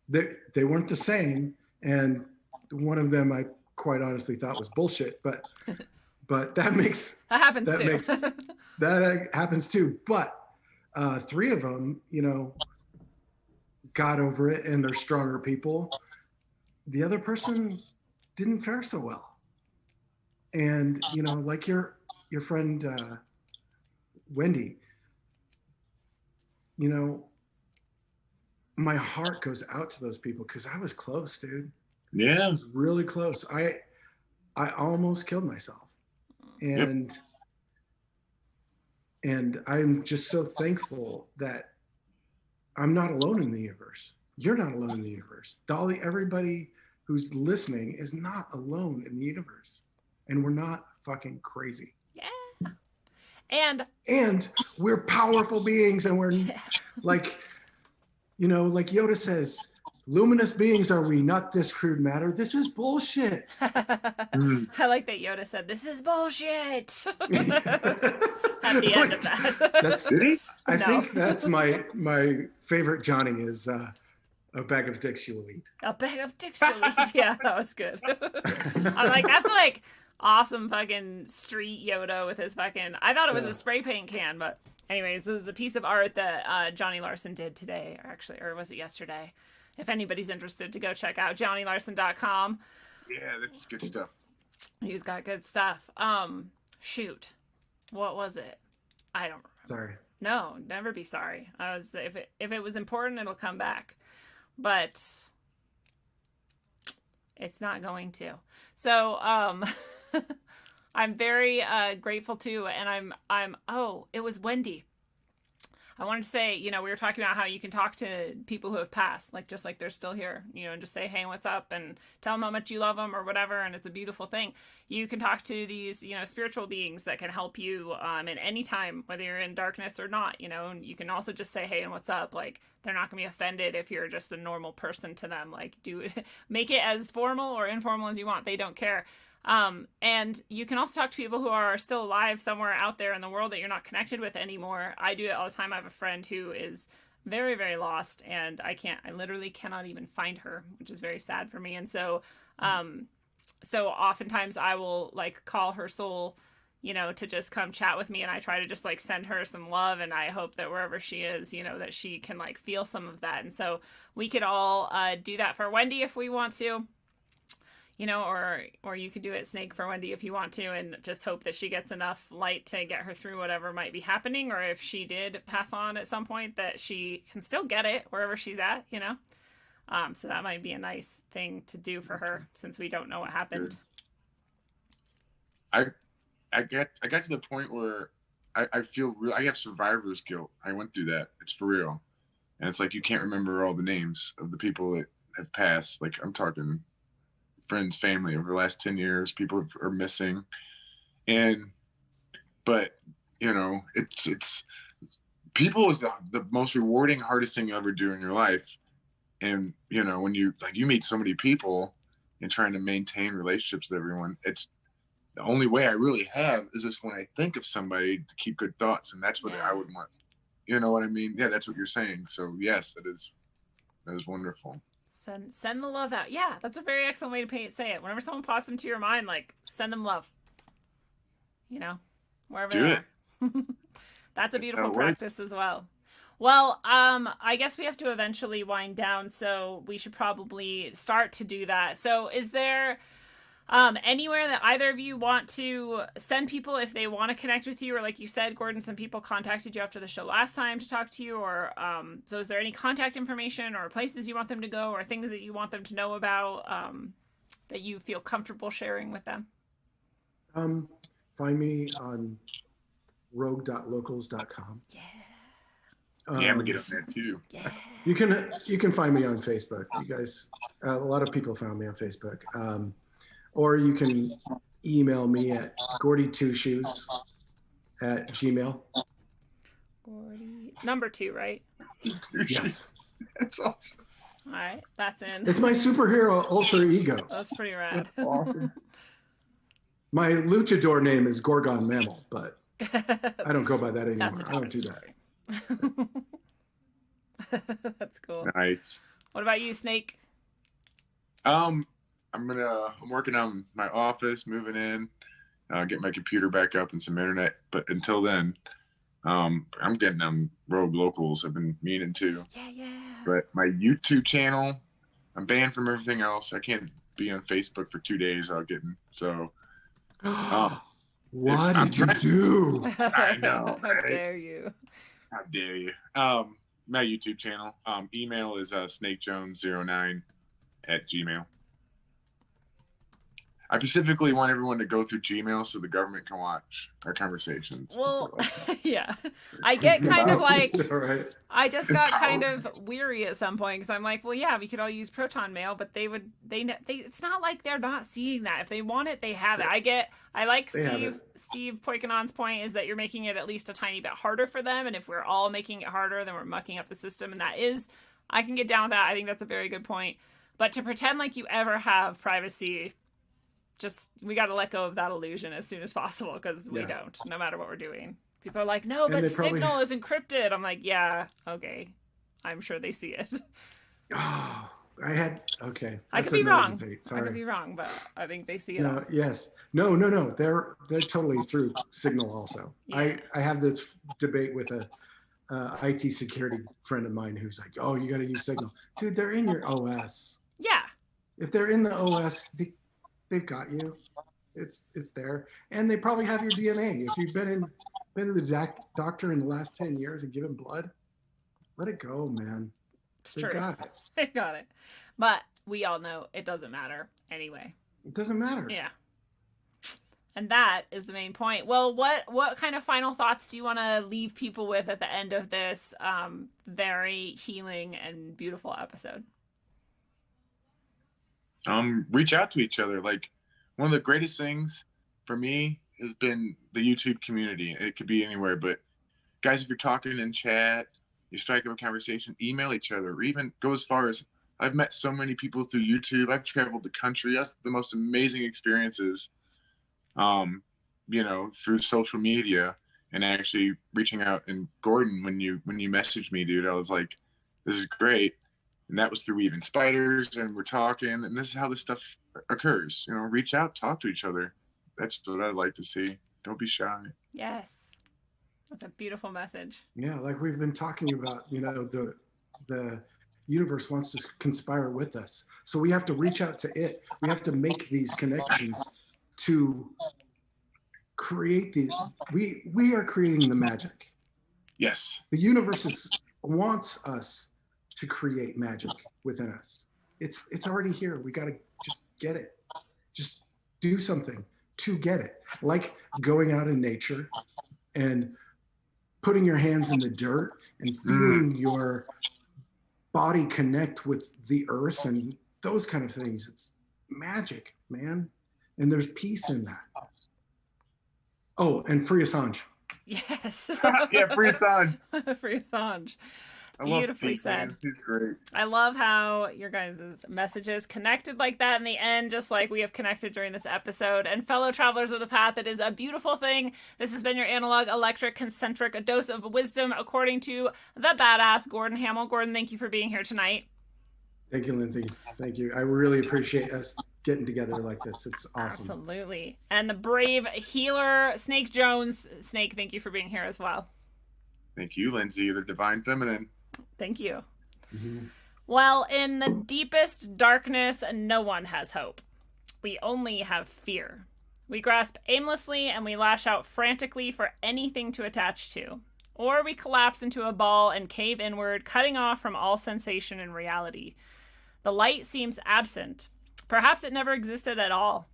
They weren't the same, and one of them I quite honestly thought was bullshit, but that happens too. But 3 of them, you know, got over it and they're stronger people. The other person didn't fare so well, and you know, like your friend Wendy, you know, my heart goes out to those people because I was close, dude. Yeah. I was really close. I almost killed myself. And I'm just so thankful that I'm not alone in the universe. You're not alone in the universe. Dolly, everybody who's listening is not alone in the universe. And we're not fucking crazy. Yeah. And we're powerful beings, and we're like, you know, like Yoda says, luminous beings are we, not this crude matter. This is bullshit. I like that Yoda said, this is bullshit. At the end of that. I think that's my favorite Johnny is a bag of dicks you will eat. A bag of dicks you'll eat. Yeah, that was good. I'm like, that's like awesome fucking street Yoda with his fucking, I thought it was a spray paint can, but anyways, this is a piece of art that Johnny Larson did today, or was it yesterday? If anybody's interested to go check out johnnylarson.com. Yeah, that's good stuff. He's got good stuff. Shoot. What was it? I don't remember. Sorry. No, never be sorry. If it was important, it'll come back. But it's not going to. So, I'm very grateful too, and it was Wendy. I wanted to say, you know, we were talking about how you can talk to people who have passed, like just like they're still here, you know, and just say, hey, what's up, and tell them how much you love them or whatever, and it's a beautiful thing. You can talk to these, you know, spiritual beings that can help you in any time, whether you're in darkness or not, you know, and you can also just say, hey, and what's up, like they're not gonna be offended if you're just a normal person to them, like make it as formal or informal as you want. They don't care. And you can also talk to people who are still alive somewhere out there in the world that you're not connected with anymore. I do it all the time. I have a friend who is very, very lost, and I literally cannot even find her, which is very sad for me. And so, so oftentimes I will like call her soul, you know, to just come chat with me, and I try to just like send her some love, and I hope that wherever she is, you know, that she can like feel some of that. And so we could all do that for Wendy if we want to. You know, or you could do it, Snake, for Wendy if you want to, and just hope that she gets enough light to get her through whatever might be happening, or if she did pass on at some point, that she can still get it wherever she's at, you know? So that might be a nice thing to do for her, since we don't know what happened. I got to the point where I feel real. I have survivor's guilt. I went through that. It's for real. And it's like you can't remember all the names of the people that have passed. Like I'm talking friends, family over the last 10 years. People are missing. But you know, it's people is the most rewarding, hardest thing you ever do in your life. And you know, when you meet so many people and trying to maintain relationships with everyone, it's the only way I really have is just when I think of somebody to keep good thoughts, and that's what I would want. You know what I mean? Yeah, that's what you're saying. So yes, that is wonderful. Send the love out. Yeah, that's a very excellent way to say it. Whenever someone pops into your mind, like, send them love. You know, wherever Do they it. are. That's a beautiful how it practice as well. Well, I guess we have to eventually wind down, so we should probably start to do that. So is there anywhere that either of you want to send people if they want to connect with you, or like you said, Gordon, some people contacted you after the show last time to talk to you, or so is there any contact information or places you want them to go or things that you want them to know about that you feel comfortable sharing with them? Find me on rogue.locals.com. Yeah. Yeah, I'm gonna get on that too. Yeah. You can find me on Facebook. You guys, a lot of people found me on Facebook. Or you can email me at gordy2shoes@gmail. Gordy, number 2, right? Yes. That's awesome. All right, that's in. It's my superhero alter ego. That's pretty rad. Awesome. My luchador name is Gorgon Mammal, but I don't go by that anymore. That's a I don't different do that. story. That's cool. Nice. What about you, Snake? I'm working on my office, moving in, get my computer back up and some internet. But until then, I'm getting on Rogue Locals. I've been meaning to. Yeah. But my YouTube channel, I'm banned from everything else. I can't be on Facebook for 2 days. I'll get in. So. What did you do? I know. How Right? dare you? How dare you? My YouTube channel. Email is snakejones09@gmail. I specifically want everyone to go through Gmail so the government can watch our conversations. Well, yeah. I get kind of like, All right. I just got kind of weary at some point because I'm like, well, yeah, we could all use Proton Mail, but they it's not like they're not seeing that. If they want it, they have it. I like Steve Poikanon's point is that you're making it at least a tiny bit harder for them. And if we're all making it harder, then we're mucking up the system. And I can get down with that. I think that's a very good point. But to pretend like you ever have privacy, we got to let go of that illusion as soon as possible because we don't, no matter what we're doing. People are like, no, but Signal is encrypted. I'm like, yeah, okay. I'm sure they see it. Oh, okay. I could be wrong. I could be wrong, but I think they see it all. Yes. No. They're totally through Signal also. Yeah. I have this debate with a IT security friend of mine who's like, oh, you got to use Signal. Dude, they're in your OS. Yeah. If they're in the OS, they've got you. It's there, and they probably have your DNA. If you've been to the doctor in the last 10 years and given blood, let it go, man. It's They true. got it. They got it. But we all know it doesn't matter anyway. It doesn't matter. Yeah. And that is the main point. Well, what kind of final thoughts do you want to leave people with at the end of this very healing and beautiful episode? Reach out to each other. Like, one of the greatest things for me has been the YouTube community. It could be anywhere, but guys, if you're talking in chat, you strike up a conversation, email each other, or even go as far as I've met so many people through YouTube. I've traveled the country. I've the most amazing experiences, through social media and actually reaching out. And Gordon, when you messaged me, dude, I was like, this is great. And that was through Even Spiders, and we're talking, and this is how this stuff occurs. Reach out, talk to each other. That's what I'd like to see. Don't be shy. Yes. That's a beautiful message. Yeah, like we've been talking about, the universe wants to conspire with us. So we have to reach out to it. We have to make these connections to create these. We are creating the magic. Yes. The universe wants us to create magic within us. It's already here. We got to just get it. Just do something to get it. Like going out in nature and putting your hands in the dirt and feeling your body connect with the earth and those kind of things. magic, man. And there's peace in that. Oh, and free Assange. Yes. Yeah, free Assange. Free Assange. I love Beautifully Steve, said. man. He's great. I love how your guys' messages connected like that in the end, just like we have connected during this episode. And fellow travelers of the path, it is a beautiful thing. This has been your analog, electric, concentric, a dose of wisdom, according to the badass Gordon Hamil. Gordon, thank you for being here tonight. Thank you, Lindsay. Thank you. I really appreciate us getting together like this. It's awesome. Absolutely. And the brave healer, Snake Jones. Snake, thank you for being here as well. Thank you, Lindsay, the divine feminine. Thank you. Mm-hmm. Well, in the deepest darkness, no one has hope. We only have fear. We grasp aimlessly and we lash out frantically for anything to attach to. Or we collapse into a ball and cave inward, cutting off from all sensation and reality. The light seems absent. Perhaps it never existed at all.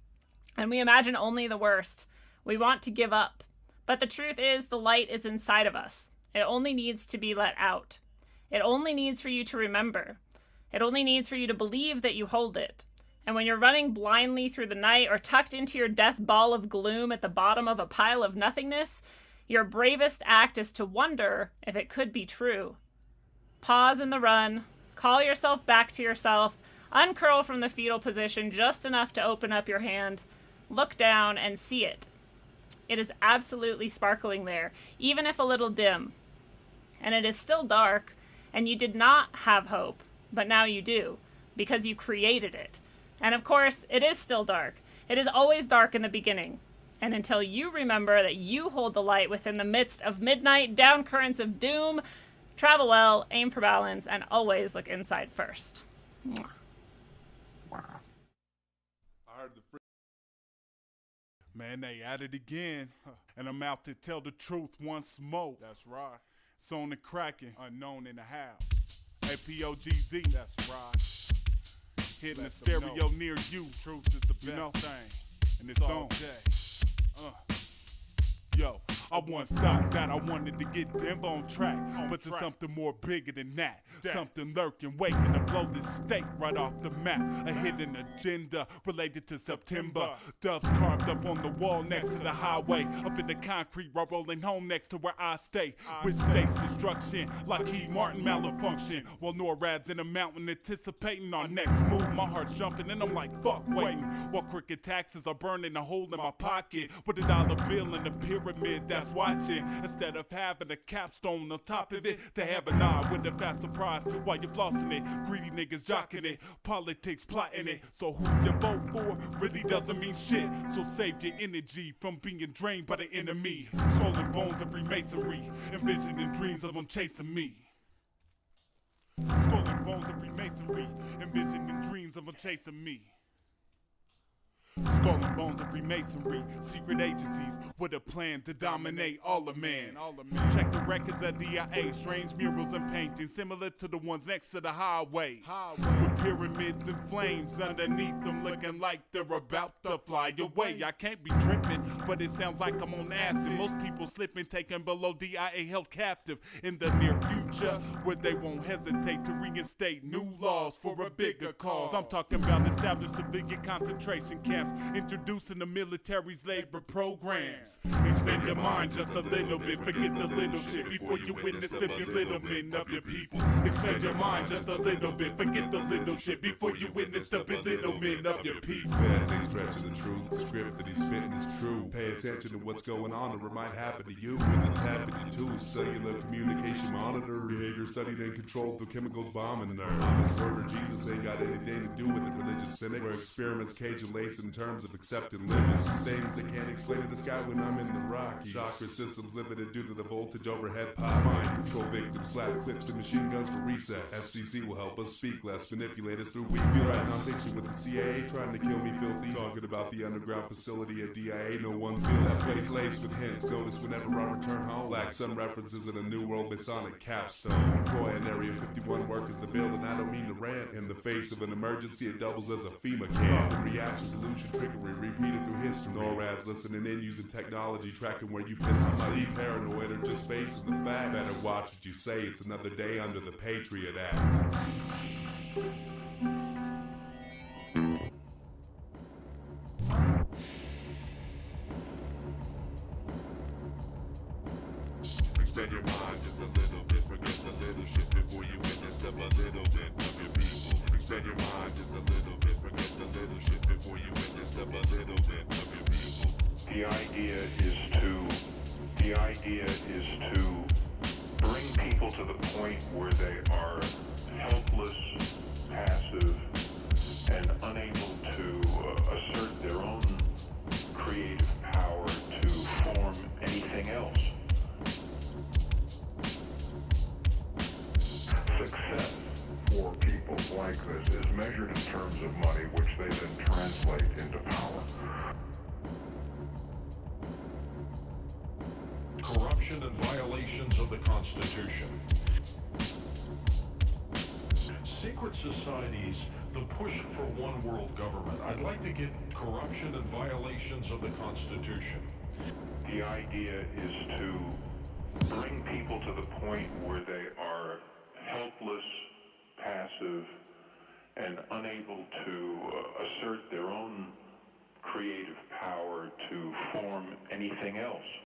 And we imagine only the worst. We want to give up. But the truth is, the light is inside of us. It only needs to be let out. It only needs for you to remember. It only needs for you to believe that you hold it. And when you're running blindly through the night or tucked into your death ball of gloom at the bottom of a pile of nothingness, your bravest act is to wonder if it could be true. Pause in the run, call yourself back to yourself, uncurl from the fetal position just enough to open up your hand, look down and see it. It is absolutely sparkling there, even if a little dim. And it is still dark, and you did not have hope, but now you do, because you created it. And of course, it is still dark. It is always dark in the beginning. And until you remember that you hold the light within the midst of midnight down currents of doom, travel well, aim for balance, and always look inside first. Mwah. Wow. I heard the man, they at it again, and I'm out to tell the truth once more. That's right. It's on the cracking, unknown in the house. APOGZ, that's right. Hitting the stereo near you. Truth is the best thing, and it's on. Yo, I once thought that I wanted to get Denver on track, but there's something more bigger than that. Something lurking, waiting to blow this state right off the map. A hidden agenda related to September. Doves carved up on the wall next to the highway. Up in the concrete, while rolling home next to where I stay. With state's destruction, Lockheed Martin malfunction. While NORAD's in a mountain anticipating our next move. My heart's jumping and I'm like, fuck waiting. While crooked taxes are burning a hole in my pocket. With $1 bill in the pyramid that's watching. Instead of having a capstone on top of it, to have an eye with a fast surprise while you're flossing it. Greedy niggas jocking it, politics plotting it. So who you vote for really doesn't mean shit. So save your energy from being drained by the enemy. Skull and bones of Freemasonry, envisioning dreams of them chasing me. Skull and bones of Freemasonry, envisioning dreams of them chasing me. Skull and bones of Freemasonry, secret agencies with a plan to dominate all of man. Check the records of DIA, strange murals and paintings similar to the ones next to the highway. With pyramids and flames underneath them looking like they're about to fly away. I can't be tripping, but it sounds like I'm on acid. Most people slipping, taken below DIA, held captive in the near future, where they won't hesitate to reinstate new laws for a bigger cause. I'm talking about established civilian concentration camps, introducing the military's labor programs. Expand your mind just a little bit, forget the little shit before you witness the belittlement of your people. Expand your mind just a little bit, forget the little shit before you witness the belittlement of your people. Feds ain't stretching the truth, the script that he's spitting is true. Pay attention to what's going on or it might happen to you. When it's happening to you, cellular communication monitor, behavior studied and controlled through chemicals bombing nerves. This word of Jesus ain't got anything to do with it, religious cynic, where experiments cage and lace in terms of accepting limits. Things that can't explain to the sky when I'm in the Rockies. Chakra systems limited due to the voltage overhead pop. Mind control victims, slap clips and machine guns for recess. FCC will help us speak less, manipulate us through weak feel right nonfiction with the CIA trying to kill me filthy. Talking about the underground facility at DIA, no one feel that place laced with hints. Notice whenever I return home, lack some references in a new world Masonic capstone. Employ an Area 51 workers to build, and I don't mean to rant. In the face of an emergency, it doubles as a FEMA camp. Reaction, solution, trickery, repeated through history. NORAD's listening in using technology, tracking where you piss. I might be paranoid or just facing the fact. Better watch what you say, it's another day under the Patriot Act. Expand your mind just a little bit, forget the little shit before you intercept a little bit of your people. The idea is to bring people to the point where they are helpless, passive, and unable to assert their own creative power to form anything else. Success for people like this is measured in terms of money, which they then translate into power. Corruption and violations of the Constitution. Secret societies, the push for one world government. I'd like to get corruption and violations of the Constitution. The idea is to bring people to the point where they are helpless, passive, and unable to assert their own creative power to form anything else.